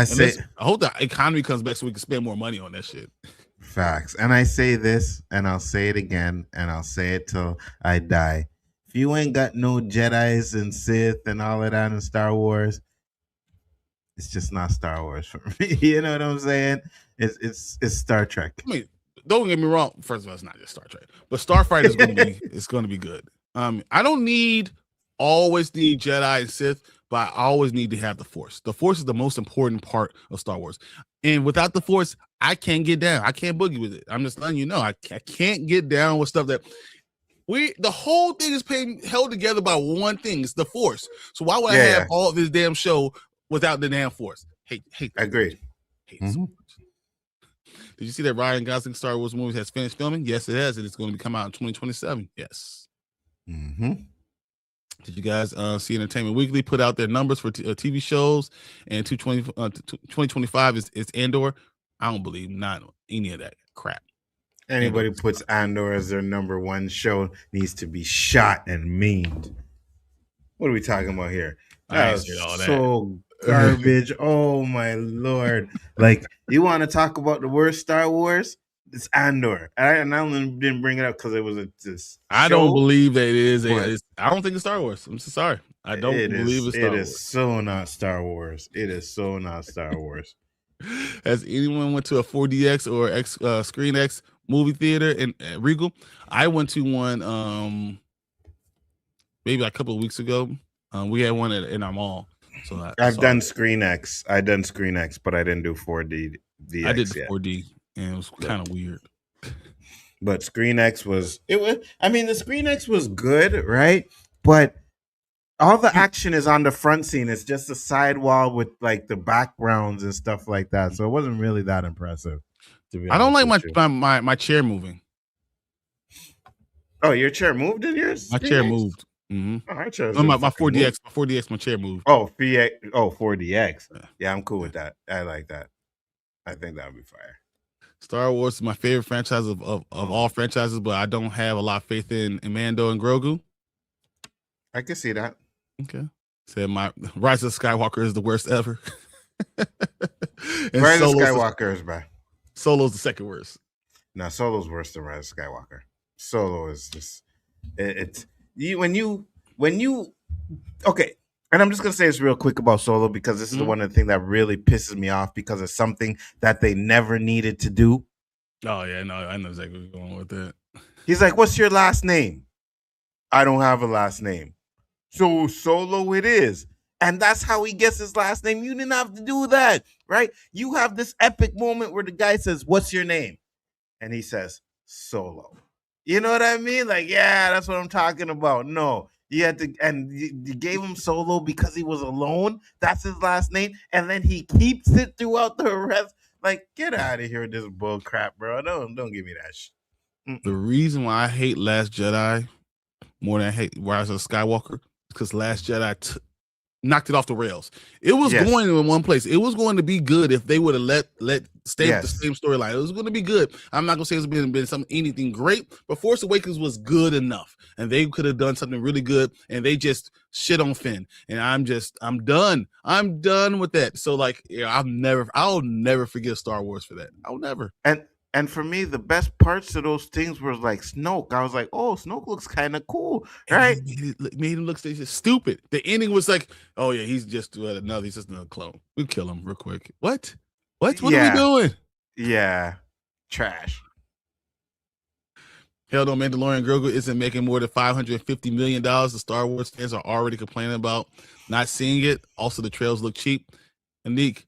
Speaker 1: I hope the economy comes back so we can spend more money on that shit.
Speaker 3: Facts. And I say this, and I'll say it again, and I'll say it till I die. If you ain't got no Jedis and Sith and all of that in Star Wars, it's just not Star Wars for me. You know what I'm saying? It's Star Trek.
Speaker 1: I mean, don't get me wrong. First of all, it's not just Star Trek, but Starfighter is going to be good. I don't always need Jedi and Sith, but I always need to have the Force. The Force is the most important part of Star Wars, and without the Force, I can't get down. I can't boogie with it. I'm just letting you know, I can't get down with stuff that the whole thing is held together by one thing. It's the Force. So why would I have all of this damn show without the damn Force? Hate.
Speaker 3: Agreed.
Speaker 1: Hate so much. Did you see that Ryan Gosling Star Wars movie has finished filming? Yes, it has, and it's going to come out in 2027. Yes. Did you guys see Entertainment Weekly put out their numbers for TV shows? And 2025 is Andor. I don't believe not any of that crap.
Speaker 3: Anybody puts Andor as their number one show needs to be shot and memed. What are we talking about here? That was so garbage. Oh my Lord. Like, you want to talk about the worst Star Wars? It's Andor. And I didn't bring it up because it was
Speaker 1: I don't believe that it is. I don't think it's Star Wars. I'm so sorry. I don't believe it's Star Wars.
Speaker 3: It is so not Star Wars. It is so not Star Wars.
Speaker 1: Has anyone went to a 4DX or ScreenX movie theater in Regal? I went to one maybe a couple of weeks ago. We had one in our mall. So
Speaker 3: I've done ScreenX. I done ScreenX, but I didn't do 4D.
Speaker 1: I did the 4D, and it was kind of weird.
Speaker 3: But ScreenX was. The ScreenX was good, right? But all the action is on the front scene. It's just a side wall with like the backgrounds and stuff like that. So it wasn't really that impressive. To be
Speaker 1: I don't like
Speaker 3: honest
Speaker 1: my chair moving.
Speaker 3: Oh, your chair moved in yours?
Speaker 1: My chair moved.
Speaker 3: Oh,
Speaker 1: my 4DX. My 4DX. My chair moved.
Speaker 3: Oh, 4DX. Yeah, I'm cool with that. I like that. I think that would be fire.
Speaker 1: Star Wars is my favorite franchise of all franchises, but I don't have a lot of faith in Mando and Grogu.
Speaker 3: I can see that.
Speaker 1: Okay. Said my Rise of Skywalker is the worst ever.
Speaker 3: Rise of Skywalker is bad.
Speaker 1: Solo's the second worst.
Speaker 3: No, Solo's worse than Rise of Skywalker. Solo is just when you okay. And I'm just gonna say this real quick about Solo because this is the one of the things that really pisses me off because it's something that they never needed to do.
Speaker 1: Oh yeah, no, I know exactly what's going on with that.
Speaker 3: He's like, "What's your last name?" I don't have a last name. So Solo it is. And that's how he gets his last name. You didn't have to do that, right? You have this epic moment where the guy says, "What's your name?" And he says, "Solo." You know what I mean? Like, yeah, that's what I'm talking about. No, you had to, and you gave him Solo because he was alone. That's his last name, and then he keeps it throughout the rest. Like, get out of here with this bull crap, bro. Don't give me that shit.
Speaker 1: The reason why I hate Last Jedi more than I hate Rise of Skywalker is because Last Jedi knocked it off the rails. It was going in one place. It was going to be good if they would have let stay with the same storyline. It was going to be good. I'm not gonna say it's been anything great, but Force Awakens was good enough, and they could have done something really good, and they just shit on Finn. And I'm done. I'm done with that. So like, I'll never forget Star Wars for that. I'll never.
Speaker 3: And for me, the best parts of those things were like Snoke. I was like, oh, Snoke looks kind of cool, right?
Speaker 1: Made him look stupid. The ending was like, oh yeah, he's just another clone. We kill him real quick. What are we doing?
Speaker 3: Yeah, trash.
Speaker 1: Hell no, Mandalorian Grogu isn't making more than $550 million. The Star Wars fans are already complaining about not seeing it. Also, the trails look cheap. Anik,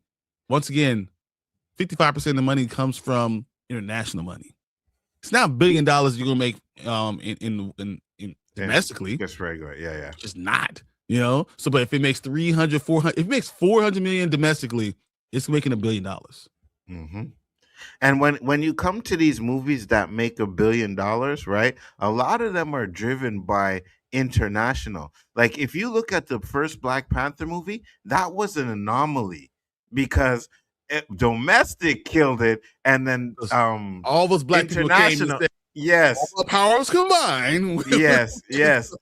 Speaker 1: once again, 55% of the money comes from international money. It's not $1 billion you're gonna make in domestically.
Speaker 3: Just regular, yeah.
Speaker 1: Just not, So, but if it makes 300, 400, if it makes 400 million domestically, it's making $1 billion.
Speaker 3: Mm-hmm. And when you come to these movies that make $1 billion, right? A lot of them are driven by international. Like if you look at the first Black Panther movie, that was an anomaly because domestic killed it, and then
Speaker 1: all those black people came and said,
Speaker 3: yes,
Speaker 1: all the powers combined.
Speaker 3: yes.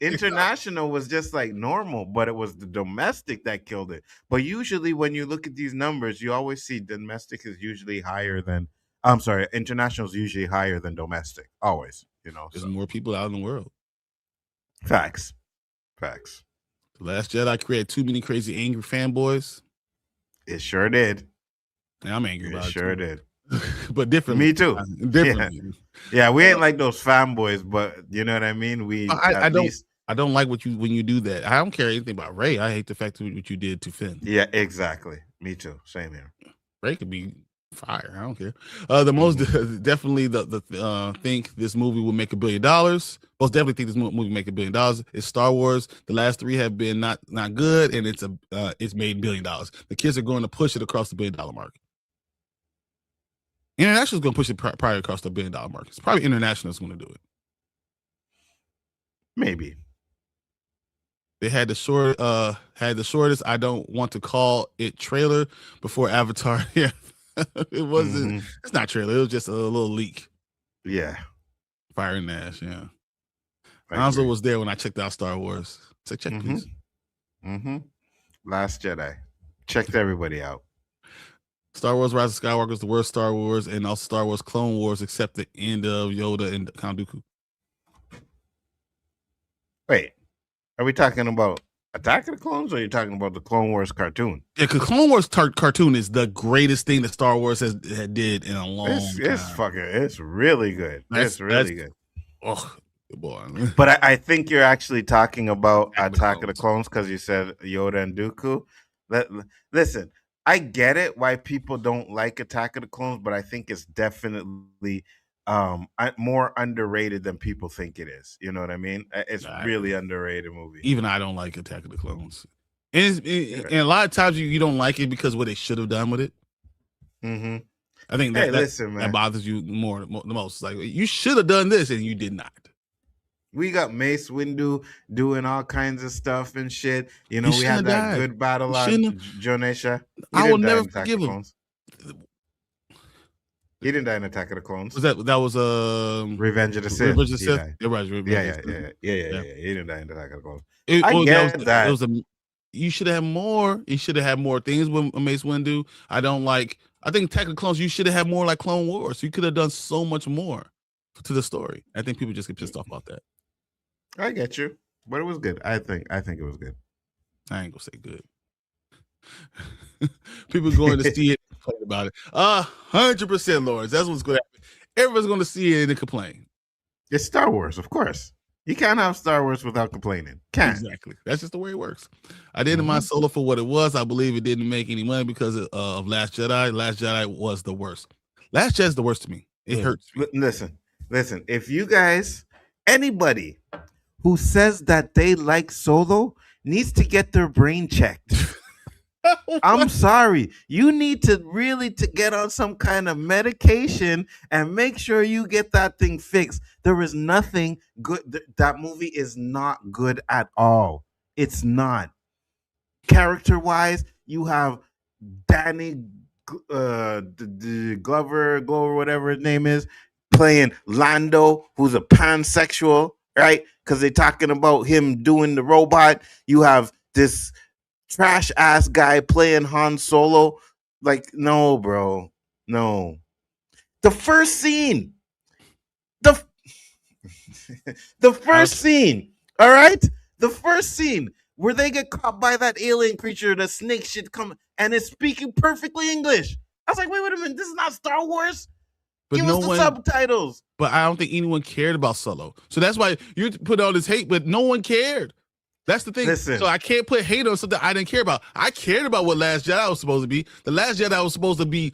Speaker 3: International was just like normal, but it was the domestic that killed it. But usually, when you look at these numbers, you always see domestic is usually higher than. I'm sorry, international is usually higher than domestic. Always,
Speaker 1: There's more people out in the world.
Speaker 3: Facts.
Speaker 1: The Last Jedi created too many crazy angry fanboys.
Speaker 3: It sure did.
Speaker 1: Yeah, I'm angry about it.
Speaker 3: Sure did.
Speaker 1: But differently.
Speaker 3: Me too.
Speaker 1: Differently.
Speaker 3: Yeah, we ain't like those fanboys, but you know what I mean?
Speaker 1: I don't like when you do that. I don't care anything about Rey. I hate the fact that what you did to Finn.
Speaker 3: Yeah, exactly. Me too. Same here.
Speaker 1: Rey could be fire. I don't care. The most definitely think this movie will make $1 billion. Most definitely think this movie will make $1 billion. It's Star Wars. The last three have been not good, and it's made $1 billion. The kids are going to push it across the $1 billion mark. International is going to push it probably across the $1 billion mark. It's probably international is going to do it.
Speaker 3: Maybe.
Speaker 1: They had the shortest. I don't want to call it trailer before Avatar. Yeah. It wasn't. Mm-hmm. It's not trailer. It was just a little leak.
Speaker 3: Yeah.
Speaker 1: Fire and Nash. Yeah. Hanzo was there when I checked out Star Wars. Say check, please.
Speaker 3: Mm-hmm. Last Jedi. Checked everybody out.
Speaker 1: Star Wars Rise of Skywalker is the worst Star Wars, and also Star Wars Clone Wars, except the end of Yoda and Count Dooku.
Speaker 3: Wait, are we talking about Attack of the Clones, or are you talking about the Clone Wars cartoon?
Speaker 1: Yeah, because Clone Wars cartoon is the greatest thing that Star Wars has did in a long time.
Speaker 3: It's really good. It's really good.
Speaker 1: Oh, boy.
Speaker 3: But I think you're actually talking about Attack of the Clones because you said Yoda and Dooku. Listen, I get it why people don't like Attack of the Clones, but I think it's definitely more underrated than people think it is. You know what I mean? It's really underrated movie.
Speaker 1: Even I don't like Attack of the Clones. And a lot of times you don't like it because what they should have done with it.
Speaker 3: Mm-hmm.
Speaker 1: I think that bothers you the most. Like, you should have done this and you did not.
Speaker 3: We got Mace Windu doing all kinds of stuff and shit. We had that good battle on Jonesha.
Speaker 1: I will never forgive him.
Speaker 3: He didn't die in Attack of the Clones.
Speaker 1: That was
Speaker 3: Revenge of the Sith.
Speaker 1: Revenge of the Sith.
Speaker 3: Yeah. He didn't die in Attack of the Clones. I get that.
Speaker 1: You should have more. You should have had more things with Mace Windu. I think Attack of the Clones, you should have had more like Clone Wars. You could have done so much more to the story. I think people just get pissed off about that.
Speaker 3: I get you, but it was good. I think it was good.
Speaker 1: I ain't gonna say good. People going to see it and complain about it. 100%, Lawrence. That's what's going to happen. Everyone's going to see it and complain.
Speaker 3: It's Star Wars, of course. You can't have Star Wars without complaining. Can't.
Speaker 1: Exactly. That's just the way it works. I didn't mind Solo for what it was. I believe it didn't make any money because of Last Jedi. Last Jedi was the worst. Last Jedi is the worst to me. It hurts me.
Speaker 3: Listen. If you guys Anybody who says that they like Solo needs to get their brain checked. I'm sorry. You need to really to get on some kind of medication and make sure you get that thing fixed. There is nothing good. That movie is not good at all. It's not. Character-wise, you have Danny Glover, whatever his name is, playing Lando, who's a pansexual, right? Because they're talking about him doing the robot. You have this trash ass guy playing Han Solo. Like, no, bro. No. The first scene. The first scene. All right? The first scene where they get caught by that alien creature, the snake shit come and it's speaking perfectly English. I was like, wait a minute, this is not Star Wars.
Speaker 1: But
Speaker 3: Give us the subtitles.
Speaker 1: But I don't think anyone cared about Solo. So that's why you put all this hate, but no one cared. That's the thing.
Speaker 3: Listen.
Speaker 1: So I can't put hate on something I didn't care about. I cared about what Last Jedi was supposed to be. The Last Jedi was supposed to be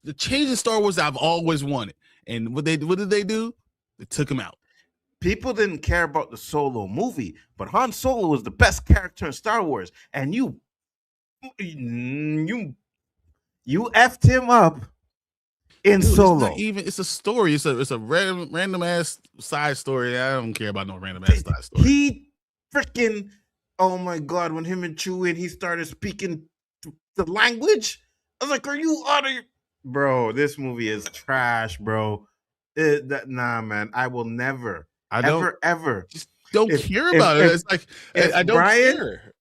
Speaker 1: the change in Star Wars that I've always wanted. And what did they do? They took him out.
Speaker 3: People didn't care about the Solo movie, but Han Solo was the best character in Star Wars, and you effed him up in Solo.
Speaker 1: It's a story. It's a random ass side story. I don't care about no random ass side story.
Speaker 3: He freaking, oh my God, when him and Chewie, he started speaking the language, I was like, are you out of your... Bro, this movie is trash, bro. Nah, man, I will never, ever.
Speaker 1: Just don't care about it. It's like, I don't care.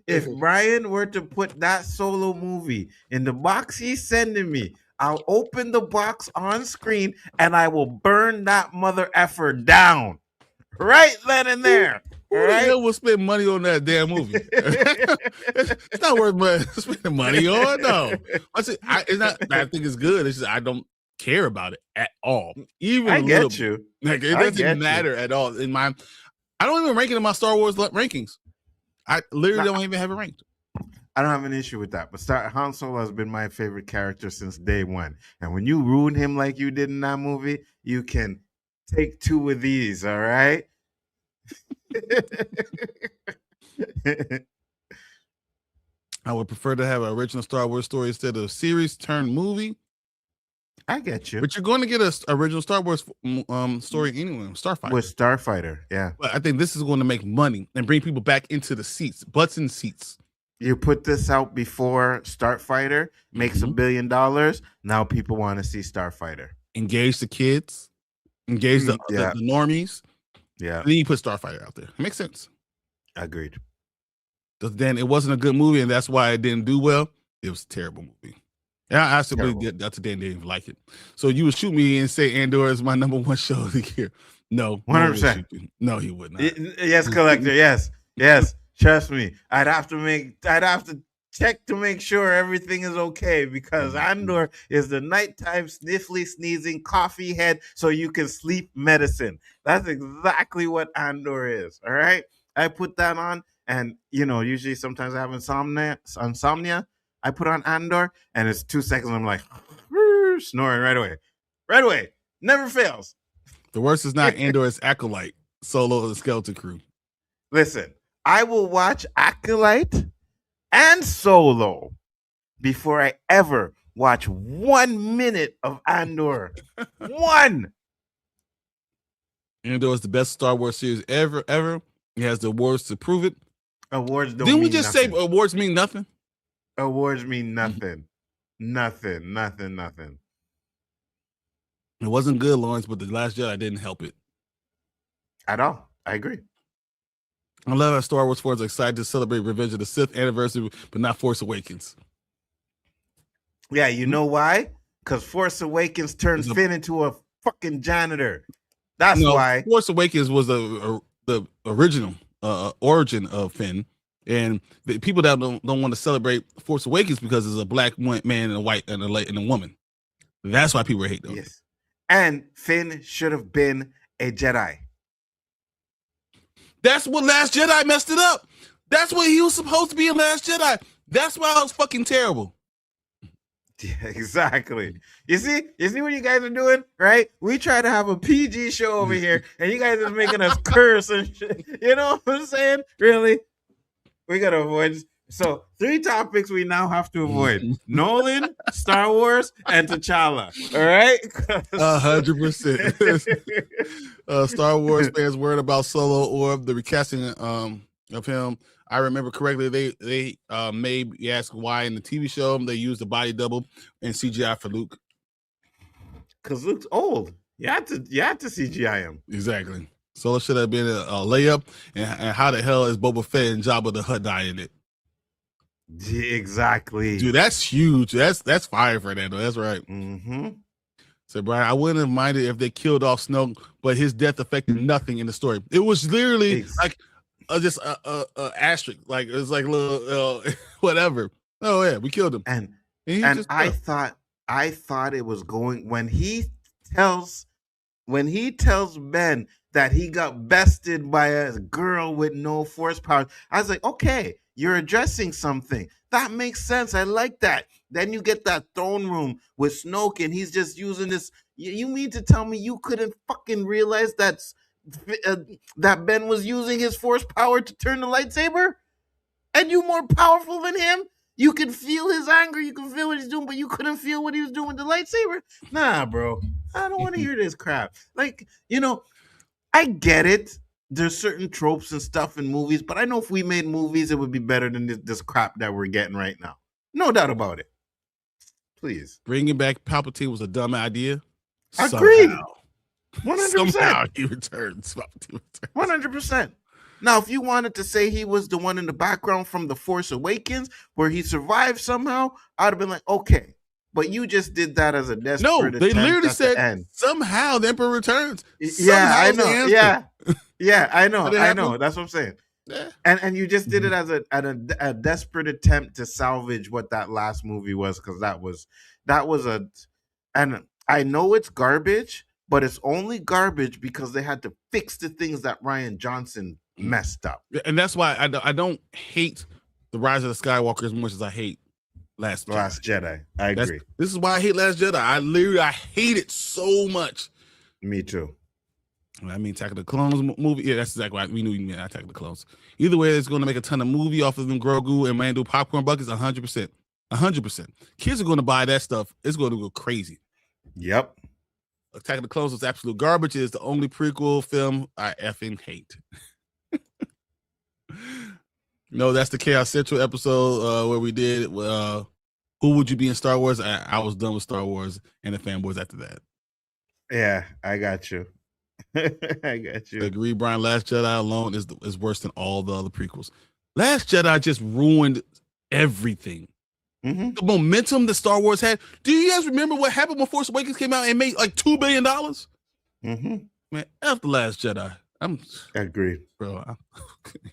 Speaker 3: If Bryon were to put that Solo movie in the box he's sending me, I'll open the box on screen and I will burn that mother effer down. Right then and there.
Speaker 1: Who the hell will spend money on that damn movie? It's not worth spending money on. No, it's not. I think it's good. It's just I don't care about it at all. Even
Speaker 3: I get you.
Speaker 1: Like it doesn't matter at all. I don't even rank it in my Star Wars rankings. I literally don't even have it ranked.
Speaker 3: I don't have an issue with that. But Han Solo has been my favorite character since day one. And when you ruin him like you did in that movie, you can take two of these. All right.
Speaker 1: I would prefer to have an original Star Wars story instead of a series turned movie.
Speaker 3: I get you.
Speaker 1: But you're going to get an original Star Wars story anyway, Starfighter.
Speaker 3: With Starfighter, yeah.
Speaker 1: But I think this is going to make money and bring people back into the seats, butts in seats.
Speaker 3: You put this out before Starfighter, makes $1 billion. Now people want to see Starfighter.
Speaker 1: Engage the kids, engage the normies.
Speaker 3: Yeah.
Speaker 1: And then you put Starfighter out there. It makes sense.
Speaker 3: Agreed.
Speaker 1: But then it wasn't a good movie, and that's why it didn't do well. It was a terrible movie. And I simply didn't even like it. So you would shoot me and say Andor is my #1 show of the year. No,
Speaker 3: 100%.
Speaker 1: No, he would not.
Speaker 3: Yes, Collector. Yes. Trust me. I'd have to check to make sure everything is okay because Andor is the nighttime sniffly sneezing coffee head so you can sleep medicine. That's exactly what Andor is. All right. I put that on, and usually sometimes I have insomnia. I put on Andor, and it's 2 seconds. I'm like snoring right away. Never fails.
Speaker 1: The worst is not Andor, it's Acolyte, Solo, and Skeleton Crew.
Speaker 3: Listen, I will watch Acolyte and Solo before I ever watch 1 minute of Andor. One.
Speaker 1: Andor is the best Star Wars series ever. It has the awards to prove it.
Speaker 3: Awards don't
Speaker 1: Didn't we
Speaker 3: mean
Speaker 1: just
Speaker 3: nothing.
Speaker 1: say awards mean nothing?
Speaker 3: Awards mean nothing. Nothing.
Speaker 1: It wasn't good, Lawrence, but The Last Jedi didn't help it.
Speaker 3: At all. I agree.
Speaker 1: I love how Star Wars fans are excited to celebrate Revenge of the Sith anniversary, but not Force Awakens.
Speaker 3: Yeah, you know why? Because Force Awakens turns Finn into a fucking janitor. That's why.
Speaker 1: Force Awakens was the original origin of Finn, and the people that don't want to celebrate Force Awakens because it's a black man and a white and a woman. That's why people hate them.
Speaker 3: Yes, and Finn should have been a Jedi.
Speaker 1: That's what Last Jedi messed it up. That's what he was supposed to be in Last Jedi. That's why it was fucking terrible.
Speaker 3: Yeah, exactly. You see what you guys are doing, right? We try to have a PG show over here, and you guys are making us curse and shit. You know what I'm saying? Really? We gotta avoid. So 3 topics we now have to avoid: Nolan, Star Wars, and T'Challa. All right,
Speaker 1: 100%. Star Wars fans worried about Solo or the recasting of him. I remember correctly, they made you ask why in the TV show they used the body double and CGI for Luke.
Speaker 3: Because Luke's old. You had to CGI him.
Speaker 1: Exactly. Solo should have been a layup. And how the hell is Boba Fett and Jabba the Hutt die in it?
Speaker 3: Yeah, exactly.
Speaker 1: Dude, that's huge. That's fire for that, though. That's right.
Speaker 3: Mm-hmm.
Speaker 1: So, Brian, I wouldn't have minded if they killed off Snoke, but his death affected nothing in the story. It was literally like just a asterisk. Like, it was like a little whatever. Oh, yeah, we killed him.
Speaker 3: And I thought it was going when he tells Ben that he got bested by a girl with no force power. I was like, okay, you're addressing something. That makes sense. I like that. Then you get that throne room with Snoke, and he's just using this. You mean to tell me you couldn't fucking realize that Ben was using his force power to turn the lightsaber? And you more powerful than him? You can feel his anger. You can feel what he's doing, but you couldn't feel what he was doing with the lightsaber? Nah, bro. I don't want to hear this crap. Like, I get it. There's certain tropes and stuff in movies, but I know if we made movies, it would be better than this crap that we're getting right now. No doubt about it. Please.
Speaker 1: Bringing back Palpatine was a dumb idea.
Speaker 3: Agreed.
Speaker 1: 100%. Somehow he returns.
Speaker 3: 100%. Now, if you wanted to say he was the one in the background from The Force Awakens, where he survived somehow, I'd have been like, okay. But you just did that as a desperate attempt.
Speaker 1: No, they literally said somehow the Emperor returns.
Speaker 3: Yeah, I know. Yeah, I know. I know. That's what I'm saying. Yeah. And you just did it as a desperate attempt to salvage what that last movie was, because that was and I know it's garbage, but it's only garbage because they had to fix the things that Rian Johnson messed up.
Speaker 1: And that's why I don't hate The Rise of the Skywalker as much as I hate Last
Speaker 3: Jedi. I agree.
Speaker 1: This is why I hate Last Jedi. I hate it so much.
Speaker 3: Me too.
Speaker 1: I mean, Attack of the Clones movie. Yeah, that's exactly what we knew you meant. Attack of the Clones. Either way, it's going to make a ton of movie off of them Grogu and Mando popcorn buckets. 100%. 100%. Kids are going to buy that stuff. It's going to go crazy.
Speaker 3: Yep.
Speaker 1: Attack of the Clones was absolute garbage. It's the only prequel film I effing hate. No, that's the Chaos Central episode where we did Who Would You Be in Star Wars? I was done with Star Wars and the fanboys after that.
Speaker 3: Yeah, I got you. I got you.
Speaker 1: Agree, Brian. Last Jedi alone is worse than all the other prequels. Last Jedi just ruined everything.
Speaker 3: Mm-hmm.
Speaker 1: The momentum that Star Wars had. Do you guys remember what happened when Force Awakens came out and made like $2 billion?
Speaker 3: Mm-hmm.
Speaker 1: Man, after Last Jedi, I
Speaker 3: agree,
Speaker 1: bro. I'm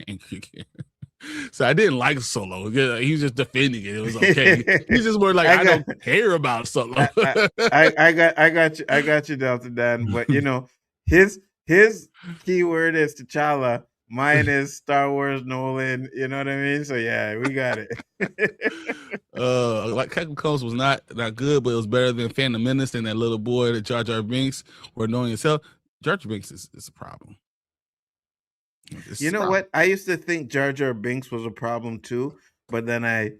Speaker 1: angry again. So I didn't like Solo. He was just defending it. It was okay. He's just more like I don't care about Solo.
Speaker 3: I got you, Delta Dan. But his keyword is T'Challa. Mine is Star Wars Nolan. You know what I mean? So yeah, we got it.
Speaker 1: Like Attack of the Clones was not good, but it was better than Phantom Menace and that little boy that Jar Jar Binks were annoying as hell. Jar Jar Binks is a problem.
Speaker 3: You know what? I used to think Jar Jar Binks was a problem too, but then I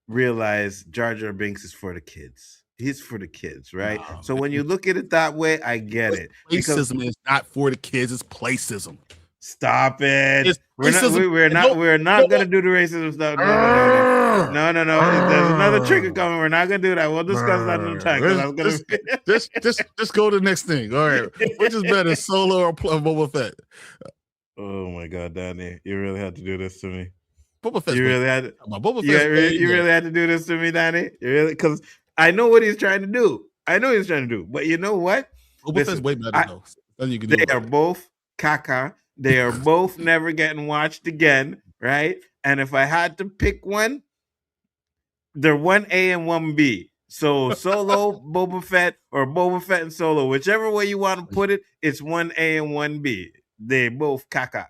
Speaker 3: realized Jar Jar Binks is for the kids. He's for the kids, right? No, so when you look at it that way, I get it.
Speaker 1: Racism is not for the kids; it's placism.
Speaker 3: Stop it! We're not gonna do the racism stuff. No. There's another trigger coming. We're not gonna do that. We'll discuss that another time.
Speaker 1: Just go to the next thing. All right, which is better, Solo or Boba Fett?
Speaker 3: Oh my God, Danny, you really had to do this to me.
Speaker 1: Boba Fett.
Speaker 3: You really had to. You really had to do this to me, Danny. You really, because I know what he's trying to do. But you know what?
Speaker 1: Boba Fett's way better though.
Speaker 3: They are both caca. They are both never getting watched again, right? And if I had to pick one, they're 1A and 1B. So Solo, Boba Fett, or Boba Fett and Solo, whichever way you want to put it, it's 1A and 1B. They both caca.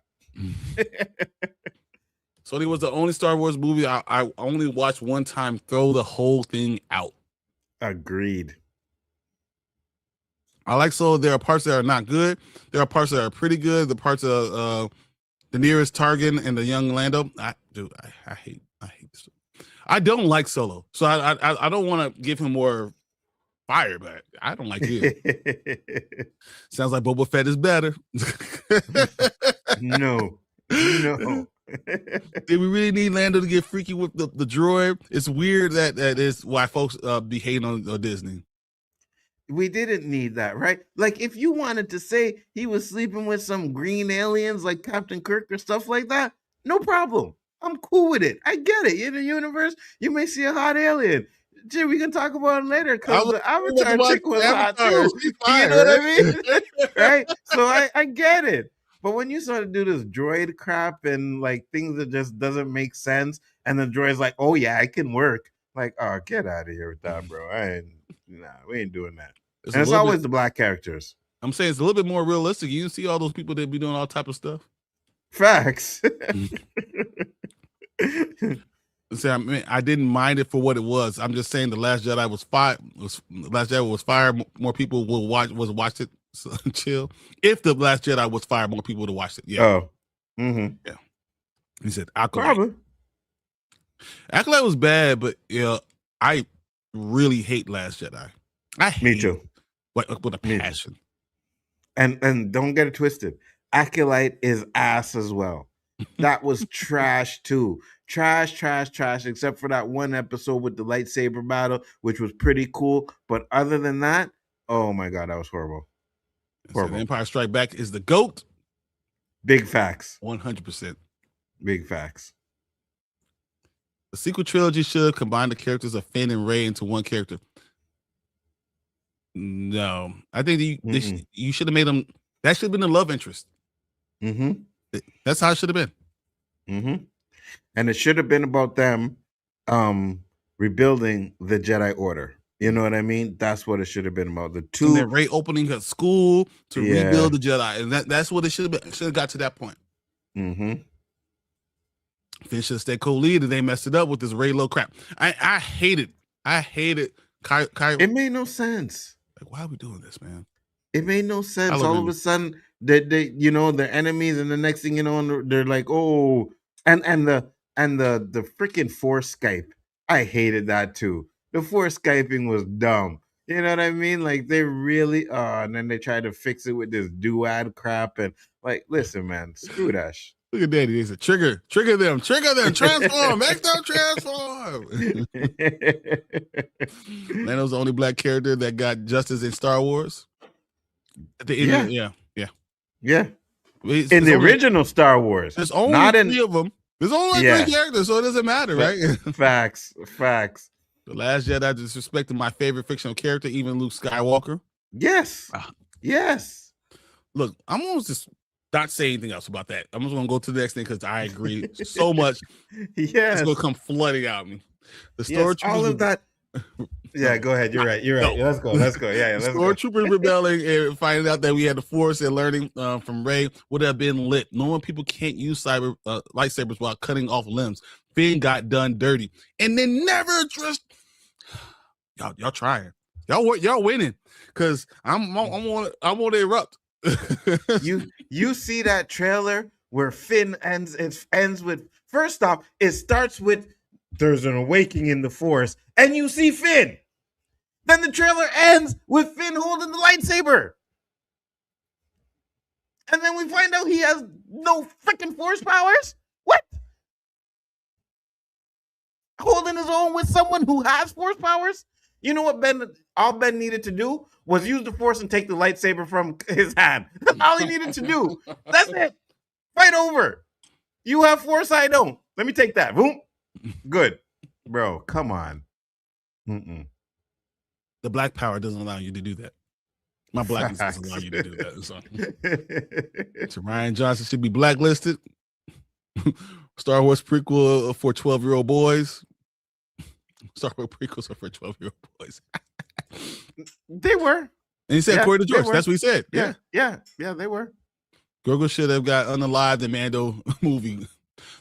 Speaker 1: So it was the only Star Wars movie I only watched one time, throw the whole thing out.
Speaker 3: Agreed.
Speaker 1: I like Solo. There are parts that are not good. There are parts that are pretty good. The parts of the nearest Tarkin and the young Lando. I hate this. I don't like Solo, so I don't want to give him more fire, but I don't like him. Sounds like Boba Fett is better.
Speaker 3: No.
Speaker 1: Did we really need Lando to get freaky with the droid? It's weird that is why folks be hating on Disney.
Speaker 3: We didn't need that, right? Like, if you wanted to say he was sleeping with some green aliens like Captain Kirk or stuff like that, no problem. I'm cool with it. I get it. In the universe, you may see a hot alien. Gee, we can talk about it later because the Avatar chick was hot too. You know what I mean? Right? So I get it. But when you start to do this droid crap and like things that just doesn't make sense, and the droid's like, oh yeah, I can work. Like, oh, get out of here with that, bro. We ain't doing that. It's always the black characters.
Speaker 1: I'm saying it's a little bit more realistic. You see all those people that be doing all type of stuff.
Speaker 3: Facts.
Speaker 1: See, I mean, I didn't mind it for what it was. I'm just saying the Last Jedi was fire. Last Jedi was fire. More people will watch it. So, chill. If the Last Jedi was fire, more people would have watched it. Yeah.
Speaker 3: Oh. Mm-hmm.
Speaker 1: Yeah. He said Acolyte. Acolyte was bad, but yeah, I really hate Last Jedi.
Speaker 3: Me too.
Speaker 1: With a passion.
Speaker 3: And don't get it twisted. Acolyte is ass as well. That was trash too. Trash, except for that one episode with the lightsaber battle, which was pretty cool. But other than that, oh my God, that was horrible.
Speaker 1: So Empire Strike Back is the GOAT.
Speaker 3: Big facts.
Speaker 1: 100%.
Speaker 3: Big facts.
Speaker 1: The sequel trilogy should combine the characters of Finn and Rey into one character. No, I think you should have made them. That should have been the love interest.
Speaker 3: Mm-hmm.
Speaker 1: That's how it should have been.
Speaker 3: Mm-hmm. And it should have been about them rebuilding the Jedi Order. You know what I mean? That's what it should have been about. The two,
Speaker 1: and then Rey opening a school to rebuild the Jedi, and that's what it should have been. Should have got to that point.
Speaker 3: Mm-hmm.
Speaker 1: Finn should have stayed co-lead, and they messed it up with this Rey low crap. I hate it. I hate it.
Speaker 3: It made no sense.
Speaker 1: Like, why are we doing this, man?
Speaker 3: It made no sense. All of a sudden, they're enemies, and the next thing you know, they're like, oh, and the freaking Force Skype. I hated that too. The Force Skyping was dumb. You know what I mean? Like, they really and then they tried to fix it with this duad crap, and like, listen, man, screw that.
Speaker 1: Look at Daddy. He said, trigger them, transform, make them transform. Lando's the only black character that got justice in Star Wars. At the end,
Speaker 3: yeah. In the original Star Wars,
Speaker 1: there's only three of them. There's only three characters, so it doesn't matter, right?
Speaker 3: Facts.
Speaker 1: The Last Jedi disrespected my favorite fictional character, even Luke Skywalker.
Speaker 3: Yes. Yes.
Speaker 1: Look, I'm almost just not say anything else about that. I'm just gonna go to the next thing because I agree so much.
Speaker 3: Yes,
Speaker 1: it's gonna come flooding out me. The stormtroopers,
Speaker 3: all of that. Yeah, go ahead. You're right. No. Let's go. Yeah, let's go.
Speaker 1: Stormtroopers rebelling and finding out that we had the Force and learning from Rey would have been lit. Knowing people can't use lightsabers while cutting off limbs. Finn got done dirty, and they never addressed. Y'all trying. Y'all winning because I'm on to erupt.
Speaker 3: You see that trailer where Finn ends? It ends with, first off, it starts with there's an awakening in the Force, and you see Finn. Then the trailer ends with Finn holding the lightsaber, and then we find out he has no freaking Force powers. What? Holding his own with someone who has Force powers? You know what all Ben needed to do was use the Force and take the lightsaber from his hand. That's all he needed to do. That's it. Fight over. You have Force, I don't. Let me take that. Boom. Good. Bro, come on. Mm-mm.
Speaker 1: The black power doesn't allow you to do that. My blackness doesn't allow you to do that. So Rian Johnson should be blacklisted. Star Wars prequel for 12-year-old boys. Star Wars prequels are for 12-year-old boys.
Speaker 3: They were.
Speaker 1: And he said, according to George, that's what he said.
Speaker 3: Yeah, they were.
Speaker 1: Grogu should have got unalived the Mando movie.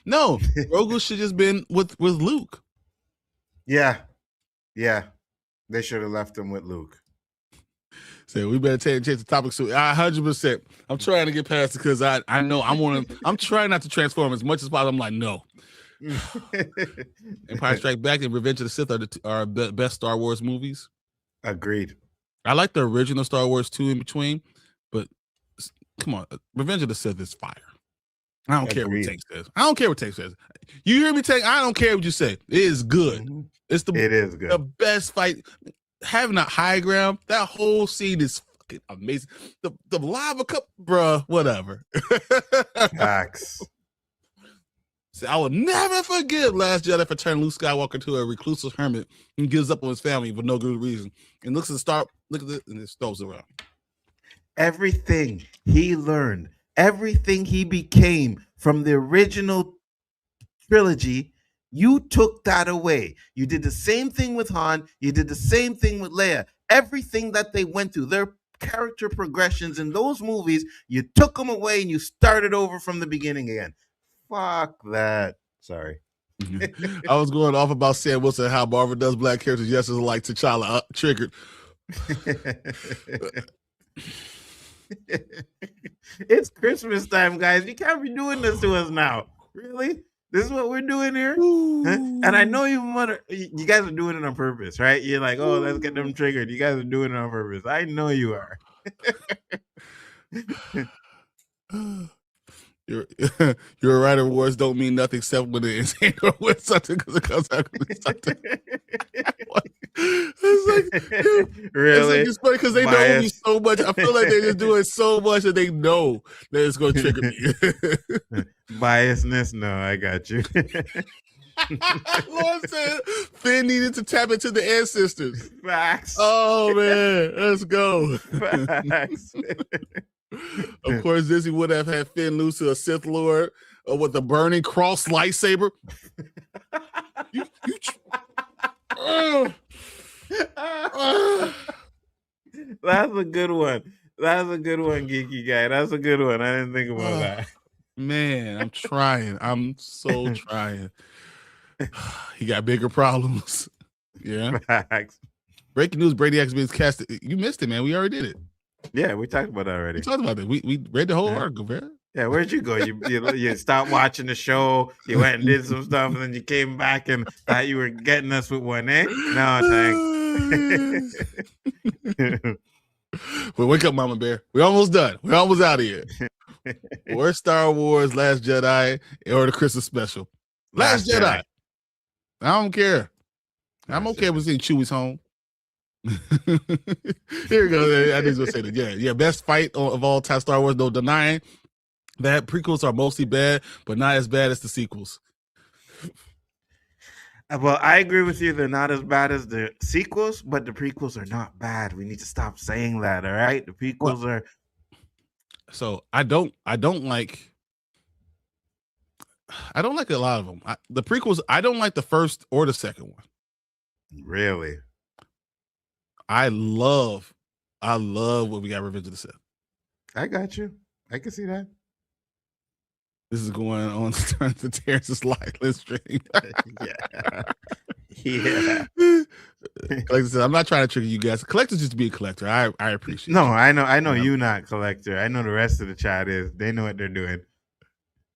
Speaker 1: No, Grogu should just been with Luke.
Speaker 3: Yeah. They should have left him with Luke.
Speaker 1: So we better change the topic. So 100%. I'm trying to get past it because I know I'm trying not to transform as much as possible. I'm like, no. Empire Strikes Back and Revenge of the Sith are the best Star Wars movies.
Speaker 3: Agreed.
Speaker 1: I like the original Star Wars 2 in between, but come on, Revenge of the Sith is fire. I don't care what Tank says. I don't care what Tank says. You hear me, Tank? I don't care what you say. It is good.
Speaker 3: Mm-hmm.
Speaker 1: It is good. The best fight. Having a high ground, that whole scene is fucking amazing. The lava cup, bruh, whatever.
Speaker 3: Facts.
Speaker 1: So I will never forgive Last Jedi for turning Luke Skywalker into a reclusive hermit and gives up on his family for no good reason. And looks at the star, look at it, and it stows around.
Speaker 3: Everything he learned, everything he became from the original trilogy, you took that away. You did the same thing with Han. You did the same thing with Leia. Everything that they went through, their character progressions in those movies, you took them away and you started over from the beginning again. Fuck that. Sorry.
Speaker 1: I was going off about Sam Wilson, how Marvel does black characters just as like T'Challa triggered.
Speaker 3: It's Christmas time, guys. You can't be doing this to us now. Really? This is what we're doing here? Huh? And I know you guys are doing it on purpose, right? You're like, oh, let's get them triggered. You guys are doing it on purpose. I know you are.
Speaker 1: Your writer words don't mean nothing except when it is with something because it comes out with something. It's like,
Speaker 3: really?
Speaker 1: It's funny because they know me so much. I feel like they're just doing so much that they know that it's going to trigger me.
Speaker 3: Biasness? No, I got you.
Speaker 1: Lord said Finn needed to tap into the ancestors.
Speaker 3: Facts.
Speaker 1: Oh man, let's go.
Speaker 3: Facts.
Speaker 1: Of course, Disney would have had Finn lose to a Sith Lord with a burning cross lightsaber.
Speaker 3: That's a good one. That's a good one, geeky guy. That's a good one. I didn't think about that.
Speaker 1: Man, I'm trying. I'm so trying. He got bigger problems. Yeah.
Speaker 3: Facts.
Speaker 1: Breaking news: Brady X being cast. You missed it, man. We already did it.
Speaker 3: Yeah, we talked about that already.
Speaker 1: We talked about it. We read the whole article, man.
Speaker 3: Yeah, where'd you go? You stopped watching the show. You went and did some stuff, and then you came back and thought you were getting us with one, eh? No, thanks.
Speaker 1: Well, wake up, Mama Bear. We're almost done. We're almost out of here. Or Star Wars, Last Jedi, or the Christmas special. Last Jedi. I don't care. I'm okay with seeing Chewie's home. Here we go. I just gonna say that. Yeah. Best fight of all time, Star Wars. No denying that prequels are mostly bad, but not as bad as the sequels.
Speaker 3: Well, I agree with you. They're not as bad as the sequels, but the prequels are not bad. We need to stop saying that. All right, the prequels are.
Speaker 1: So I don't like a lot of them. The prequels, I don't like the first or the second one.
Speaker 3: Really?
Speaker 1: I love when we got Revenge of the Sith.
Speaker 3: I got you. I can see that.
Speaker 1: This is going on to Terrence's live stream.
Speaker 3: Yeah.
Speaker 1: Like I said, I'm not trying to trigger you guys. Collectors just be a collector. I appreciate.
Speaker 3: No, I know you not collector. I know the rest of the chat is. They know what they're doing.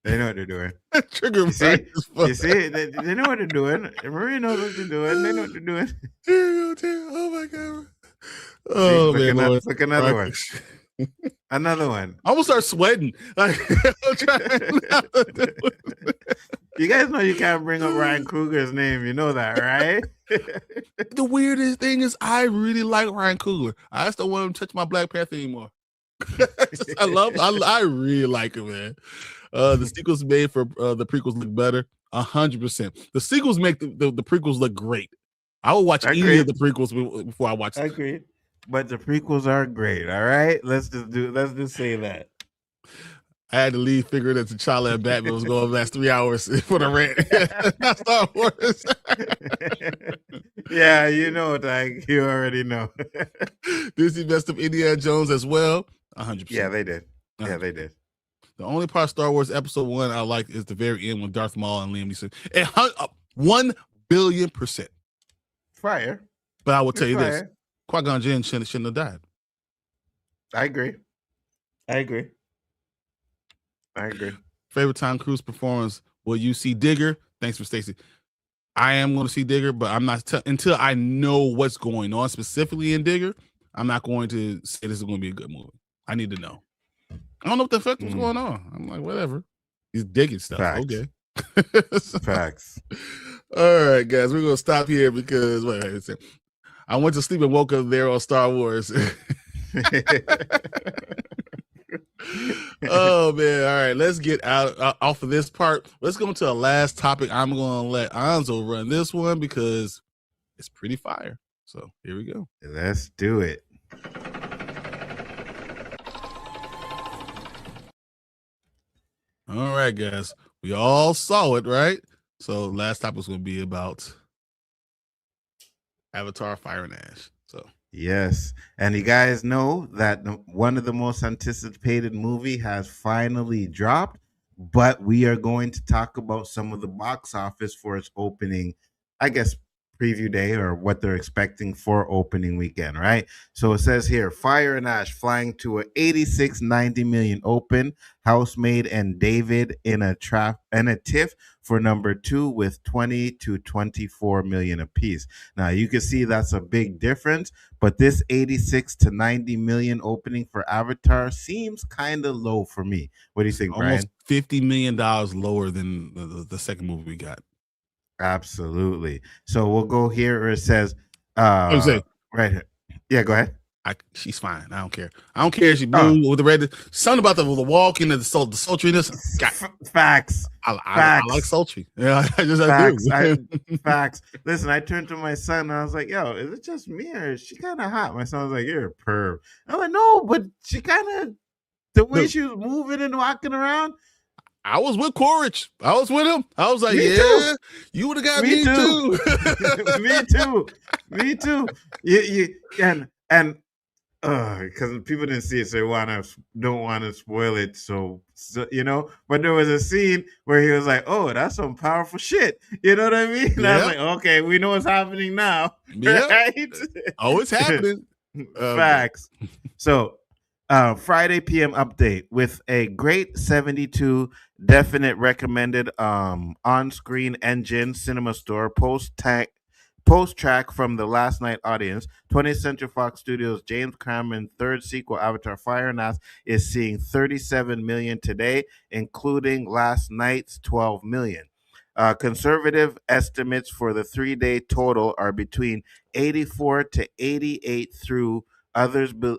Speaker 3: They know what they're doing.
Speaker 1: Trigger.
Speaker 3: You see, they know what they're doing. Maria knows what they're doing. They know what they're doing.
Speaker 1: Oh my god. Oh man,
Speaker 3: look another one. Another one.
Speaker 1: I almost start sweating.
Speaker 3: You guys know you can't bring up Ryan Coogler's name. You know that, right?
Speaker 1: The weirdest thing is I really like Ryan Coogler. I just don't want him to touch my Black Panther anymore. I really like him, man. The sequels made for the prequels look better. 100%. The sequels make the prequels look great. I will watch any of the prequels before I watch them.
Speaker 3: I agree. But the prequels are great. All right, let's just say that.
Speaker 1: I had to leave figuring that T'Challa and Batman was going to last 3 hours for the rant. Not Star Wars.
Speaker 3: Yeah, you know, like you already know.
Speaker 1: Disney messed up Indiana Jones as well. 100%.
Speaker 3: Yeah, they did. Yeah, they did.
Speaker 1: The only part of Star Wars Episode 1 I like is the very end when Darth Maul and Liam Neeson. 1 billion%.
Speaker 3: Fire.
Speaker 1: But I will tell you this: Qui-Gon Jinn shouldn't have died.
Speaker 3: I agree.
Speaker 1: Favorite Tom Cruise performance? Will you see Digger? Thanks for Stacy. I am going to see Digger, but I'm not until I know what's going on specifically in Digger. I'm not going to say this is going to be a good movie. I need to know. I don't know what the fuck was going on. I'm like, whatever. He's digging stuff.
Speaker 3: Facts.
Speaker 1: Okay.
Speaker 3: Facts.
Speaker 1: All right, guys, we're gonna stop here because I went to sleep and woke up there on Star Wars. Oh man! All right, let's get off of this part. Let's go into the last topic. I'm gonna let Anzo run this one because it's pretty fire. So here we go.
Speaker 3: Let's do it.
Speaker 1: All right, guys. We all saw it, right? So last topic is gonna be about Avatar: Fire and Ash. So
Speaker 3: yes, and you guys know that one of the most anticipated movie has finally dropped, but we are going to talk about some of the box office for its opening, I guess, preview day or what they're expecting for opening weekend, right? So it says here, Fire and Ash flying to a 86.90 million open, Housemaid and David in a TIFF for number 2 with 20 to 24 million apiece. Now you can see that's a big difference, but this 86 to 90 million opening for Avatar seems kind of low for me. What do you think, Bryon?
Speaker 1: Almost $50 million lower than the second movie we got.
Speaker 3: Absolutely. So we'll go here where it says right here. Yeah, go ahead.
Speaker 1: She's fine. I don't care. I don't care if she blue with the red. Something about the walking and the sultriness.
Speaker 3: Facts.
Speaker 1: I like sultry. Yeah, I
Speaker 3: do. Facts. Listen, I turned to my son and I was like, yo, is it just me or is she kind of hot? My son was like, you're a perv. I'm like, no, but she kind of, the way she was moving and walking around.
Speaker 1: I was with Quaritch. I was with him. I was like, too. You would have got me too.
Speaker 3: Me too. You and because people didn't see it, so they don't want to spoil it. So you know, but there was a scene where he was like, "Oh, that's some powerful shit." You know what I mean? And I was like, "Okay, we know what's happening now."
Speaker 1: Yeah.
Speaker 3: Right?
Speaker 1: Oh, it's happening.
Speaker 3: Facts. So. Friday PM update with a great 72 definite recommended on-screen engine cinema store post track from the last night audience. 20th Century Fox Studios James Cameron's third sequel Avatar Fire and Ash is seeing 37 million today, including last night's 12 million. Conservative estimates for the 3-day total are between 84 to 88 through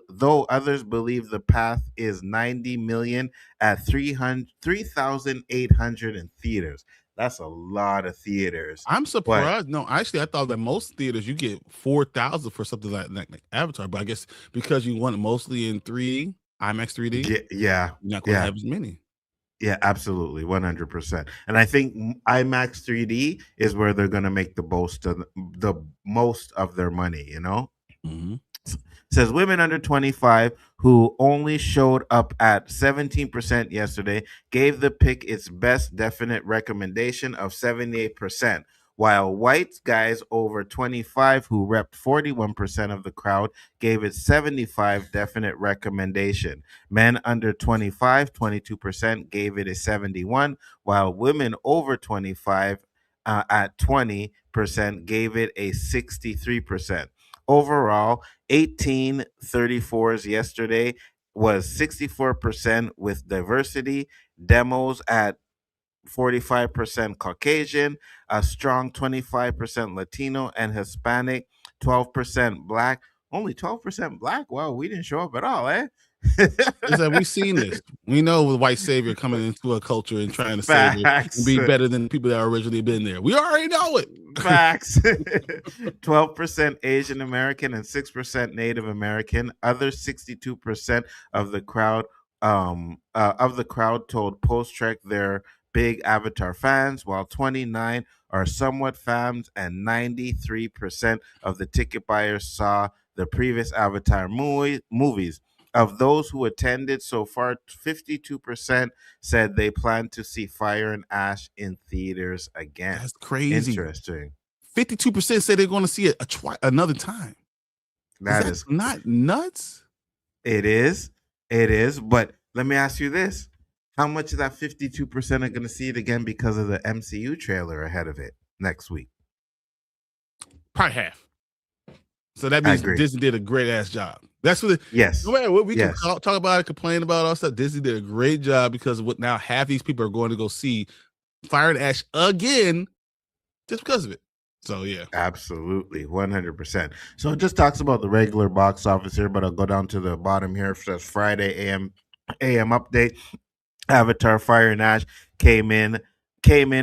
Speaker 3: though others believe the path is 90 million at 3,800 in theaters. That's a lot of theaters.
Speaker 1: I'm surprised. No, actually, I thought that most theaters you get 4,000 for something like Avatar, but I guess because you want it mostly in 3D, IMAX 3D,
Speaker 3: yeah,
Speaker 1: you're not going to have as many.
Speaker 3: Yeah, absolutely, 100%. And I think IMAX 3D is where they're going to make the most of their money. You know.
Speaker 1: Mm-hmm.
Speaker 3: Says women under 25 who only showed up at 17% yesterday gave the pick its best definite recommendation of 78%, while white guys over 25 who repped 41% of the crowd gave it 75 definite recommendation. Men under 25, 22% gave it a 71, while women over 25 at 20% gave it a 63%. Overall, 1834s yesterday was 64% with diversity, demos at 45% Caucasian, a strong 25% Latino and Hispanic, 12% Black. Only 12% Black? Wow, we didn't show up at all, eh?
Speaker 1: Is that we've seen this. We know the white savior coming into a culture and trying to save it and be better than the people that originally been there. We already know it.
Speaker 3: Facts. 12% Asian American and 6% Native American. Other 62% of the crowd told Post Trek they're big Avatar fans, while 29 are somewhat fans, and 93% of the ticket buyers saw the previous Avatar movies. Of those who attended so far, 52% said they plan to see Fire and Ash in theaters again.
Speaker 1: That's crazy.
Speaker 3: Interesting.
Speaker 1: 52% say they're going to see it another time.
Speaker 3: That is
Speaker 1: not nuts.
Speaker 3: It is. But let me ask you this: how much of that 52% are going to see it again because of the MCU trailer ahead of it next week?
Speaker 1: Probably half. So that means Disney did a great ass job. That's what. No matter what we can talk about, complain about all stuff. Disney did a great job because what now half these people are going to go see Fire and Ash again just because of it. So yeah,
Speaker 3: absolutely, 100%. So it just talks about the regular box office here, but I'll go down to the bottom here. It says Friday AM update. Avatar: Fire and Ash came in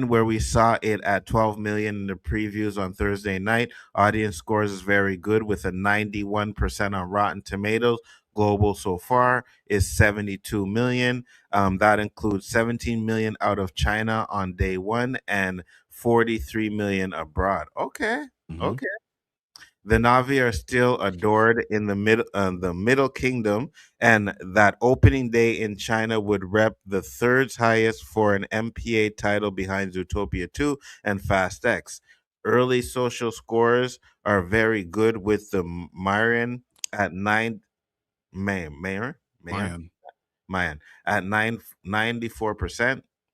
Speaker 3: where we saw it at 12 million in the previews on Thursday night. Audience scores is very good with a 91% on Rotten Tomatoes. Global so far is 72 million. That includes 17 million out of China on day one and 43 million abroad. Okay. The Na'vi are still adored in the Middle Kingdom, and that opening day in China would rep the third highest for an MPA title behind Zootopia 2 and Fast X. Early social scores are very good with the Mayan at 94%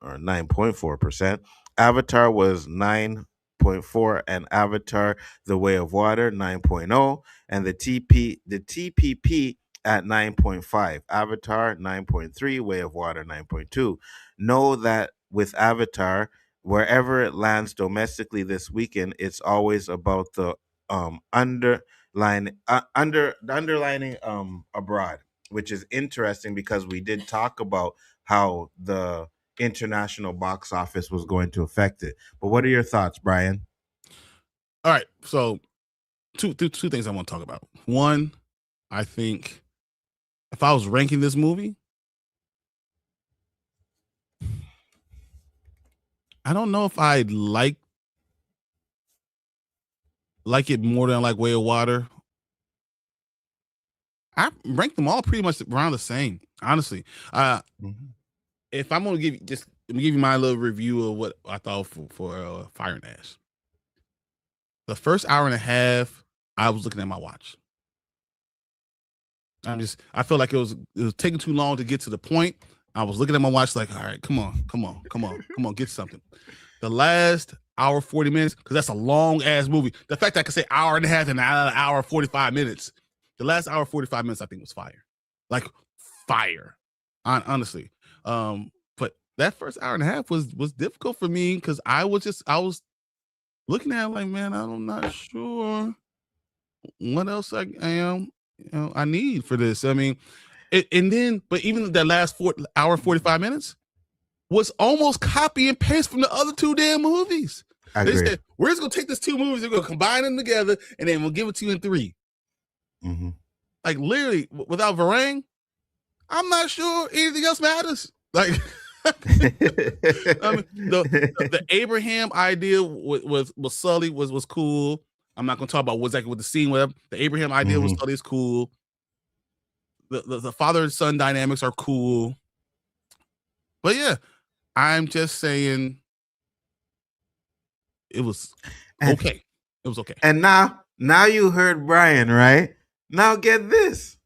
Speaker 3: or 9.4%. Avatar was 9.4, and Avatar: The Way of Water 9.0, and the TPP at 9.5. Avatar 9.3, Way of Water 9.2. Know that with Avatar, wherever it lands domestically this weekend, it's always about the underlining abroad, which is interesting because we did talk about how the international box office was going to affect it. But what are your thoughts, Bryon?
Speaker 1: All right, so two things I want to talk about. One, I think if I was ranking this movie, I don't know if I'd like it more than like Way of Water. I rank them all pretty much around the same, honestly. If I'm gonna give you my little review of what I thought for Fire and Ash. The first hour and a half, I was looking at my watch. I felt like it was taking too long to get to the point. I was looking at my watch like, all right, come on, get something. The last hour 40 minutes, because that's a long ass movie. The fact that I could say hour and a half and an hour 45 minutes. The last hour 45 minutes I think was fire. Like fire. Honestly. But that first hour and a half was difficult for me because I was looking at it like, man, I'm not sure what else I need for this. I mean, but even that last hour 45 minutes was almost copy and paste from the other two damn movies. They said, we're just gonna take these two movies, we're gonna combine them together, and then we'll give it to you in 3. Like literally, without Varang, I'm not sure anything else matters. Like, I mean, the Abraham idea with Sully was cool. I'm not gonna talk about what's exactly with the scene with the Abraham idea with Sully is cool. The father and son dynamics are cool. But yeah, I'm just saying it was okay. It was okay.
Speaker 3: And now you heard Bryon, right? Now get this.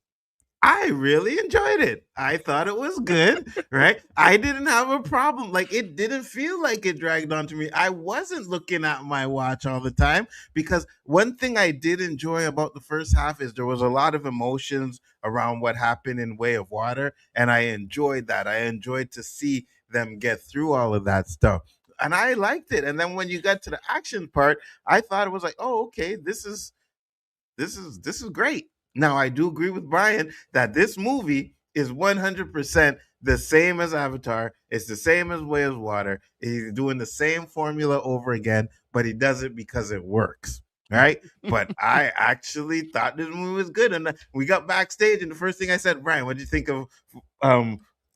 Speaker 3: I really enjoyed it. I thought it was good, right? I didn't have a problem. Like, it didn't feel like it dragged on to me. I wasn't looking at my watch all the time because one thing I did enjoy about the first half is there was a lot of emotions around what happened in Way of Water, and I enjoyed that. I enjoyed to see them get through all of that stuff. And I liked it. And then when you got to the action part, I thought it was like, oh, okay, this is great. Now, I do agree with Bryon that this movie is 100% the same as Avatar. It's the same as Way of Water. He's doing the same formula over again, but he does it because it works, right? But I actually thought this movie was good. And we got backstage, and the first thing I said, Bryon, what did you think of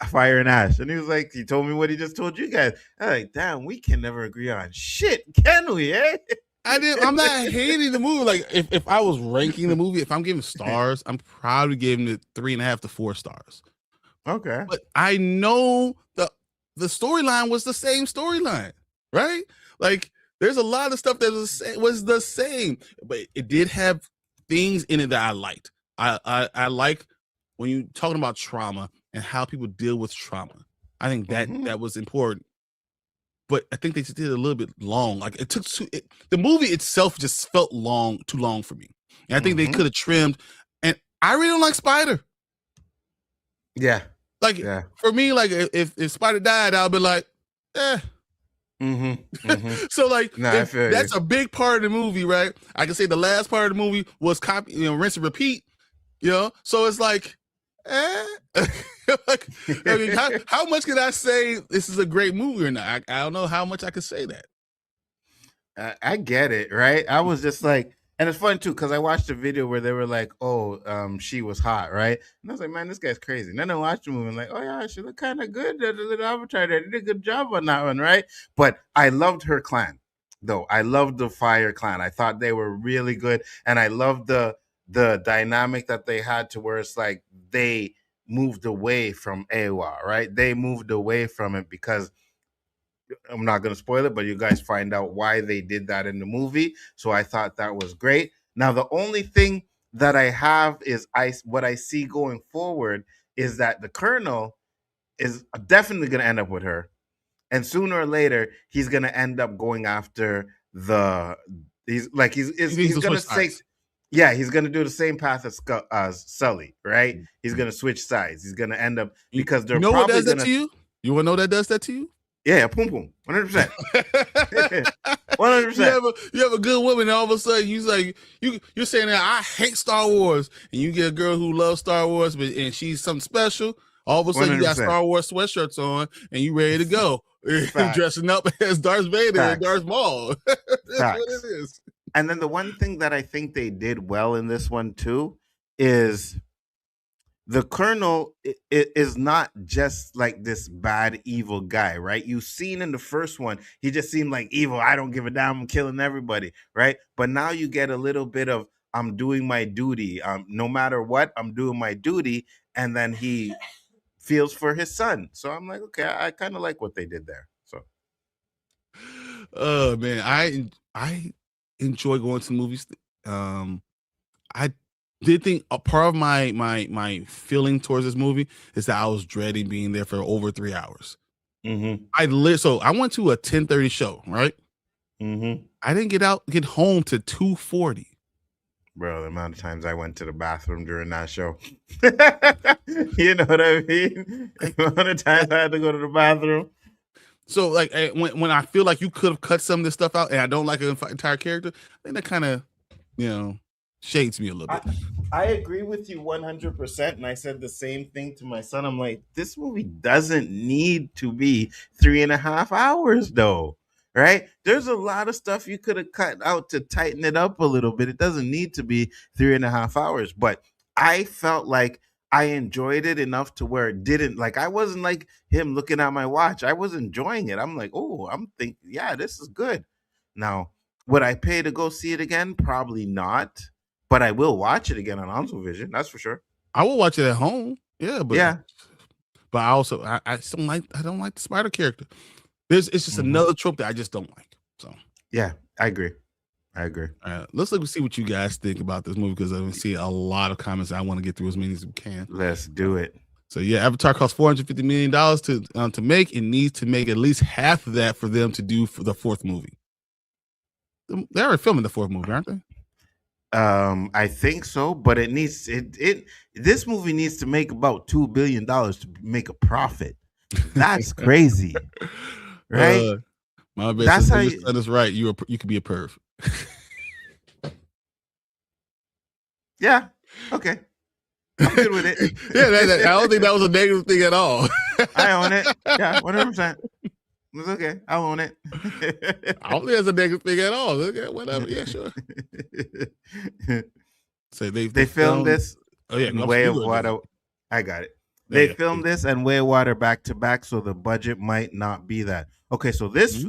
Speaker 3: Fire and Ash? And he was like, he told me what he just told you guys. I'm like, damn, we can never agree on shit, can we, eh?
Speaker 1: I'm not hating the movie. Like if I was ranking the movie, if I'm giving stars, I'm probably giving it 3.5 to 4 stars.
Speaker 3: Okay.
Speaker 1: But I know the storyline was the same storyline, right? Like There's a lot of stuff that was the same, but it did have things in it that I liked. I like when you're talking about trauma and how people deal with trauma. I think that was important. But I think they just did it a little bit long. Like it took the movie itself just felt too long for me. And I think they could have trimmed. And I really don't like Spider.
Speaker 3: Yeah.
Speaker 1: Like for me, like if Spider died, I'll be like, eh. So like that's a big part of the movie, right? I can say the last part of the movie was rinse and repeat, so it's like like, I mean, how much can I say this is a great movie or not? I don't know how much I can say that.
Speaker 3: I get it, right? I was just like, and it's funny too, because I watched a video where they were like, she was hot, right? And I was like, man, this guy's crazy. And then I watched the movie and like, oh yeah, she looked kind of good. The little avatar there did a good job on that one, right? But I loved her clan, though. I loved the Fire clan. I thought they were really good. And I loved the dynamic that they had to where it's like they moved away from AWA, right? They moved away from it because I'm not going to spoil it, but you guys find out why they did that in the movie. So I thought that was great. Now, the only thing that I have is what I see going forward is that the Colonel is definitely going to end up with her. And sooner or later, he's going to end up going after he's going to say, yeah, he's going to do the same path as Sully, right? He's going to switch sides. He's going to end up because they're probably
Speaker 1: what does that to you? You want to know that does that to you?
Speaker 3: Yeah, boom, boom, 100%. 100%.
Speaker 1: You have a good woman, and all of a sudden you're saying that I hate Star Wars, and you get a girl who loves Star Wars, and she's something special. All of a sudden 100%. You got Star Wars sweatshirts on, and you ready to go, dressing up as Darth Vader and Darth Maul. That's what it is.
Speaker 3: And then the one thing that I think they did well in this one too is the Colonel is not just like this bad, evil guy, right? You've seen in the first one, he just seemed like evil. I don't give a damn. I'm killing everybody, right? But now you get a little bit of, I'm doing my duty. No matter what, I'm doing my duty. And then he feels for his son. So I'm like, okay, I kind of like what they did there. So,
Speaker 1: oh man, I enjoy going to the movies. I did think a part of my feeling towards this movie is that I was dreading being there for over 3 hours. So I went to a 10:30 show, right? I didn't get home to 2:40.
Speaker 3: Bro, the amount of times I went to the bathroom during that show. You know what I mean? The amount of times I had to go to the bathroom.
Speaker 1: So like when I feel like you could have cut some of this stuff out and I don't like an entire character, I think that kind of, shades me a little bit.
Speaker 3: I agree with you 100%. And I said the same thing to my son. I'm like, this movie doesn't need to be 3.5 hours though. Right? There's a lot of stuff you could have cut out to tighten it up a little bit. It doesn't need to be 3.5 hours, but I felt like I enjoyed it enough to where it didn't, like, I wasn't like him looking at my watch. I was enjoying it. I'm like, I'm thinking, yeah, this is good. Now, would I pay to go see it again? Probably not, but I will watch it again on Onzo Vision. That's for sure.
Speaker 1: I will watch it at home. Yeah. But I also, I don't like the Spider character. It's just another trope that I just don't like. So
Speaker 3: yeah, I agree. All right,
Speaker 1: let's see what you guys think about this movie because I see a lot of comments. I want to get through as many as we can.
Speaker 3: Let's do it.
Speaker 1: So yeah, Avatar costs $450 million to make. It needs to make at least half of that for them to do for the fourth movie. They're already filming the fourth movie, aren't they?
Speaker 3: I think so, but it needs this movie needs to make about $2 billion to make a profit. That's crazy. Right?
Speaker 1: My bad. That's how you is right. You could be a perv.
Speaker 3: Yeah. Okay. I'm good with it.
Speaker 1: Yeah, I don't think that was a negative thing at all.
Speaker 3: I own it. Yeah, 100%. It's okay. I own it.
Speaker 1: I don't think that's a negative thing at all. Okay, whatever. Yeah, sure. So they
Speaker 3: filmed this.
Speaker 1: Oh yeah,
Speaker 3: Way of Water. I got it. They filmed this and Way of Water back to back, so the budget might not be that. Okay, so this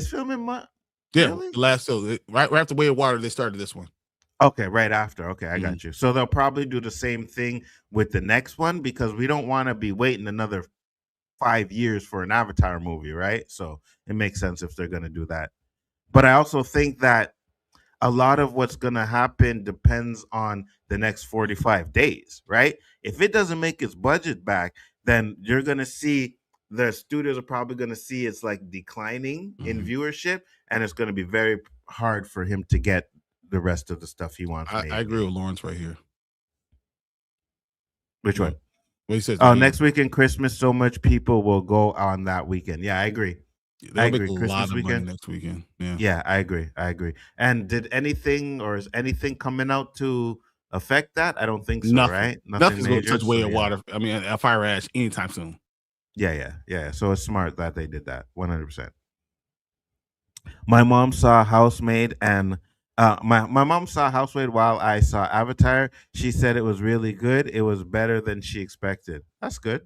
Speaker 3: filming
Speaker 1: really? Right after Way of Water, they started this one.
Speaker 3: Okay, right after. Okay, I got you. So they'll probably do the same thing with the next one because we don't want to be waiting another 5 years for an Avatar movie, right? So it makes sense if they're going to do that. But I also think that a lot of what's going to happen depends on the next 45 days, right? If it doesn't make its budget back, then you're going to see the studios are probably going to see it's like declining in viewership, and it's going to be very hard for him to get the rest of the stuff he wants made.
Speaker 1: I agree with Lawrence right here.
Speaker 3: Which one?
Speaker 1: What he says?
Speaker 3: Next weekend, Christmas, so much people will go on that weekend. Yeah, I agree.
Speaker 1: They'll make a lot of money next weekend.
Speaker 3: Yeah, I agree. And did anything or is anything coming out to affect that? I don't think so, right?
Speaker 1: Nothing's going to touch Way of Water. I mean, Fire Ash anytime soon.
Speaker 3: Yeah. So it's smart that they did that. 100%. My mom saw Housemaid and my mom saw Housemaid while I saw Avatar. She said it was really good. It was better than she expected. That's good.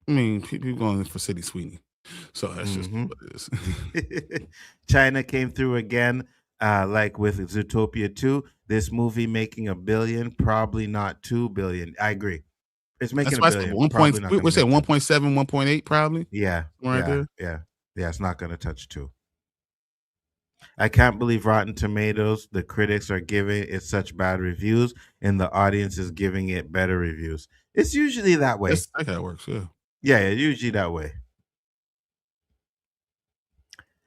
Speaker 1: I mean, people going for City Sweeney. So that's just what it is.
Speaker 3: China came through again, like with Zootopia 2. This movie making $1 billion, probably not $2 billion. I agree. It's making $1 billion.
Speaker 1: We're saying 1.7, 1.8, probably.
Speaker 3: Yeah.
Speaker 1: There.
Speaker 3: Yeah. It's not going to touch 2. I can't believe Rotten Tomatoes, the critics are giving it such bad reviews, and the audience is giving it better reviews. It's usually that way.
Speaker 1: That's how it works, yeah.
Speaker 3: Yeah, usually that way.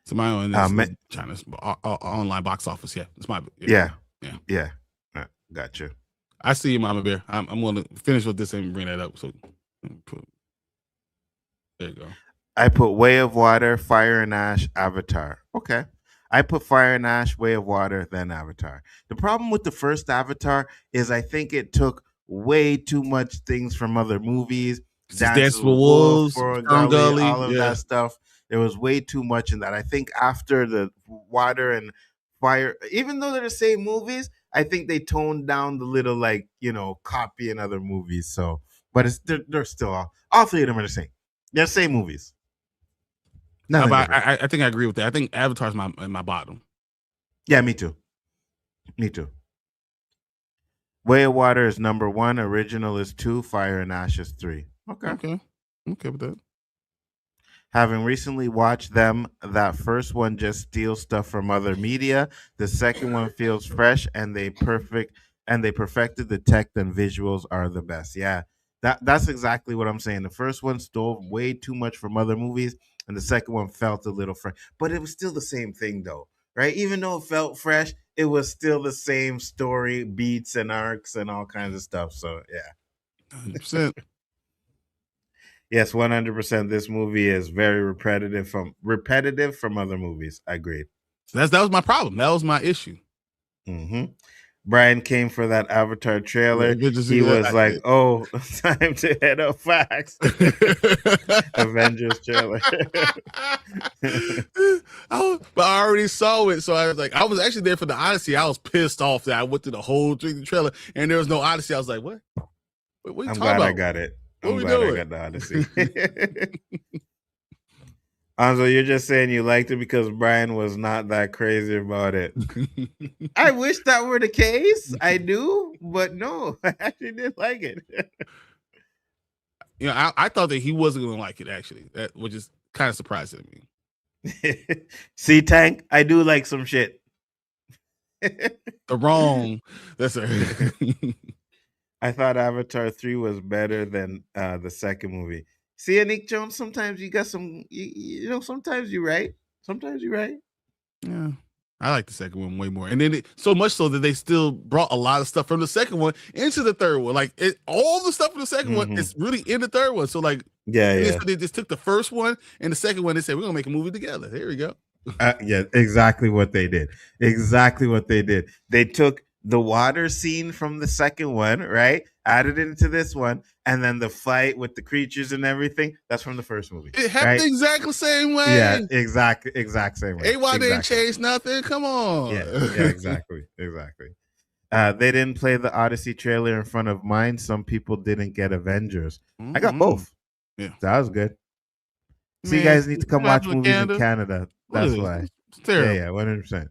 Speaker 1: So my own is China's online box office. Yeah, it's my
Speaker 3: yeah. Gotcha.
Speaker 1: I see you, Mama Bear. I'm going to finish with this and bring that up. So there you go.
Speaker 3: I put Way of Water, Fire and Ash, Avatar. Okay. I put Fire and Ash, Way of Water, then Avatar. The problem with the first Avatar is I think it took way too much things from other movies.
Speaker 1: Dance with Wolves,
Speaker 3: Gully, all of that stuff. There was way too much in that. I think after the Water and Fire, even though they're the same movies, I think they toned down the little, like, copy in other movies. So, but they're still all three of them are the same. They're the same movies.
Speaker 1: No, but I think I agree with that. I think Avatar's my bottom.
Speaker 3: Yeah, me too. Way of Water is number 1. Original is 2. Fire and Ash is 3. Okay.
Speaker 1: I'm okay with that.
Speaker 3: Having recently watched them, that first one just steals stuff from other media. The second one feels fresh, and they perfected the tech and visuals are the best. Yeah, that's exactly what I'm saying. The first one stole way too much from other movies, and the second one felt a little fresh. But it was still the same thing, though, right? Even though it felt fresh, it was still the same story, beats and arcs and all kinds of stuff. So, yeah.
Speaker 1: 100%.
Speaker 3: Yes, 100%. This movie is very repetitive from other movies. I agree.
Speaker 1: So that was my problem. That was my issue.
Speaker 3: Bryon came for that Avatar trailer. He was like, "Oh, time to head up facts." Avengers trailer.
Speaker 1: But I already saw it, so I was like, I was actually there for the Odyssey. I was pissed off that I went through the whole trailer and there was no Odyssey. I was like, what? What are you talking about?
Speaker 3: I got it.
Speaker 1: I'm glad I
Speaker 3: got the Odyssey. Anzo, you're just saying you liked it because Bryon was not that crazy about it. I wish that were the case. I do, but no, I actually did like it.
Speaker 1: I thought that he wasn't going to like it, actually, which is kind of surprising to me.
Speaker 3: See, Tank, I do like some shit.
Speaker 1: That's
Speaker 3: I thought Avatar 3 was better than the second movie. See, Nick Jones, sometimes you got some, sometimes you're right. Sometimes you're right.
Speaker 1: Yeah. I like the second one way more. And then so much so that they still brought a lot of stuff from the second one into the third one. Like all the stuff from the second one is really in the third one. So like,
Speaker 3: so
Speaker 1: they just took the first one and the second one. They said, we're going to make a movie together. Here we go.
Speaker 3: Yeah, exactly what they did. They took the water scene from the second one, right? Added it into this one, and then the fight with the creatures and everything, that's from the first movie.
Speaker 1: It happened the exact same way.
Speaker 3: Yeah, exact same way.
Speaker 1: AY didn't change nothing. Come on.
Speaker 3: Yeah, exactly. They didn't play the Odyssey trailer in front of mine. Some people didn't get Avengers. I got both.
Speaker 1: Yeah.
Speaker 3: So that was good. So you guys need to come watch movies in Canada. That's why.
Speaker 1: It's terrible.
Speaker 3: Yeah, 100%.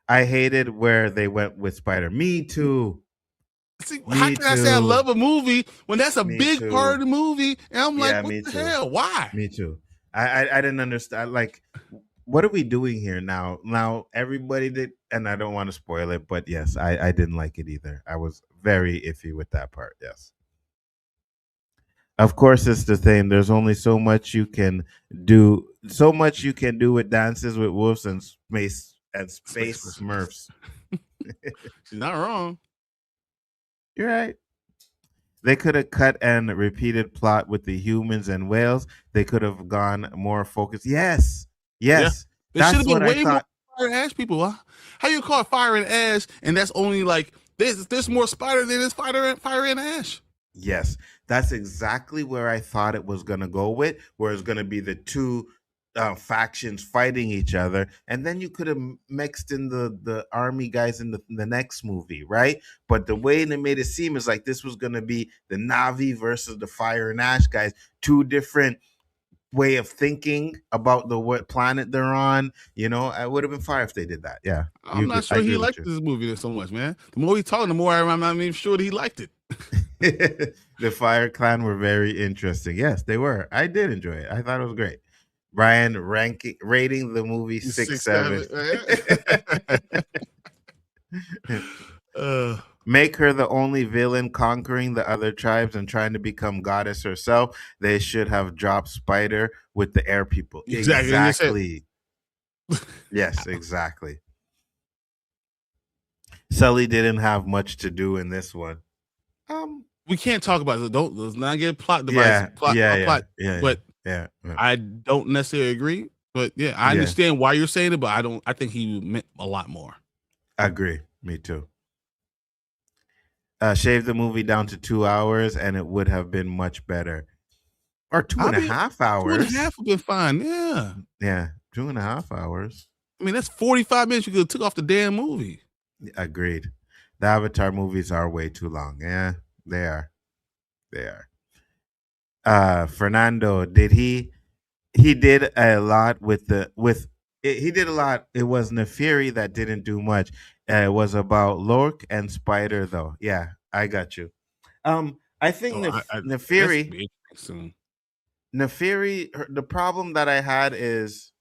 Speaker 3: I hated where they went with Spider. Me too.
Speaker 1: See, how can I say I love a movie when that's a big part of the movie? And I'm like, what the hell? Why?
Speaker 3: Me too. I didn't understand. Like, what are we doing here now? Now everybody did, and I don't want to spoil it, but yes, I didn't like it either. I was very iffy with that part. Yes. Of course, it's the thing. There's only so much you can do. So much you can do with Dances with Wolves and Space Smurfs.
Speaker 1: She's not wrong.
Speaker 3: You're right. They could have cut and repeated plot with the humans and whales. They could have gone more focused. Yes. Yes.
Speaker 1: There should have
Speaker 3: That's
Speaker 1: been
Speaker 3: what I
Speaker 1: way more
Speaker 3: thought.
Speaker 1: Fire and Ash people. Huh? How you call it Fire and Ash, and that's only like there's more spider than there's fire and Ash.
Speaker 3: Yes, that's exactly where I thought it was going to go with, where it's going to be the two factions fighting each other, and then you could have mixed in the army guys in the next movie, right? But the way they made it seem is like this was going to be the Na'vi versus the Fire and Ash guys, two different way of thinking about what planet they're on. You know, I would have been fire if they did that. Yeah,
Speaker 1: I'm not sure he liked this movie so much, man. The more he's talking, the more I'm not even sure that he liked it.
Speaker 3: The Fire Clan were very interesting. Yes, they were. I did enjoy it. I thought it was great. Bryon rating the movie 6-7. Make her the only villain conquering the other tribes and trying to become goddess herself. They should have dropped Spider with the air people. Exactly. Yes, exactly. Sully didn't have much to do in this one.
Speaker 1: We can't talk about it. Let's not get plot device. Plot. But I don't necessarily agree. But yeah, I understand why you're saying it, but I think he meant a lot more.
Speaker 3: I agree. Me too. Shave the movie down to 2 hours and it would have been much better. Or 2.5 hours.
Speaker 1: 2.5 would be fine. Yeah.
Speaker 3: Yeah. 2.5 hours.
Speaker 1: I mean, that's 45 minutes you could have took off the damn movie.
Speaker 3: Agreed. The Avatar movies are way too long. Yeah, they are. They are. Fernando, he did a lot he did a lot. It was Neferi that didn't do much. It was about Lork and Spider, though. Yeah, I got you. I think Neferi. The problem that I had is,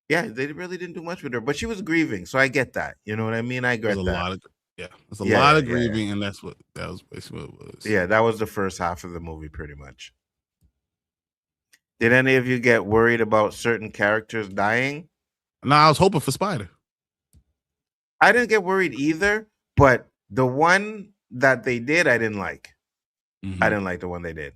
Speaker 3: yeah, they really didn't do much with her, but she was grieving, so I get that. You know what I mean? I get that.
Speaker 1: There's a lot of grieving, and that was basically what it was.
Speaker 3: Yeah, that was the first half of the movie, pretty much. Did any of you get worried about certain characters dying?
Speaker 1: No, I was hoping for Spider.
Speaker 3: I didn't get worried either, but the one that they did, I didn't like. Mm-hmm. I didn't like the one they did.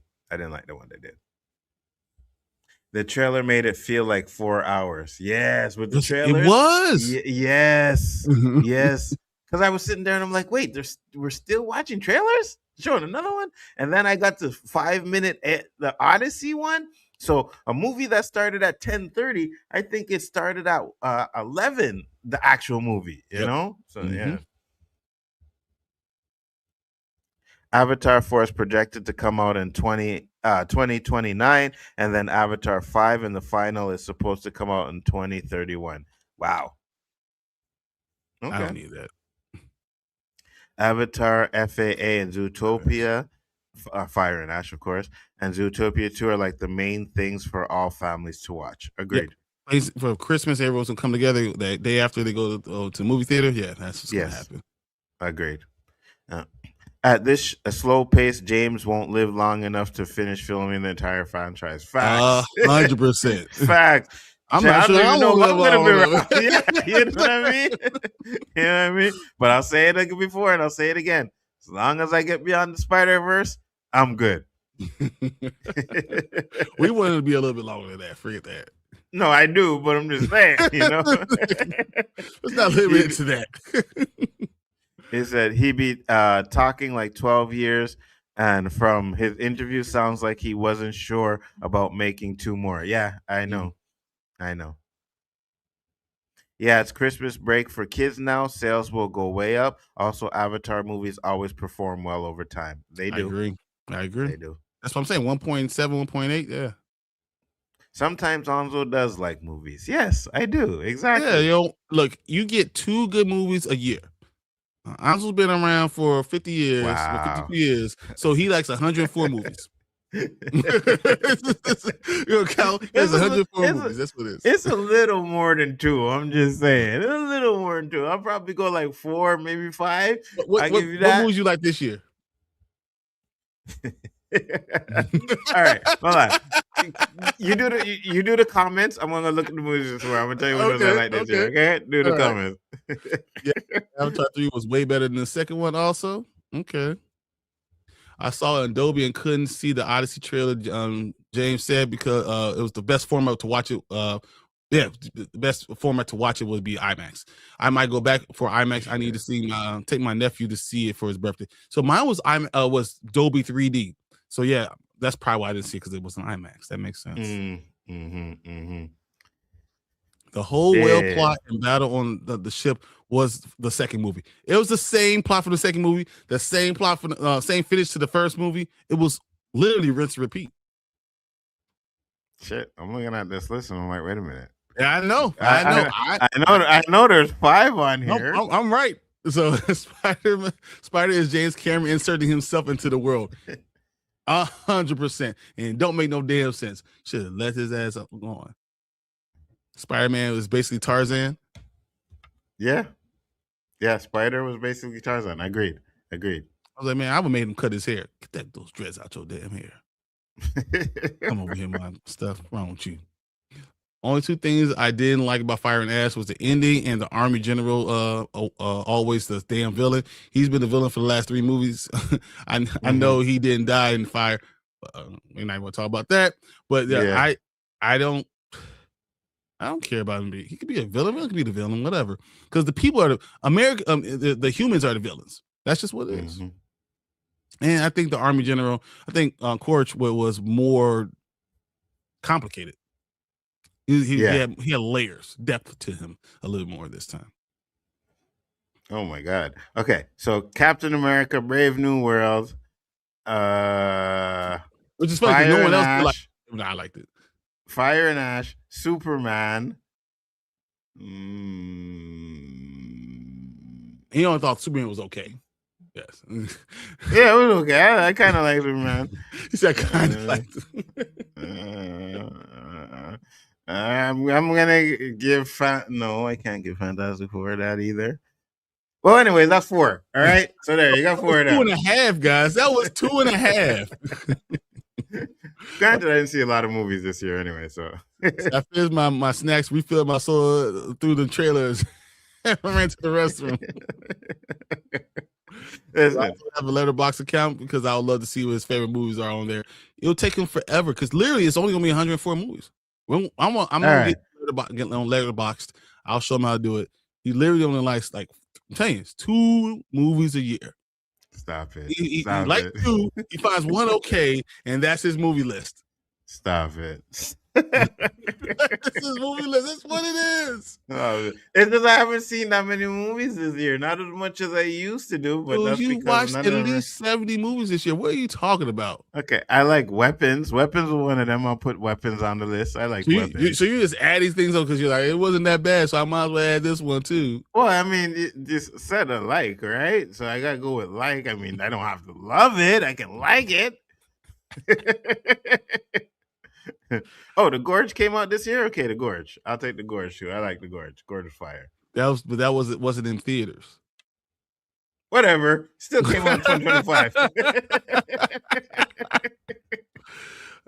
Speaker 3: The trailer made it feel like 4 hours. Yes, with the trailer.
Speaker 1: It was.
Speaker 3: Yes. Yes. Because I was sitting there and I'm like, wait, we're still watching trailers? Showing another one? And then I got the 5-minute, the Odyssey one. So a movie that started at 10:30, I think it started at 11, the actual movie, you know? So, yeah. Avatar 4 is projected to come out in 2029, and then Avatar 5 and the final is supposed to come out in 2031. Wow.
Speaker 1: Okay. I don't need that.
Speaker 3: Avatar, FAA, and Zootopia, Fire and Ash, of course, and Zootopia 2 are like the main things for all families to watch. Agreed.
Speaker 1: Yeah. For Christmas, everyone's going to come together the day after they go to movie theater. Yeah, that's what's going to happen.
Speaker 3: Agreed. At this slow pace, James won't live long enough to finish filming the entire franchise. Facts.
Speaker 1: 100%.
Speaker 3: Facts.
Speaker 1: I'm not sure I know
Speaker 3: I'm gonna be around. Yeah, you know what I mean? You know what I mean? But I'll say it before and I'll say it again. As long as I get beyond the Spider-Verse, I'm good.
Speaker 1: We wanted to be a little bit longer than that. Forget that.
Speaker 3: No, I do, but I'm just saying, you know.
Speaker 1: Let's not limit it to that.
Speaker 3: He said he'd be talking like 12 years, and from his interview, sounds like he wasn't sure about making 2 more. Yeah, I know. Yeah, it's Christmas break for kids now. Sales will go way up. Also, Avatar movies always perform well over time. They do.
Speaker 1: I agree.
Speaker 3: They do.
Speaker 1: That's what I'm saying. 1.7, 1.8. Yeah.
Speaker 3: Sometimes Onzo does like movies. Yes, I do. Exactly.
Speaker 1: Yeah, look, you get 2 good movies a year. Onzo's been around for 50 years, 52 years, so he likes 104 movies. Cal, there's 104 movies. That's what it is.
Speaker 3: It's a little more than 2. I'm just saying, a little more than 2. I'll probably go like 4, maybe 5.
Speaker 1: What movies you like this year?
Speaker 3: All right, hold on. You do the comments. I'm gonna look at the movies this way. I'm gonna tell you what I like this year. Okay, do the comments.
Speaker 1: Yeah, Avatar 3 was way better than the second one. Also, okay. I saw it in Dolby and couldn't see the Odyssey trailer. James said because it was the best format to watch it. The best format to watch it would be IMAX. I might go back for IMAX. I need to see take my nephew to see it for his birthday. So mine was Dolby 3D. So yeah, that's probably why I didn't see it, because it was an IMAX. That makes sense. The whole whale plot and battle on the ship was the second movie. It was the same plot for the second movie, the same plot for the same finish to the first movie. It was literally rinse and repeat.
Speaker 3: Shit, I'm looking at this list and I'm like, wait a minute.
Speaker 1: Yeah, I know.
Speaker 3: I know. There's 5 on here.
Speaker 1: I'm right. So Spider is James Cameron inserting himself into the world. 100%, and don't make no damn sense. Should have let his ass up going. Spider-Man was basically Tarzan.
Speaker 3: Yeah, Spider was basically Tarzan. Agreed.
Speaker 1: I was like, man, I would have made him cut his hair. Get those dreads out your damn hair. Come over here, my stuff. What's wrong with you? Only 2 things I didn't like about Fire and Ash was the ending and the Army General, always the damn villain. He's been the villain for the last 3 movies. I know he didn't die in Fire. We're not going to talk about that. But yeah. I don't care about him. He could be a villain. He could be the villain, whatever. Because the people are the humans are the villains. That's just what it is. And I think the Army General, Korch was more complicated. He had layers, depth to him a little more this time.
Speaker 3: Oh my God. Okay, so Captain America: Brave New World,
Speaker 1: which is funny because no one else liked it. No, I liked it.
Speaker 3: Fire and Ash, Superman.
Speaker 1: He only thought Superman was okay. Yes.
Speaker 3: Yeah, it was okay. I kind of liked Superman.
Speaker 1: He said, I kind of liked
Speaker 3: it. I'm gonna give no, I can't give Fantastic Four that either. Well, anyways, that's 4. All right, so there you got 4 of them.
Speaker 1: 2.5, guys. That was 2.5.
Speaker 3: Granted, I didn't see a lot of movies this year anyway, so
Speaker 1: I finished my snacks, refilled my soda through the trailers, and ran to the restroom. I have a Letterboxd account because I would love to see what his favorite movies are on there. It'll take him forever because literally it's only gonna be 104 movies. I'm gonna get on Letterboxd. I'll show him how to do it. He literally only likes, like, I'm telling you, it's 2 movies a year.
Speaker 3: Stop it.
Speaker 1: He likes 2. He finds 1 okay, and that's his movie list.
Speaker 3: Stop it.
Speaker 1: This is movie list. That's what it is.
Speaker 3: It's because I haven't seen that many movies this year. Not as much as I used to do. But that's
Speaker 1: you watched at least 70 movies this year. What are you talking about?
Speaker 3: Okay, I like Weapons. Weapons was one of them. I'll put Weapons on the list. I like Weapons.
Speaker 1: So you just add these things up because you're like, it wasn't that bad, so I might as well add this one too.
Speaker 3: Well, I mean, it just said a like, right? So I gotta go with like. I mean, I don't have to love it. I can like it. Oh, The Gorge came out this year? Okay, The Gorge. I'll take The Gorge too. I like The Gorge. Gorge is fire.
Speaker 1: That wasn't in theaters.
Speaker 3: Whatever. Still came out in 2025.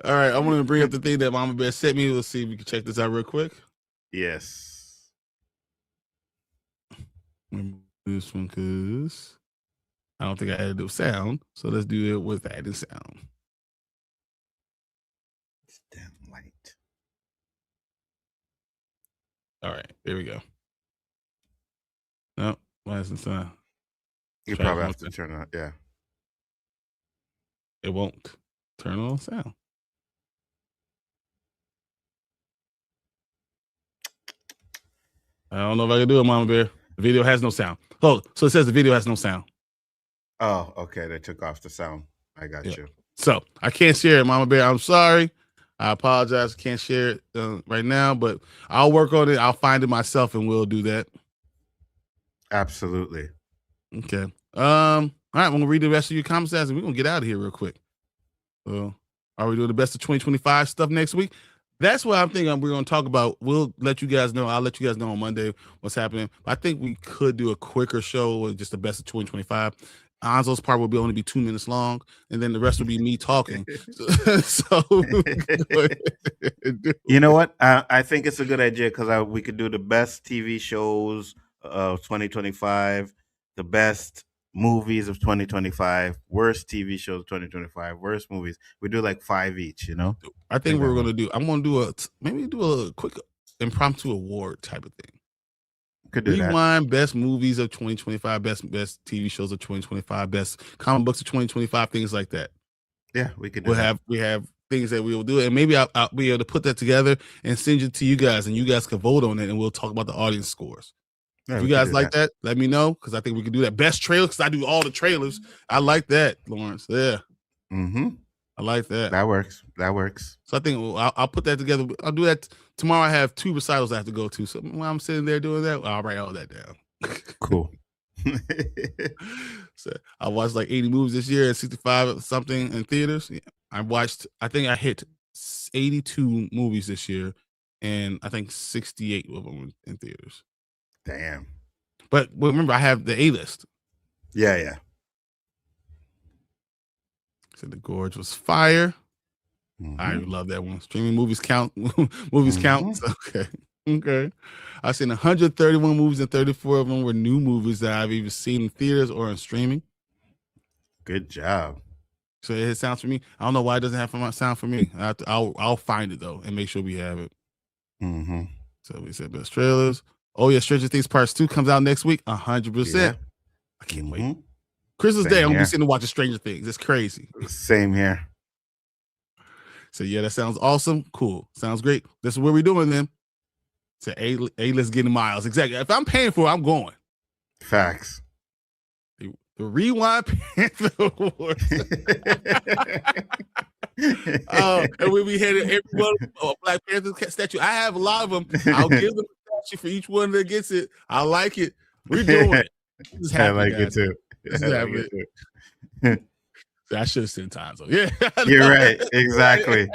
Speaker 1: All right, I'm gonna bring up the thing that Mama Bear sent me. Let's see if we can check this out real quick.
Speaker 3: Yes.
Speaker 1: This one, because I don't think I added the sound. So let's do it with added sound.
Speaker 3: Damn light.
Speaker 1: All right, there we go. No, why isn't sound?
Speaker 3: You probably have to turn it on. Yeah.
Speaker 1: It won't turn on sound. I don't know if I can do it, Mama Bear. The video has no sound. Oh, so it says the video has no sound.
Speaker 3: Oh, okay. They took off the sound. I got you.
Speaker 1: So I can't share it, Mama Bear. I'm sorry. I apologize. I can't share it right now, but I'll work on it. I'll find it myself, and we'll do that.
Speaker 3: Absolutely.
Speaker 1: Okay. All right. I'm gonna read the rest of your comments, and we're gonna get out of here real quick. So Are we doing the best of 2025 stuff next week? That's what I'm thinking we're going to talk about. We'll let you guys know. I'll let you guys know on Monday what's happening. I think we could do a quicker show with just the best of 2025. Anzo's part will only be 2 minutes long, and then the rest will be me talking. So
Speaker 3: you know what? I think it's a good idea because we could do the best TV shows of 2025, the best movies of 2025, worst TV shows of 2025, worst movies. We do like 5 each, you know?
Speaker 1: I think we're going to do, I'm going to do a quick impromptu award type of thing.
Speaker 3: Could do
Speaker 1: Rewind best movies of 2025, best TV shows of 2025, best comic books of 2025, things like that.
Speaker 3: Yeah, we could do that.
Speaker 1: We have things that we will do, and maybe I'll be able to put that together and send it to you guys, and you guys can vote on it, and we'll talk about the audience scores. Yeah, if you guys like that, let me know, because I think we can do that. Best trailer, because I do all the trailers. I like that, Lawrence. Yeah.
Speaker 3: Mm-hmm.
Speaker 1: I like that.
Speaker 3: That works. So
Speaker 1: I think I'll put that together. I'll do that tomorrow. I have 2 recitals I have to go to. So while I'm sitting there doing that, I'll write all that down.
Speaker 3: Cool.
Speaker 1: So I watched like 80 movies this year and 65 something in theaters. Yeah, I think I hit 82 movies this year, and I think 68 of them in theaters.
Speaker 3: Damn.
Speaker 1: But remember, I have the A-list.
Speaker 3: Yeah.
Speaker 1: So The Gorge was fire.
Speaker 3: Mm-hmm.
Speaker 1: I love that one. Streaming movies count. Movies count. Okay. I've seen 131 movies, and 34 of them were new movies that I've either seen in theaters or in streaming.
Speaker 3: Good job.
Speaker 1: So it sounds for me. I don't know why it doesn't have sound for me. I'll find it though and make sure we have it.
Speaker 3: Mm-hmm.
Speaker 1: So we said best trailers. Oh yeah, Stranger Things Parts 2 comes out next week. 100%.
Speaker 3: Yeah.
Speaker 1: I can't wait. Christmas Day, I'm gonna be sitting and watching Stranger Things. It's crazy.
Speaker 3: Same here.
Speaker 1: So yeah, that sounds awesome. Cool. Sounds great. This is what we're doing then. So A-list getting miles. Exactly. If I'm paying for it, I'm going.
Speaker 3: Facts.
Speaker 1: The Rewind Panther Awards. And we'll be heading everyone Black Panther statue. I have a lot of them. I'll give them a statue for each one that gets it. I like it. We're doing it.
Speaker 3: I like it too.
Speaker 1: I should have sent time. So yeah.
Speaker 3: You're right. Exactly.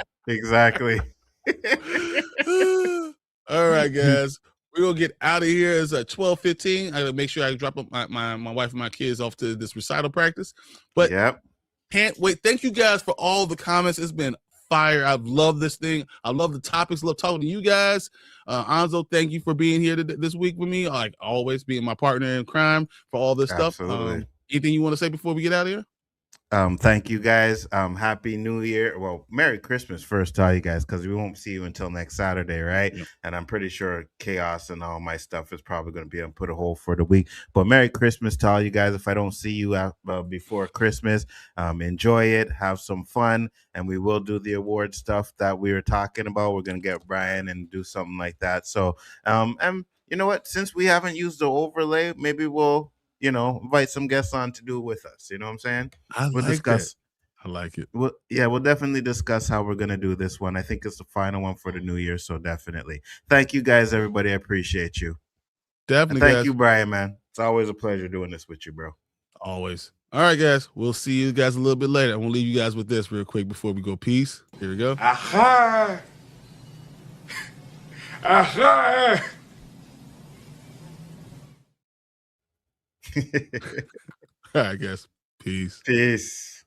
Speaker 1: All right, guys. We're gonna get out of here. It's 12:15. I gotta make sure I drop my wife and my kids off to this recital practice. But can't wait. Thank you guys for all the comments. It's been fire. I've loved this thing. I love the topics. Love talking to you guys. Anzo, thank you for being here this week with me. Like always, being my partner in crime for all this stuff. Anything you want to say before we get out of here?
Speaker 3: Thank you guys. Happy New Year. Well, Merry Christmas first to all you guys, because we won't see you until next Saturday, right? Yeah. And I'm pretty sure chaos and all my stuff is probably going to be on put a hold for the week. But Merry Christmas to all you guys. If I don't see you before Christmas, enjoy it, have some fun, and we will do the award stuff that we were talking about. We're going to get Bryon and do something like that. So, and you know what? Since we haven't used the overlay, maybe we'll invite some guests on to do it with us. You know what I'm saying?
Speaker 1: We'll discuss. I like it.
Speaker 3: We'll definitely discuss how we're going to do this one. I think it's the final one for the new year. So definitely. Thank you guys, everybody. I appreciate you.
Speaker 1: Definitely.
Speaker 3: And thank you, Bryon, man. It's always a pleasure doing this with you, bro.
Speaker 1: Always. All right, guys. We'll see you guys a little bit later. I'm going to leave you guys with this real quick before we go. Peace. Here we go.
Speaker 5: Aha! Aha!
Speaker 1: All right, guys. Peace.
Speaker 3: Peace.